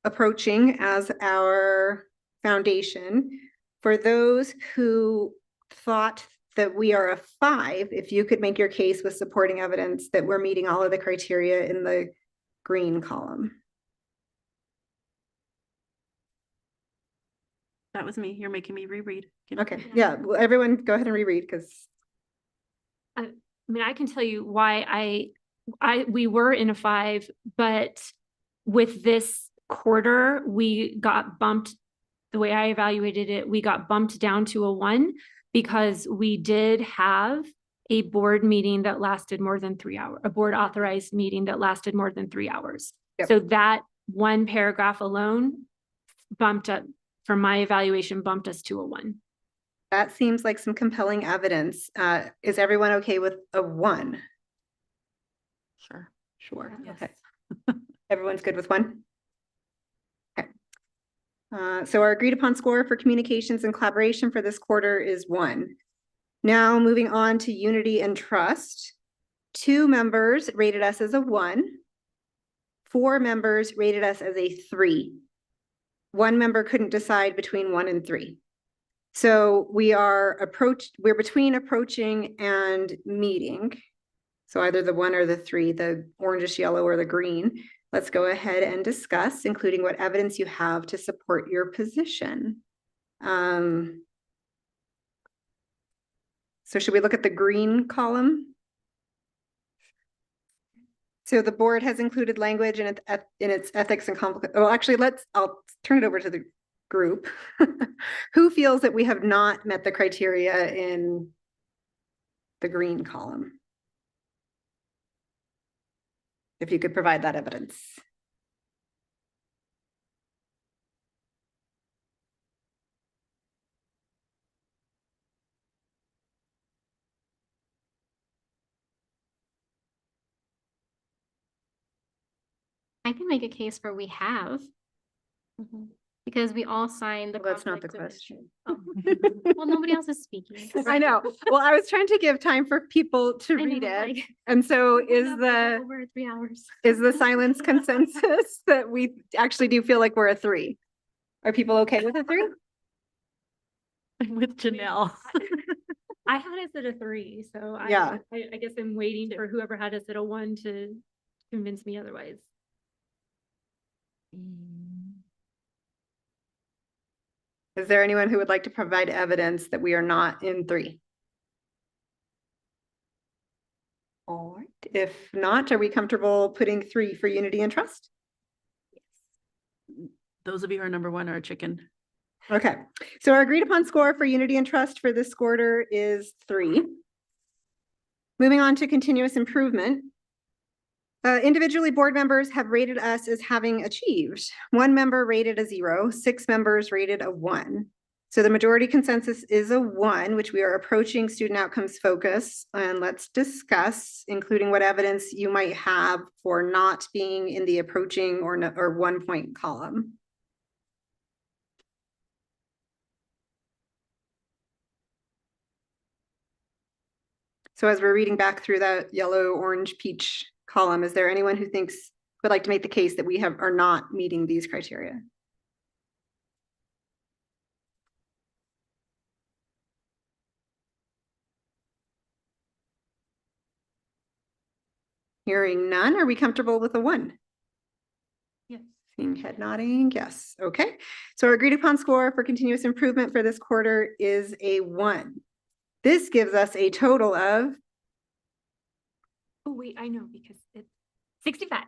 approaching as our foundation. For those who thought that we are a 5, if you could make your case with supporting evidence that we're meeting all of the criteria in the green column. That was me. You're making me reread. Okay, yeah, well, everyone go ahead and reread because. I mean, I can tell you why we were in a 5, but with this quarter, we got bumped. The way I evaluated it, we got bumped down to a 1 because we did have a board meeting that lasted more than 3 hours, a board authorized meeting that lasted more than 3 hours. Yep. So that one paragraph alone bumped up, from my evaluation, bumped us to a 1. That seems like some compelling evidence. Is everyone okay with a 1? Sure. Sure, Yes. okay. Everyone's good with 1? Okay. So our agreed upon score for communications and collaboration for this quarter is 1. Now moving on to unity and trust. 2 members rated us as a 1. 4 members rated us as a 3. 1 member couldn't decide between 1 and 3. So we're between approaching and meeting. So either the 1 or the 3, the orangish yellow or the green. Let's go ahead and discuss, including what evidence you have to support your position. So should we look at the green column? So the board has included language in its ethics and conflict. Oh, actually, I'll turn it over to the group. Who feels that we have not met the criteria in the green column? If you could provide that evidence. I can make a case for we have. Because we all signed the. Well, that's not the conflict of question. interest. Oh. Well, nobody else is speaking. I know. Well, I was trying to give time for people to I know, read it. like- And so We're is up the over 3 hours. is the silence consensus that we actually do feel like we're a 3? Are people okay with a 3? I'm with Janelle. I had us at a 3, so Yeah. I guess I'm waiting for whoever had us at a 1 to convince me otherwise. Is there anyone who would like to provide evidence that we are not in 3? All right. If not, are we comfortable putting 3 for unity and trust? Those of you who are number 1 are a chicken. Okay, so our agreed upon score for unity and trust for this quarter is 3. Moving on to continuous improvement. Individually, board members have rated us as having achieved. 1 member rated a 0, 6 members rated a 1. So the majority consensus is a 1, which we are approaching student outcomes focus. And let's discuss, including what evidence you might have for not being in the approaching or 1 point column. So as we're reading back through that yellow, orange, peach column, is there anyone who would like to make the case that we are not meeting these criteria? Hearing none, are we comfortable with a 1? Yes. Seeing head nodding, yes. Okay. So our agreed upon score for continuous improvement for this quarter is a 1. This gives us a total of. Oh, wait, I know because it's 65.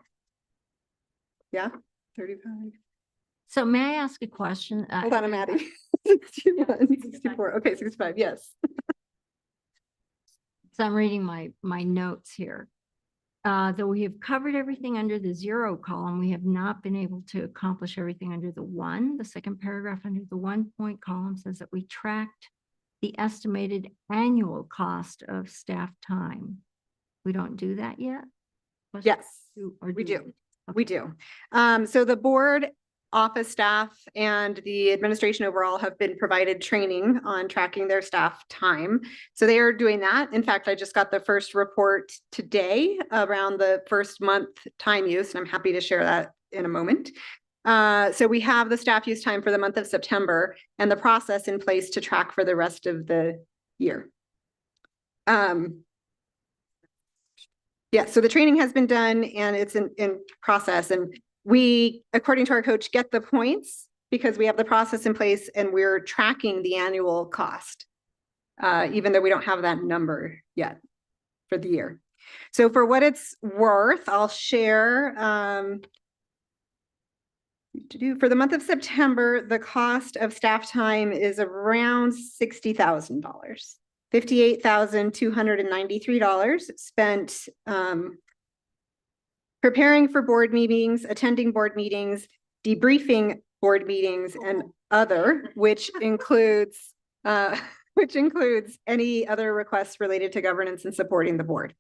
Yeah, 35. So may I ask a question? Hold on, I'm adding. 61, 64. Okay, 65, yes. So I'm reading my notes here. Though we have covered everything under the 0 column, we have not been able to accomplish everything under the 1. The second paragraph under the 1 point column says that we tracked the estimated annual cost of staff time. We don't do that yet? Yes, Or we do. we? We do. So the board office staff and the administration overall have been provided training on tracking their staff time. So they are doing that. In fact, I just got the first report today around the first month time use, and I'm happy to share that in a moment. So we have the staff use time for the month of September and the process in place to track for the rest of the year. Yeah, so the training has been done and it's in process, and we, according to our coach, get the points because we have the process in place and we're tracking the annual cost, even though we don't have that number yet for the year. So for what it's worth, I'll share, for the month of September, the cost of staff time is around $60,000. $58,293 spent preparing for board meetings, attending board meetings, debriefing board meetings, and other, which includes any other requests related to governance and supporting the board.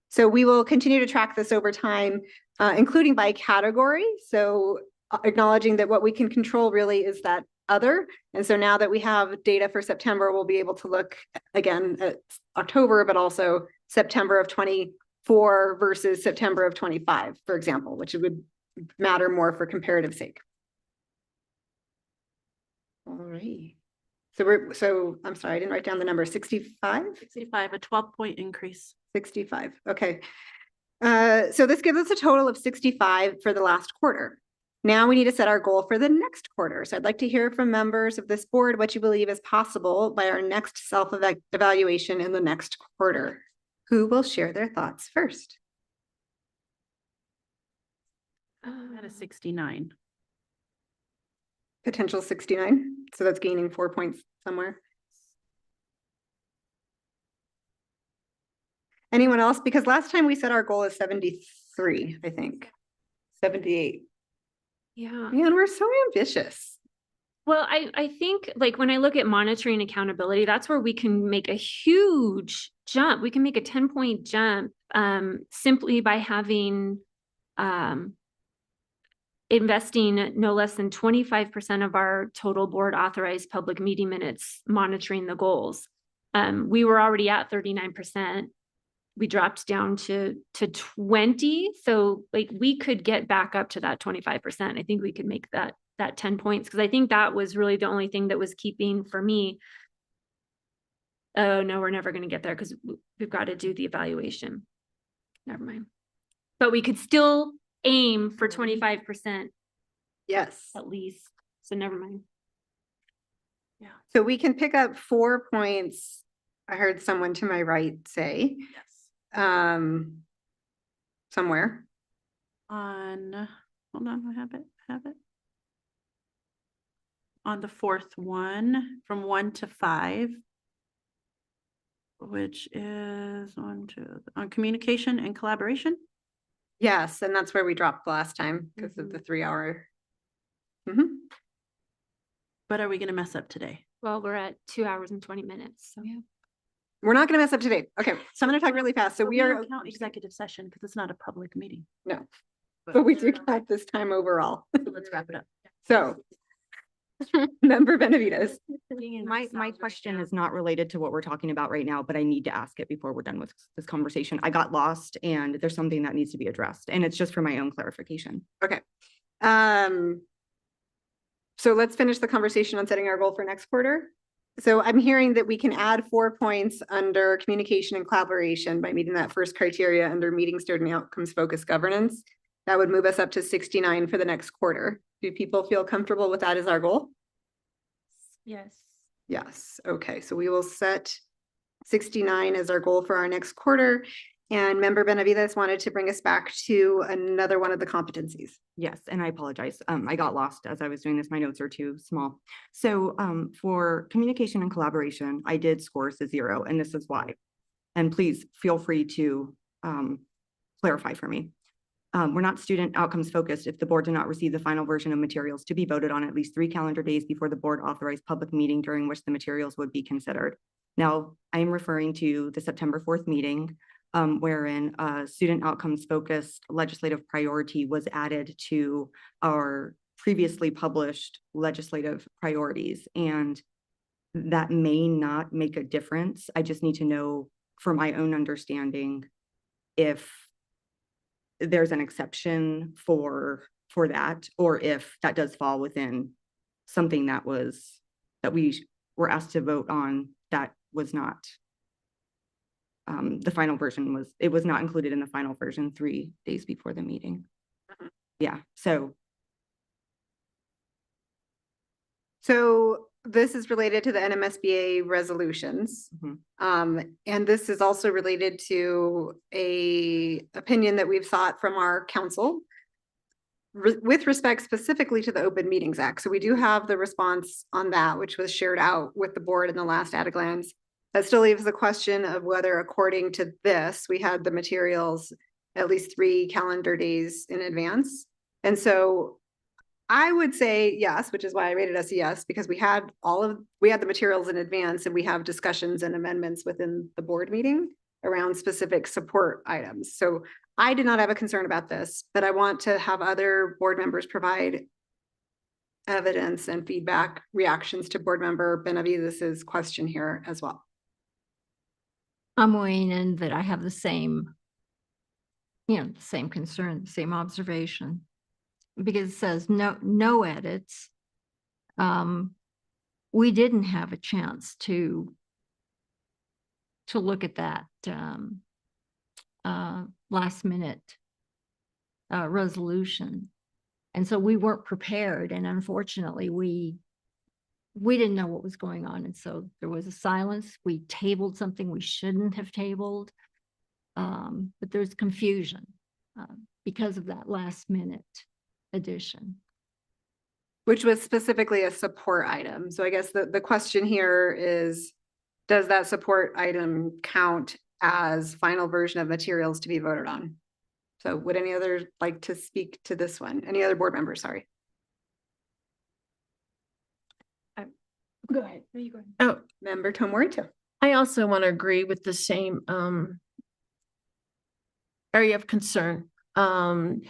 So we will continue to track this over time, including by category. So acknowledging that what we can control really is that other. And so now that we have data for September, we'll be able to look again at October, but also September of 24 versus September of 25, for example, which would matter more for comparative sake. All right. So I'm sorry, I didn't write down the number, 65? 65, a 12-point increase. 65, okay. So this gives us a total of 65 for the last quarter. Now we need to set our goal for the next quarter. So I'd like to hear from members of this board what you believe is possible by our next self-evaluation in the next quarter. Who will share their thoughts first? At a 69. Potential 69. So that's gaining 4 points somewhere. Anyone else? Because last time we set our goal as 73, I think. 78. Yeah. Man, we're so ambitious. Well, I think like when I look at monitoring accountability, that's where we can make a huge jump. We can make a 10-point jump simply by having investing no less than 25% of our total board authorized public meeting minutes monitoring the goals. We were already at 39%. We dropped down to 20. So like we could get back up to that 25%. I think we could make that 10 points because I think that was really the only thing that was keeping for me. Oh no, we're never going to get there because we've got to do the evaluation. Never mind. But we could still aim for 25%. Yes. At least. So never mind. Yeah. So we can pick up 4 points. I heard someone to my right say. Yes. Somewhere. On, hold on, I have it. On the fourth one, from 1 to 5, which is on communication and collaboration. Yes, and that's where we dropped last time because of the 3-hour. But are we going to mess up today? Well, we're at 2 hours and 20 minutes. So yeah. We're not going to mess up today. Okay, so I'm going to talk really fast. So we are don't count executive session because it's not a public meeting. No, but we do count this time overall. So let's wrap it up. So, Member Benavides. My question is not related to what we're talking about right now, but I need to ask it before we're done with this conversation. I got lost and there's something that needs to be addressed, and it's just for my own clarification. Okay. So let's finish the conversation on setting our goal for next quarter. So I'm hearing that we can add 4 points under communication and collaboration by meeting that first criteria under meeting student outcomes focused governance. That would move us up to 69 for the next quarter. Do people feel comfortable with that as our goal? Yes. Yes. Okay. So we will set 69 as our goal for our next quarter. And Member Benavides wanted to bring us back to another one of the competencies. Yes, and I apologize. I got lost as I was doing this. My notes are too small. So for communication and collaboration, I did score as a 0, and this is why. And please feel free to clarify for me. We're not student outcomes focused if the board did not receive the final version of materials to be voted on at least 3 calendar days before the board authorized public meeting during which the materials would be considered. Now, I am referring to the September 4th meeting, wherein student outcomes focused legislative priority was added to our previously published legislative priorities, and that may not make a difference. I just need to know, for my own understanding, if there's an exception for that, or if that does fall within something that we were asked to vote on that was not. The final version was not included in the final version 3 days before the meeting. Yeah, so this is related to the NMSBA resolutions. And this is also related to a opinion that we've sought from our council with respect specifically to the Open Meetings Act. So we do have the response on that, which was shared out with the board in the last at a glance. That still leaves the question of whether, according to this, we had the materials at least 3 calendar days in advance. And so I would say yes, which is why I rated us a yes, because we had the materials in advance, and we have discussions and amendments within the board meeting around specific support items. So I did not have a concern about this, but I want to have other board members provide evidence and feedback, reactions to board member Benavides's question here as well. I'm weighing in that I have the same, the same concern, the same observation, because it says no edits. We didn't have a chance to look at that last minute resolution. And so we weren't prepared, and unfortunately we didn't know what was going on. And so there was a silence. We tabled something we shouldn't have tabled. But there's confusion because of that last minute addition. Which was specifically a support item. So I guess the question here is, does that support item count as final version of materials to be voted on? So would any other like to speak to this one? Any other board members, sorry? Go ahead. No, you go ahead. Oh, Member Tomorito. I also want to agree with the same area of concern. The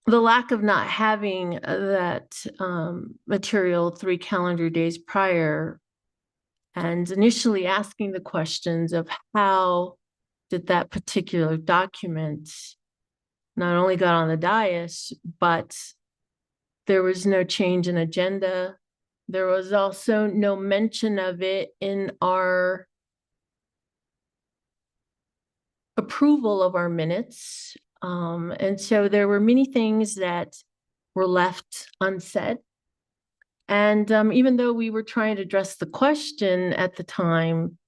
lack of not having that material 3 calendar days prior, and initially asking the questions of how did that particular document not only got on the dais, but there was no change in agenda. There was also no mention of it in our approval of our minutes. And so there were many things that were left unsaid. And even though we were trying to address the question at the time,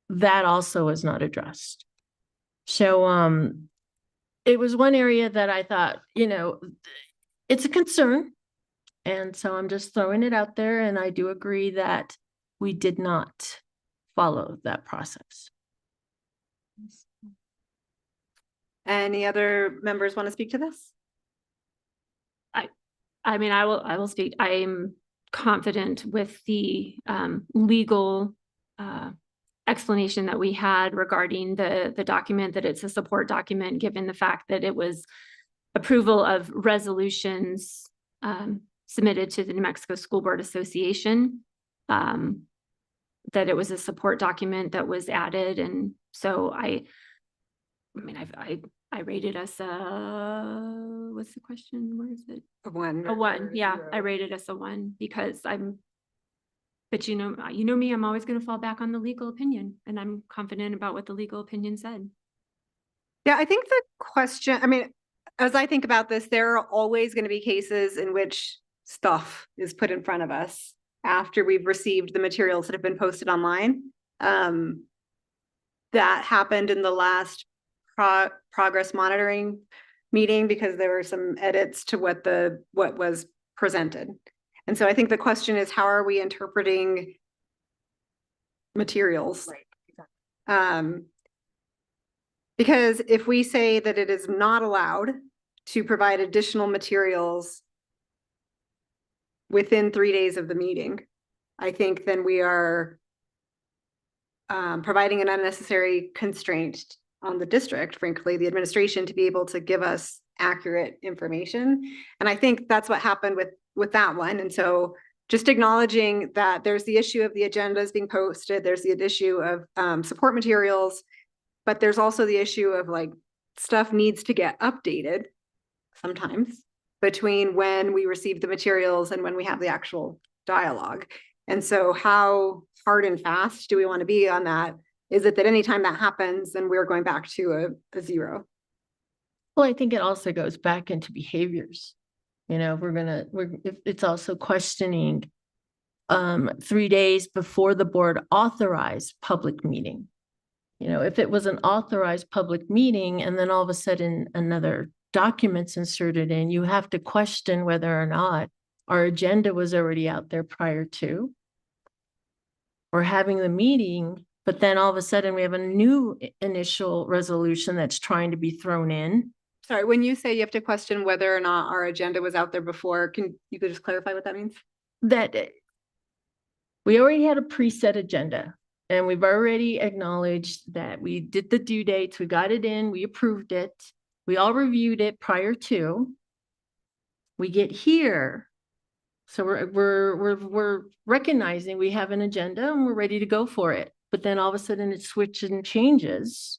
that also was not addressed. So it was one area that I thought, it's a concern. And so I'm just throwing it out there. And I do agree that we did not follow that process. Any other members want to speak to this? I mean, I will speak. I'm confident with the legal explanation that we had regarding the document, that it's a support document, given the fact that it was approval of resolutions submitted to the New Mexico School Board Association, that it was a support document that was added. And so I rated us what's the question? Where is it? A 1. A 1. Yeah, I rated us a 1 because but you know me, I'm always going to fall back on the legal opinion, and I'm confident about what the legal opinion said. Yeah, I think the question, as I think about this, there are always going to be cases in which stuff is put in front of us after we've received the materials that have been posted online. That happened in the last progress monitoring meeting because there were some edits to what was presented. And so I think the question is, how are we interpreting materials? Right. Because if we say that it is not allowed to provide additional materials within 3 days of the meeting, I think then we are providing an unnecessary constraint on the district, frankly, the administration, to be able to give us accurate information. And I think that's what happened with that one. And so just acknowledging that there's the issue of the agendas being posted, there's the issue of support materials, but there's also the issue of like stuff needs to get updated sometimes between when we receive the materials and when we have the actual dialogue. And so how hard and fast do we want to be on that? Is it that anytime that happens, then we're going back to a zero? Well, I think it also goes back into behaviors. You know, it's also questioning 3 days before the board authorized public meeting. You know, if it was an authorized public meeting and then all of a sudden another document's inserted in, you have to question whether or not our agenda was already out there prior to or having the meeting, but then all of a sudden we have a new initial resolution that's trying to be thrown in. Sorry, when you say you have to question whether or not our agenda was out there before, can you could just clarify what that means? That we already had a preset agenda and we've already acknowledged that we did the due dates, we got it in, we approved it, we all reviewed it prior to. We get here. So we're recognizing we have an agenda and we're ready to go for it. But then all of a sudden it switches and changes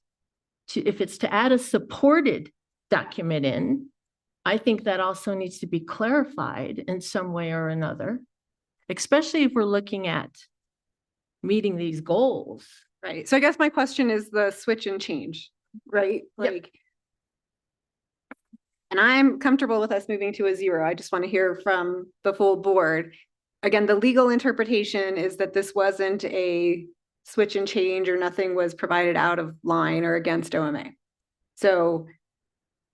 to, if it's to add a supported document in, I think that also needs to be clarified in some way or another, especially if we're looking at meeting these goals. Right. So I guess my question is the switch and change, right? Like, and I'm comfortable with us moving to a zero. I just want to hear from the full board. Again, the legal interpretation is that this wasn't a switch and change or nothing was provided out of line or against OMA. So,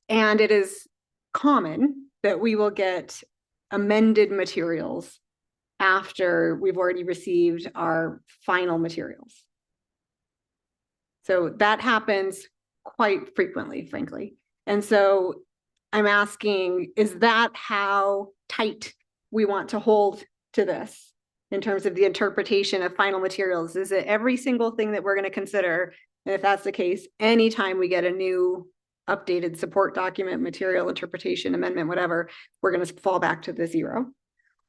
and it is common that we will get amended materials after we've already received our final materials. So that happens quite frequently, frankly. And so I'm asking, is that how tight we want to hold to this in terms of the interpretation of final materials? Is it every single thing that we're going to consider? And if that's the case, anytime we get a new updated support document, material, interpretation, amendment, whatever, we're going to fall back to the zero?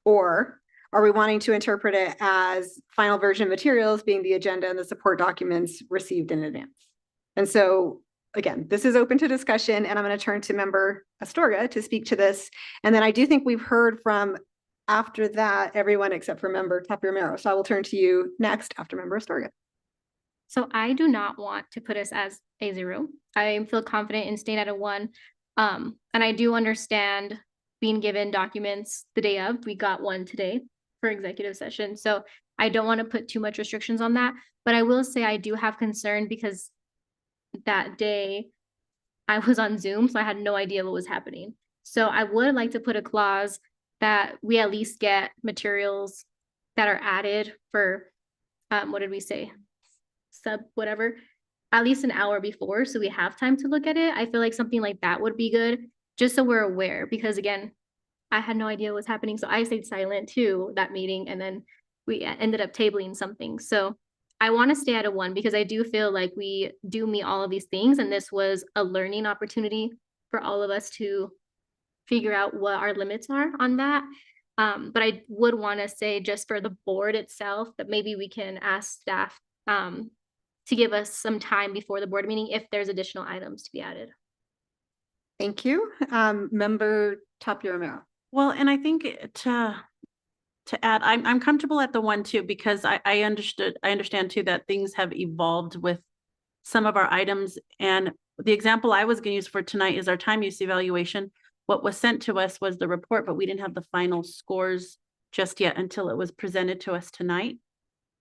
Or are we wanting to interpret it as final version materials being the agenda and the support documents received in advance? And so again, this is open to discussion, and I'm going to turn to Member Astorga to speak to this. And then I do think we've heard from, after that, everyone except for Member Tapia Romero. So I will turn to you next after Member Astorga. So I do not want to put us as a zero. I feel confident in staying at a 1. And I do understand being given documents the day of. We got one today for executive session. So I don't want to put too much restrictions on that. But I will say I do have concern because that day I was on Zoom, so I had no idea what was happening. So I would like to put a clause that we at least get materials that are added for, what did we say? Sub whatever, at least an hour before, so we have time to look at it. I feel like something like that would be good, just so we're aware, because again, I had no idea what was happening. So I stayed silent too that meeting, and then we ended up tabling something. So I want to stay at a 1 because I do feel like we do meet all of these things, and this was a learning opportunity for all of us to figure out what our limits are on that. But I would want to say, just for the board itself, that maybe we can ask staff to give us some time before the board meeting if there's additional items to be added. Thank you. Member Tapia Romero. Well, and I think to add, I'm comfortable at the 1 too, because I understand too that things have evolved with some of our items. And the example I was going to use for tonight is our time use evaluation. What was sent to us was the report, but we didn't have the final scores just yet until it was presented to us tonight.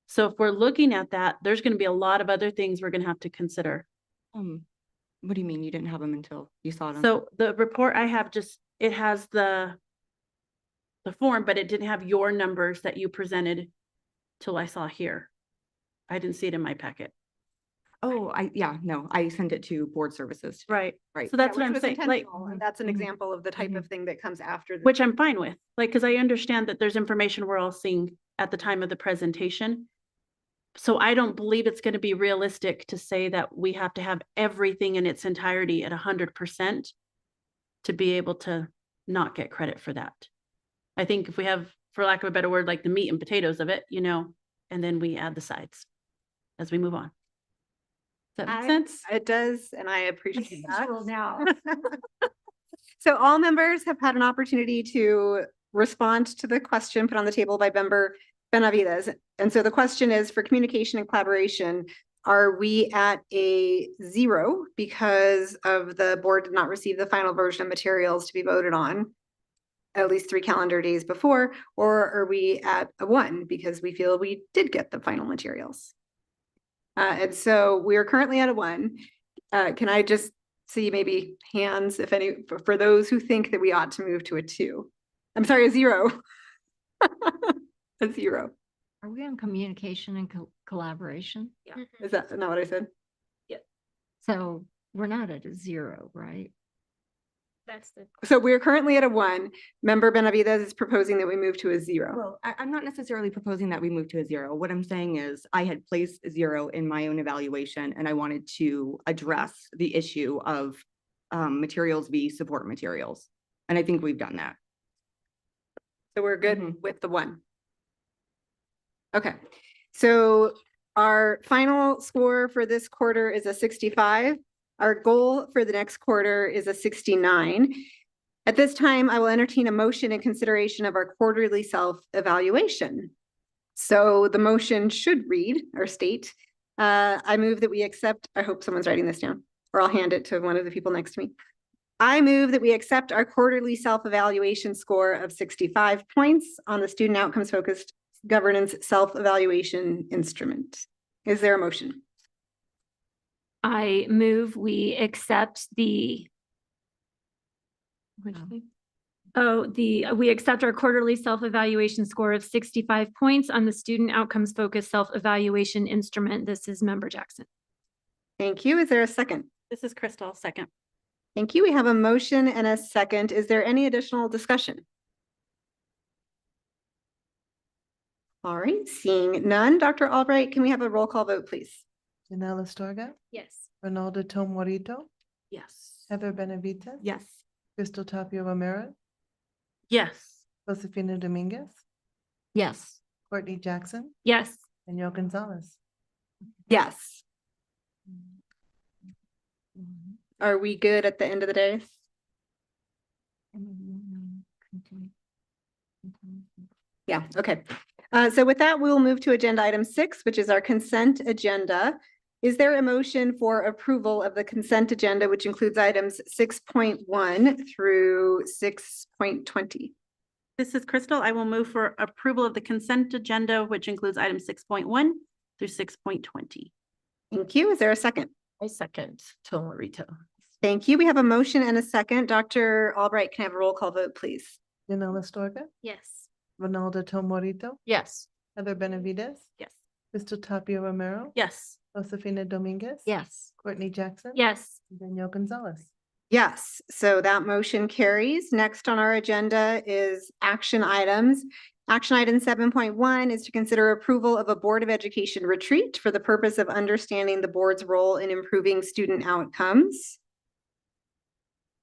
So if we're looking at that, there's going to be a lot of other things we're going to have to consider. What do you mean you didn't have them until you saw them? So the report I have it has the form, but it didn't have your numbers that you presented till I saw here. I didn't see it in my packet. Oh, I sent it to board services. Right. Right. So that's Yeah, what I'm which was saying. Like, intentional, and that's an example of the type of thing that comes after. which I'm fine with, like, because I understand that there's information we're all seeing at the time of the presentation. So I don't believe it's going to be realistic to say that we have to have everything in its entirety at 100% to be able to not get credit for that. I think if we have, for lack of a better word, like the meat and potatoes of it, you know, and then we add the sides as we move on. Does that make sense? It does, and I appreciate that. Visual now. So all members have had an opportunity to respond to the question put on the table by member Benavides. And so the question is, for communication and collaboration, are we at a 0 because of the board did not receive the final version of materials to be voted on at least 3 calendar days before, or are we at a 1 because we feel we did get the final materials? And so we are currently at a 1. Can I just see maybe hands, if any, for those who think that we ought to move to a 2? I'm sorry, a 0. A 0. Are we on communication and collaboration? Yeah. Is that not what I said? So we're not at a 0, right? That's the. So we're currently at a 1. Member Benavides is proposing that we move to a 0. Well, I'm not necessarily proposing that we move to a 0. What I'm saying is I had placed a 0 in my own evaluation and I wanted to address the issue of materials v. support materials. And I think we've done that. So we're good with the 1. Okay, so our final score for this quarter is a 65. Our goal for the next quarter is a 69. At this time, I will entertain a motion in consideration of our quarterly self-evaluation. So the motion should read or state, I move that we accept, I hope someone's writing this down, or I'll hand it to one of the people next to me. I move that we accept our quarterly self-evaluation score of 65 points on the student outcomes focused governance self-evaluation instrument. Is there a motion? I move we accept the, we accept our quarterly self-evaluation score of 65 points on the student outcomes focused self-evaluation instrument. This is Member Jackson. Thank you. Is there a second? This is Crystal, second. Thank you. We have a motion and a second. Is there any additional discussion? All right, seeing none. Dr. Albright, can we have a roll call vote, please? Janelle Astorga, Yes. Ronaldo Tomorito, Yes. Heather Benavides. Yes. Crystal Tapia Romero, Yes. Josefina Dominguez, Yes. Courtney Jackson, Yes. Danielle Gonzalez. Yes. Are we good at the end of the day? Yeah, okay. So with that, we'll move to agenda item 6, which is our consent agenda. Is there a motion for approval of the consent agenda, which includes items 6.1 through 6.20? This is Crystal. I will move for approval of the consent agenda, which includes items 6.1 through 6.20. Thank you. Is there a second? I second Tomorito. Thank you. We have a motion and a second. Dr. Albright, can I have a roll call vote, please? Janelle Astorga, Yes. Ronaldo Tomorito, Yes. Heather Benavides, Yes. Crystal Tapia Romero, Yes. Josefina Dominguez. Yes. Courtney Jackson. Yes. Danielle Gonzalez. Yes, so that motion carries. Next on our agenda is action items. Action item 7.1 is to consider approval of a Board of Education retreat for the purpose of understanding the board's role in improving student outcomes.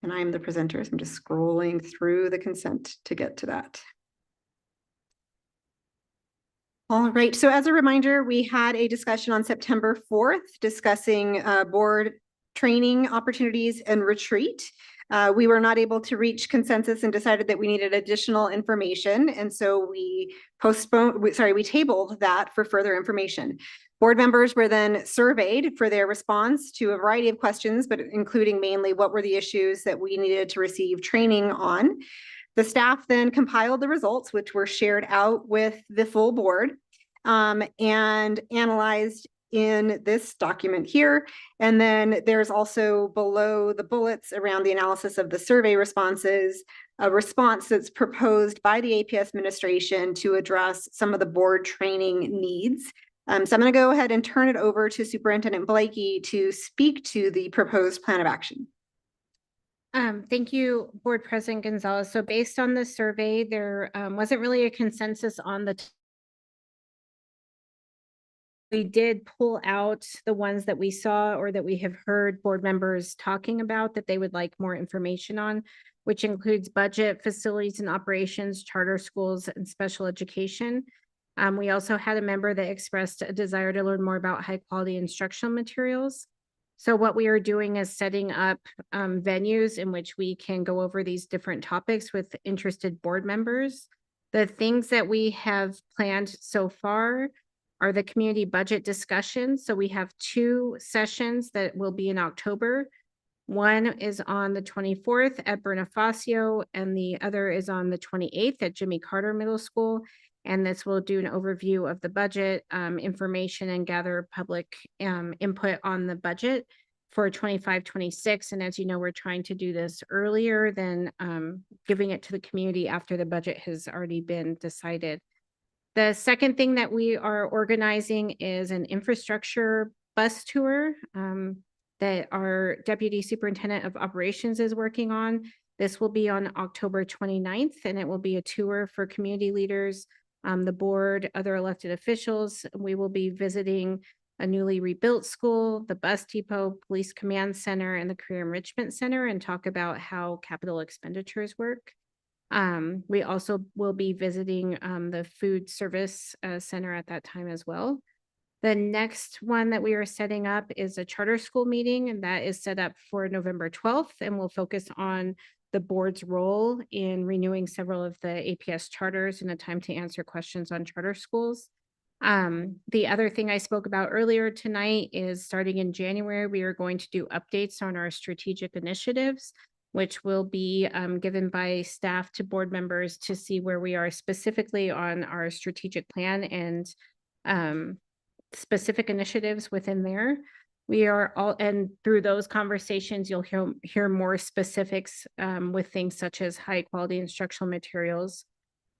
And I am the presenter, so I'm just scrolling through the consent to get to that. All right, so as a reminder, we had a discussion on September 4th discussing board training opportunities and retreat. We were not able to reach consensus and decided that we needed additional information. And so we tabled that for further information. Board members were then surveyed for their response to a variety of questions, but including mainly what were the issues that we needed to receive training on. The staff then compiled the results, which were shared out with the full board and analyzed in this document here. And then there's also below the bullets around the analysis of the survey responses, a response that's proposed by the APS administration to address some of the board training needs. So I'm going to go ahead and turn it over to Superintendent Blakey to speak to the proposed plan of action. Thank you, Board President Gonzalez. So based on the survey, there wasn't really a consensus on the We did pull out the ones that we saw or that we have heard board members talking about that they would like more information on, which includes budget, facilities and operations, charter schools, and special education. We also had a member that expressed a desire to learn more about high quality instructional materials. So what we are doing is setting up venues in which we can go over these different topics with interested board members. The things that we have planned so far are the community budget discussions. So we have 2 sessions that will be in October. One is on the 24th at Bonifacio, and the other is on the 28th at Jimmy Carter Middle School. And this will do an overview of the budget information and gather public input on the budget for 25-26. And as you know, we're trying to do this earlier than giving it to the community after the budget has already been decided. The second thing that we are organizing is an infrastructure bus tour that our Deputy Superintendent of Operations is working on. This will be on October 29th, and it will be a tour for community leaders, the board, other elected officials. We will be visiting a newly rebuilt school, the bus depot, police command center, and the career enrichment center, and talk about how capital expenditures work. We also will be visiting the food service center at that time as well. The next one that we are setting up is a charter school meeting, and that is set up for November 12th, and will focus on the board's role in renewing several of the APS charters and a time to answer questions on charter schools. The other thing I spoke about earlier tonight is starting in January, we are going to do updates on our strategic initiatives, which will be given by staff to board members to see where we are specifically on our strategic plan and specific initiatives within there. We are all, and through those conversations, you'll hear more specifics with things such as high quality instructional materials.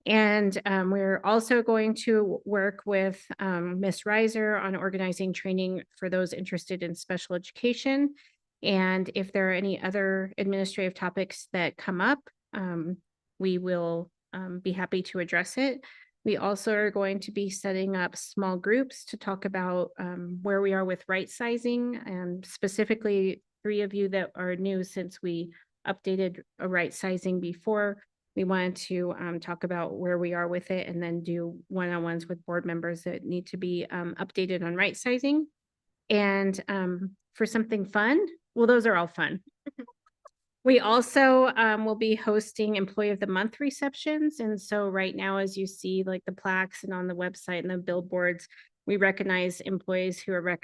And we're also going to work with Ms. Reiser on organizing training for those interested in special education. And if there are any other administrative topics that come up, we will be happy to address it. We also are going to be setting up small groups to talk about where we are with right sizing, and specifically 3 of you that are new since we updated a right sizing before. We wanted to talk about where we are with it and then do one-on-ones with board members that need to be updated on right sizing. And for something fun, well, those are all fun. We also will be hosting Employee of the Month receptions. And so right now, as you see, like the plaques and on the website and the billboards, we recognize employees who are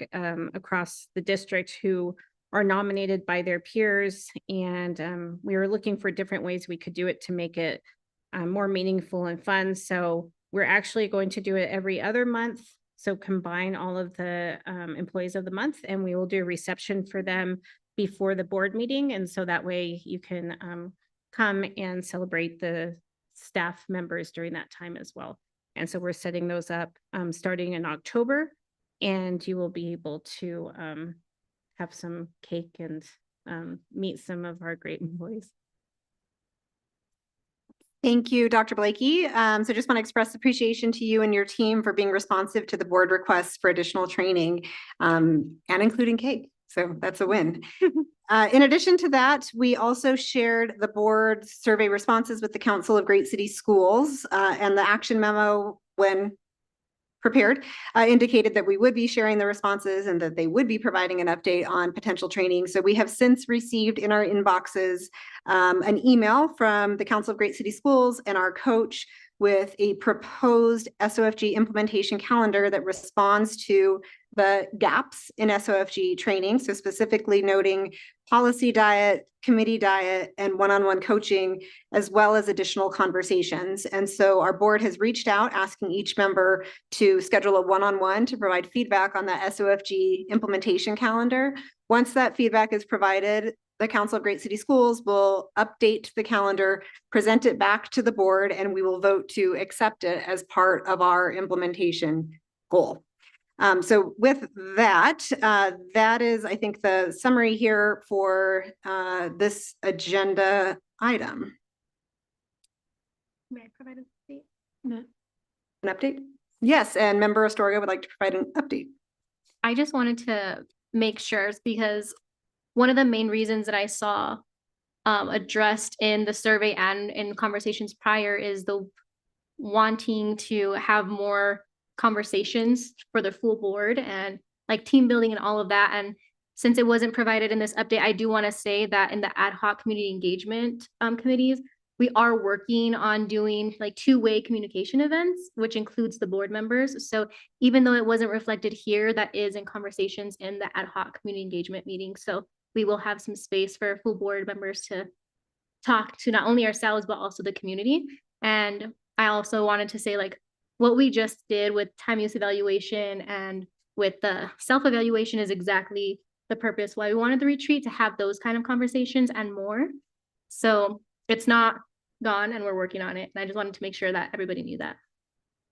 across the district who are nominated by their peers. And we were looking for different ways we could do it to make it more meaningful and fun. So we're actually going to do it every other month. So combine all of the employees of the month, and we will do a reception for them before the board meeting. And so that way you can come and celebrate the staff members during that time as well. And so we're setting those up starting in October, and you will be able to have some cake and meet some of our great employees. Thank you, Dr. Blakey. So just want to express appreciation to you and your team for being responsive to the board requests for additional training and including cake. So that's a win. In addition to that, we also shared the board's survey responses with the Council of Great City Schools, and the action memo, when prepared, indicated that we would be sharing the responses and that they would be providing an update on potential training. So we have since received in our inboxes an email from the Council of Great City Schools and our coach with a proposed SOFG implementation calendar that responds to the gaps in SOFG training. So specifically noting policy diet, committee diet, and one-on-one coaching, as well as additional conversations. And so our board has reached out asking each member to schedule a one-on-one to provide feedback on that SOFG implementation calendar. Once that feedback is provided, the Council of Great City Schools will update the calendar, present it back to the board, and we will vote to accept it as part of our implementation goal. So with that, that is, I think, the summary here for this agenda item. May I provide an update? An update? Yes, and Member Astorga would like to provide an update. I just wanted to make sure because one of the main reasons that I saw addressed in the survey and in conversations prior is the wanting to have more conversations for the full board and like team building and all of that. And since it wasn't provided in this update, I do want to say that in the ad hoc community engagement committees, we are working on doing like two-way communication events, which includes the board members. So even though it wasn't reflected here, that is in conversations in the ad hoc community engagement meeting. So we will have some space for full board members to talk to not only ourselves, but also the community. And I also wanted to say like what we just did with time use evaluation and with the self-evaluation is exactly the purpose why we wanted the retreat, to have those kind of conversations and more. So it's not gone and we're working on it. And I just wanted to make sure that everybody knew that.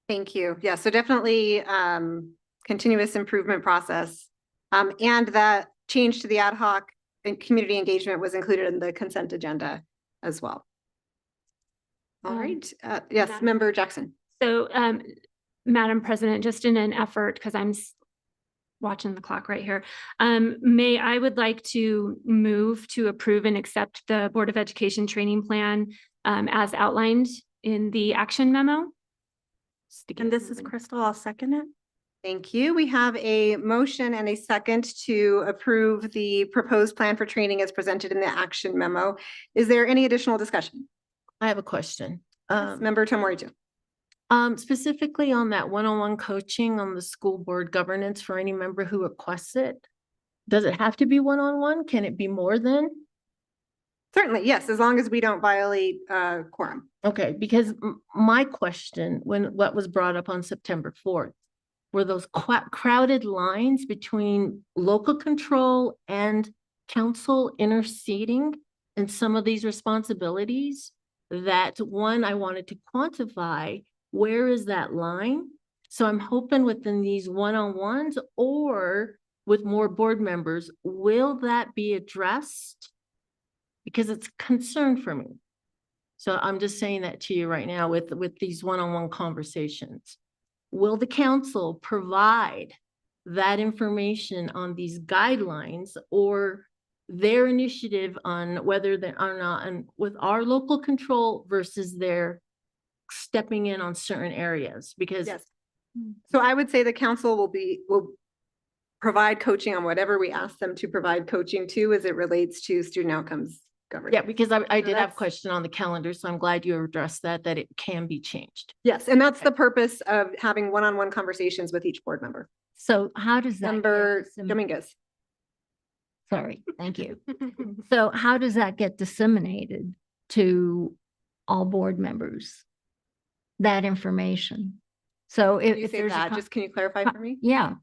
Thank you. Yeah, so definitely continuous improvement process. And that change to the ad hoc and community engagement was included in the consent agenda as well. All right. Yes, Madam- Member Jackson. So, Madam President, just in an effort, because I'm watching the clock right here, I would like to move to approve and accept the Board of Education training plan as outlined in the action memo. And this is Crystal. I'll second it. Thank you. We have a motion and a second to approve the proposed plan for training as presented in the action memo. Is there any additional discussion? I have a question. Member Tomorito. Specifically on that one-on-one coaching on the school board governance for any member who requests it. Does it have to be one-on-one? Can it be more than? Certainly, yes, as long as we don't violate quorum. Okay, because my question, what was brought up on September 4th, were those crowded lines between local control and council interceding in some of these responsibilities that one, I wanted to quantify, where is that line? So I'm hoping within these one-on-ones or with more board members, will that be addressed? Because it's a concern for me. So I'm just saying that to you right now with these one-on-one conversations. Will the council provide that information on these guidelines or their initiative on whether they are not, and with our local control versus their stepping in on certain areas? Because yes. So I would say the council will provide coaching on whatever we ask them to provide coaching to as it relates to student outcomes governance. yeah, because I did have a that's- question on the calendar, so I'm glad you addressed that it can be changed. Yes, and that's the purpose of having one-on-one conversations with each board member. So how does that? Member get Dominguez. Sorry, thank you. So how does that get disseminated to all board members? That information? So When you if say there's a that, just can you clarify for me? yeah,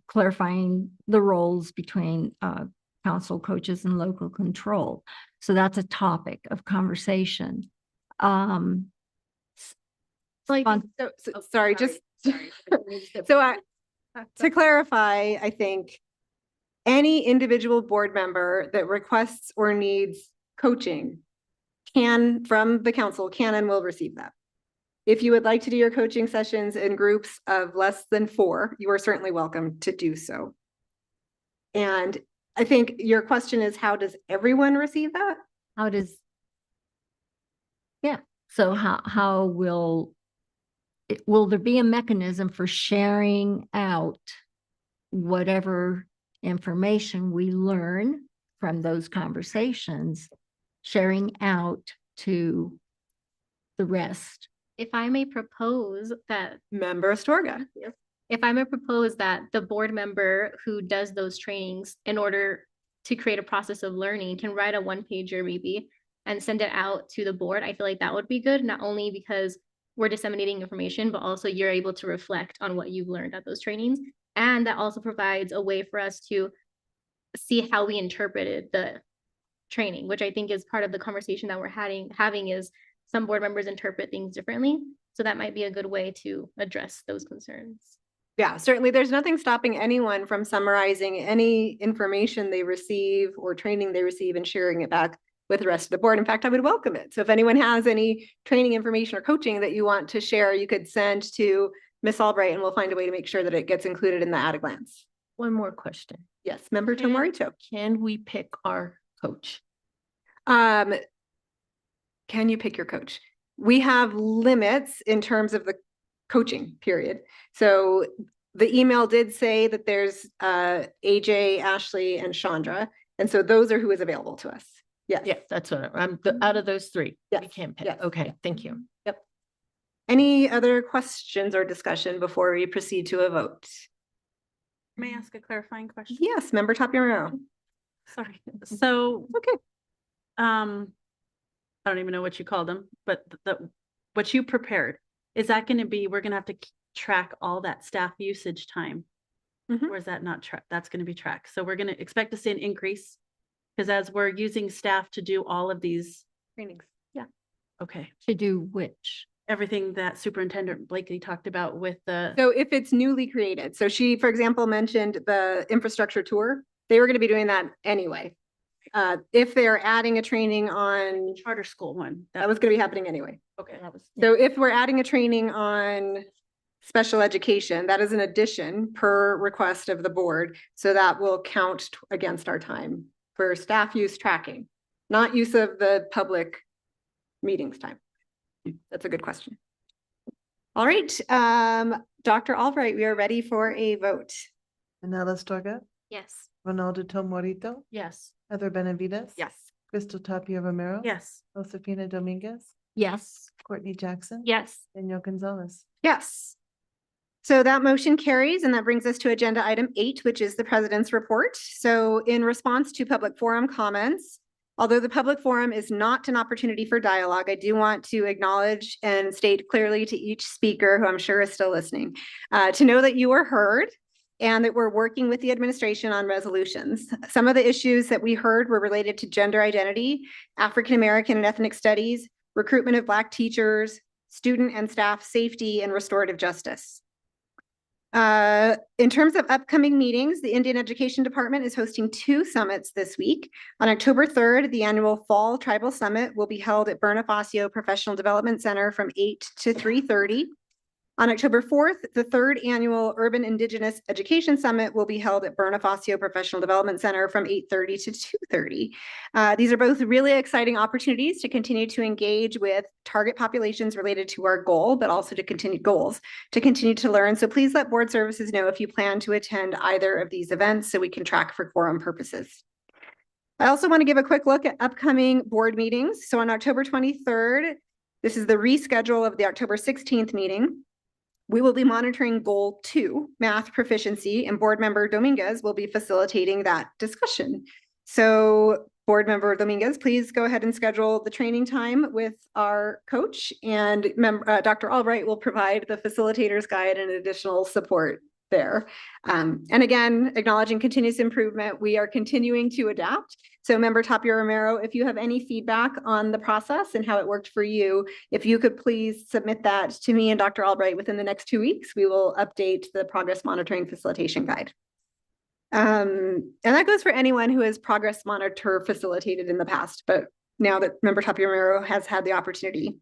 clarifying the roles between council coaches and local control. So that's a topic of conversation. Sorry, just so to clarify, I think any individual board member that requests or needs coaching from the council can and will receive that. If you would like to do your coaching sessions in groups of less than 4, you are certainly welcome to do so. And I think your question is, how does everyone receive that? So how will there be a mechanism for sharing out whatever information we learn from those conversations, sharing out to the rest? If I may propose that. Member Astorga. If I may propose that the board member who does those trainings in order to create a process of learning can write a one-pager maybe and send it out to the board, I feel like that would be good, not only because we're disseminating information, but also you're able to reflect on what you've learned at those trainings. And that also provides a way for us to see how we interpreted the training, which I think is part of the conversation that we're having is some board members interpret things differently. So that might be a good way to address those concerns. Yeah, certainly. There's nothing stopping anyone from summarizing any information they receive or training they receive and sharing it back with the rest of the board. In fact, I would welcome it. So if anyone has any training information or coaching that you want to share, you could send to Ms. Albright, and we'll find a way to make sure that it gets included in the at a glance. One more question. Yes, Member Can- Tomorito. Can we pick our coach? Can you pick your coach? We have limits in terms of the coaching period. So the email did say that there's AJ, Ashley, and Chandra. And so those are who is available to us. Yes. Yeah, that's what I'm, out of those three, we Yes, can't pick. yes, Okay, thank you. Yep. Any other questions or discussion before we proceed to a vote? May I ask a clarifying question? Yes, Member Tapia Romero. Sorry. So. Okay. I don't even know what you called them, but what you prepared, is that going to be, we're going to have to track all that staff usage time? Or is that not tracked? That's going to be tracked. So we're going to expect to see an increase because as we're using staff to do all of these trainings. Yeah. Okay. To do which? Everything that Superintendent Blakely talked about with the. So if it's newly created, so she, for example, mentioned the infrastructure tour, they were going to be doing that anyway. If they're adding a training on charter school one, that was going to be happening anyway. Okay. That was. So if we're adding a training on special education, that is an addition per request of the board. So that will count against our time for staff use tracking, not use of the public meetings time. That's a good question. All right, Dr. Albright, we are ready for a vote. Manela Storga, Yes. Ronaldo Tomorito, Yes. Heather Benavides. Yes. Crystal Tapia Romero. Yes. Josefina Dominguez, Yes. Courtney Jackson. Yes. Danielle Gonzalez. Yes. So that motion carries, and that brings us to agenda item 8, which is the president's report. So in response to public forum comments, although the public forum is not an opportunity for dialogue, I do want to acknowledge and state clearly to each speaker, who I'm sure is still listening, to know that you are heard and that we're working with the administration on resolutions. Some of the issues that we heard were related to gender identity, African American and ethnic studies, recruitment of Black teachers, student and staff safety, and restorative justice. In terms of upcoming meetings, the Indian Education Department is hosting 2 summits this week. On October 3rd, the annual Fall Tribal Summit will be held at Bonifacio Professional Development Center from 8 to 3:30. On October 4th, the 3rd annual Urban Indigenous Education Summit will be held at Bonifacio Professional Development Center from 8:30 to 2:30. These are both really exciting opportunities to continue to engage with target populations related to our goal, but also to continue to learn. So please let board services know if you plan to attend either of these events so we can track for quorum purposes. I also want to give a quick look at upcoming board meetings. So on October 23rd, this is the reschedule of the October 16th meeting. We will be monitoring Goal 2, math proficiency, and Board Member Dominguez will be facilitating that discussion. So Board Member Dominguez, please go ahead and schedule the training time with our coach, and Dr. Albright will provide the facilitator's guide and additional support there. And again, acknowledging continuous improvement, we are continuing to adapt. So Member Tapia Romero, if you have any feedback on the process and how it worked for you, if you could please submit that to me and Dr. Albright within the next 2 weeks, we will update the progress monitoring facilitation guide. And that goes for anyone who has progress monitor facilitated in the past, but now that Member Tapia Romero has had the opportunity.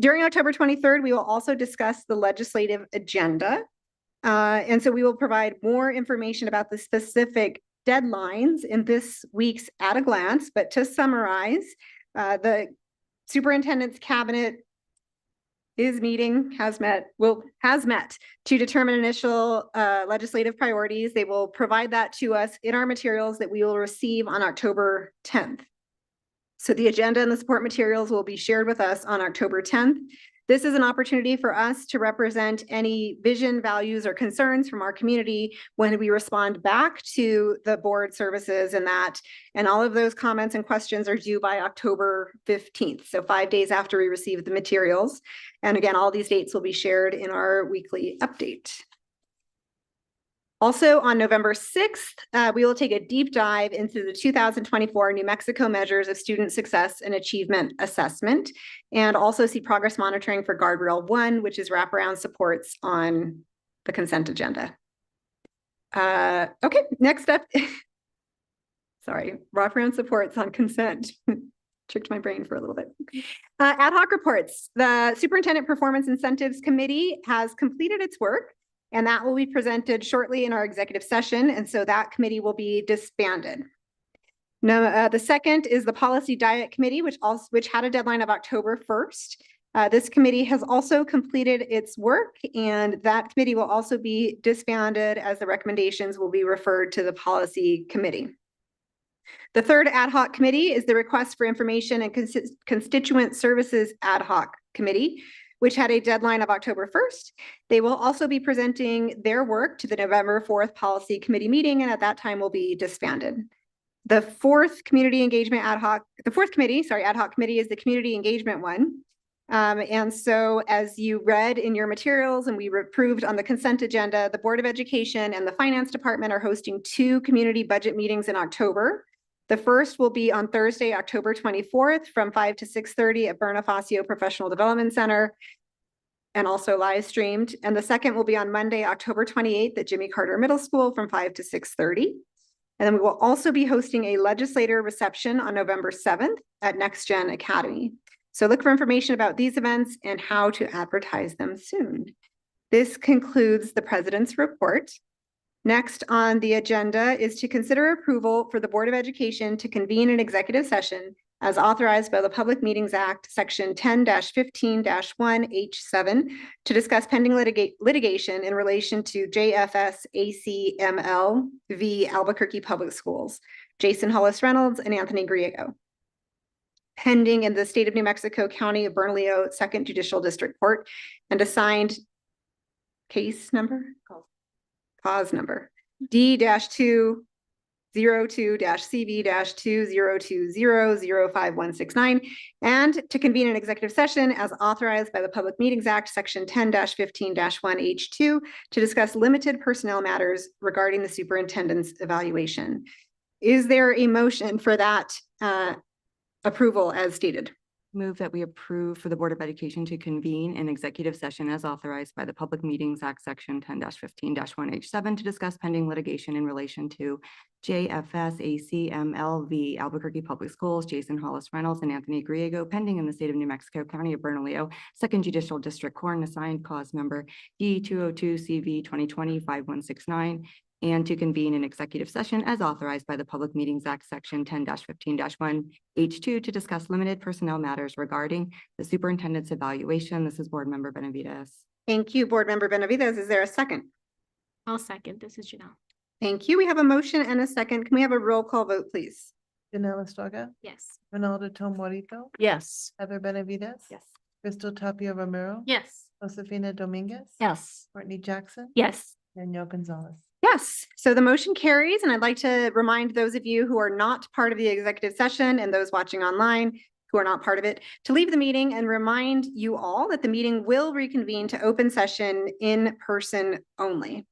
During October 23rd, we will also discuss the legislative agenda. And so we will provide more information about the specific deadlines in this week's at a glance, but to summarize, the superintendent's cabinet has met to determine initial legislative priorities. They will provide that to us in our materials that we will receive on October 10th. So the agenda and the support materials will be shared with us on October 10th. This is an opportunity for us to represent any vision, values, or concerns from our community when we respond back to the board services and that. And all of those comments and questions are due by October 15th. So 5 days after we receive the materials. And again, all these dates will be shared in our weekly update. Also on November 6th, we will take a deep dive into the 2024 New Mexico measures of student success and achievement assessment, and also see progress monitoring for Guardrail 1, which is wraparound supports on the consent agenda. Okay, next up, sorry, wraparound supports on consent. tricked my brain for a little bit. Ad hoc reports. The Superintendent Performance Incentives Committee has completed its work, and that will be presented shortly in our executive session. And so that committee will be disbanded. Now, the second is the Policy Diet Committee, which had a deadline of October 1st. This committee has also completed its work, and that committee will also be disbanded as the recommendations will be referred to the Policy Committee. The third ad hoc committee is the Request for Information and Constituent Services Ad hoc Committee, which had a deadline of October 1st. They will also be presenting their work to the November 4th Policy Committee meeting, and at that time will be disbanded. The fourth community engagement ad hoc, the fourth committee, sorry, ad hoc committee is the community engagement one. And so as you read in your materials and we approved on the consent agenda, the Board of Education and the Finance Department are hosting 2 community budget meetings in October. The first will be on Thursday, October 24th from 5 to 6:30 at Bonifacio Professional Development Center and also live streamed. And the second will be on Monday, October 28th at Jimmy Carter Middle School from 5 to 6:30. And then we will also be hosting a legislator reception on November 7th at Next Gen Academy. So look for information about these events and how to advertise them soon. This concludes the President's report. Next on the agenda is to consider approval for the Board of Education to convene an executive session as authorized by the Public Meetings Act, Section 10-15-1H7, to discuss pending litigation in relation to JFS ACML v. Albuquerque Public Schools, Jason Hollis Reynolds and Anthony Griego, pending in the state of New Mexico, County of Bernalillo, 2nd Judicial District Court, and assigned case number, cause number D-202-CV-2020-05169, and to convene an executive session as authorized by the Public Meetings Act, Section 10-15-1H2, to discuss limited personnel matters regarding the superintendent's evaluation. Is there a motion for that approval as stated? Move that we approve for the Board of Education to convene an executive session as authorized by the Public Meetings Act, Section 10-15-1H7, to discuss pending litigation in relation to JFS ACML v. Albuquerque Public Schools, Jason Hollis Reynolds and Anthony Griego, pending in the state of New Mexico, County of Bernalillo, 2nd Judicial District Court, and assigned cause number D-202-CV-2020-5169, and to convene an executive session as authorized by the Public Meetings Act, Section 10-15-1H2, to discuss limited personnel matters regarding the superintendent's evaluation. This is Board Member Benavides. Thank you, Board Member Benavides. Is there a second? I'll second. This is Janelle. Thank you. We have a motion and a second. Can we have a roll call vote, please? Janelle Estraga, Yes. Ronaldo Tom Morito, Yes. Heather Benavides. Yes. Crystal Tapia Romero. Yes. Josefina Dominguez. Yes. Courtney Jackson. Yes. Danielle Gonzalez. Yes, so the motion carries, and I'd like to remind those of you who are not part of the executive session and those watching online who are not part of it to leave the meeting, and remind you all that the meeting will reconvene to open session in person only.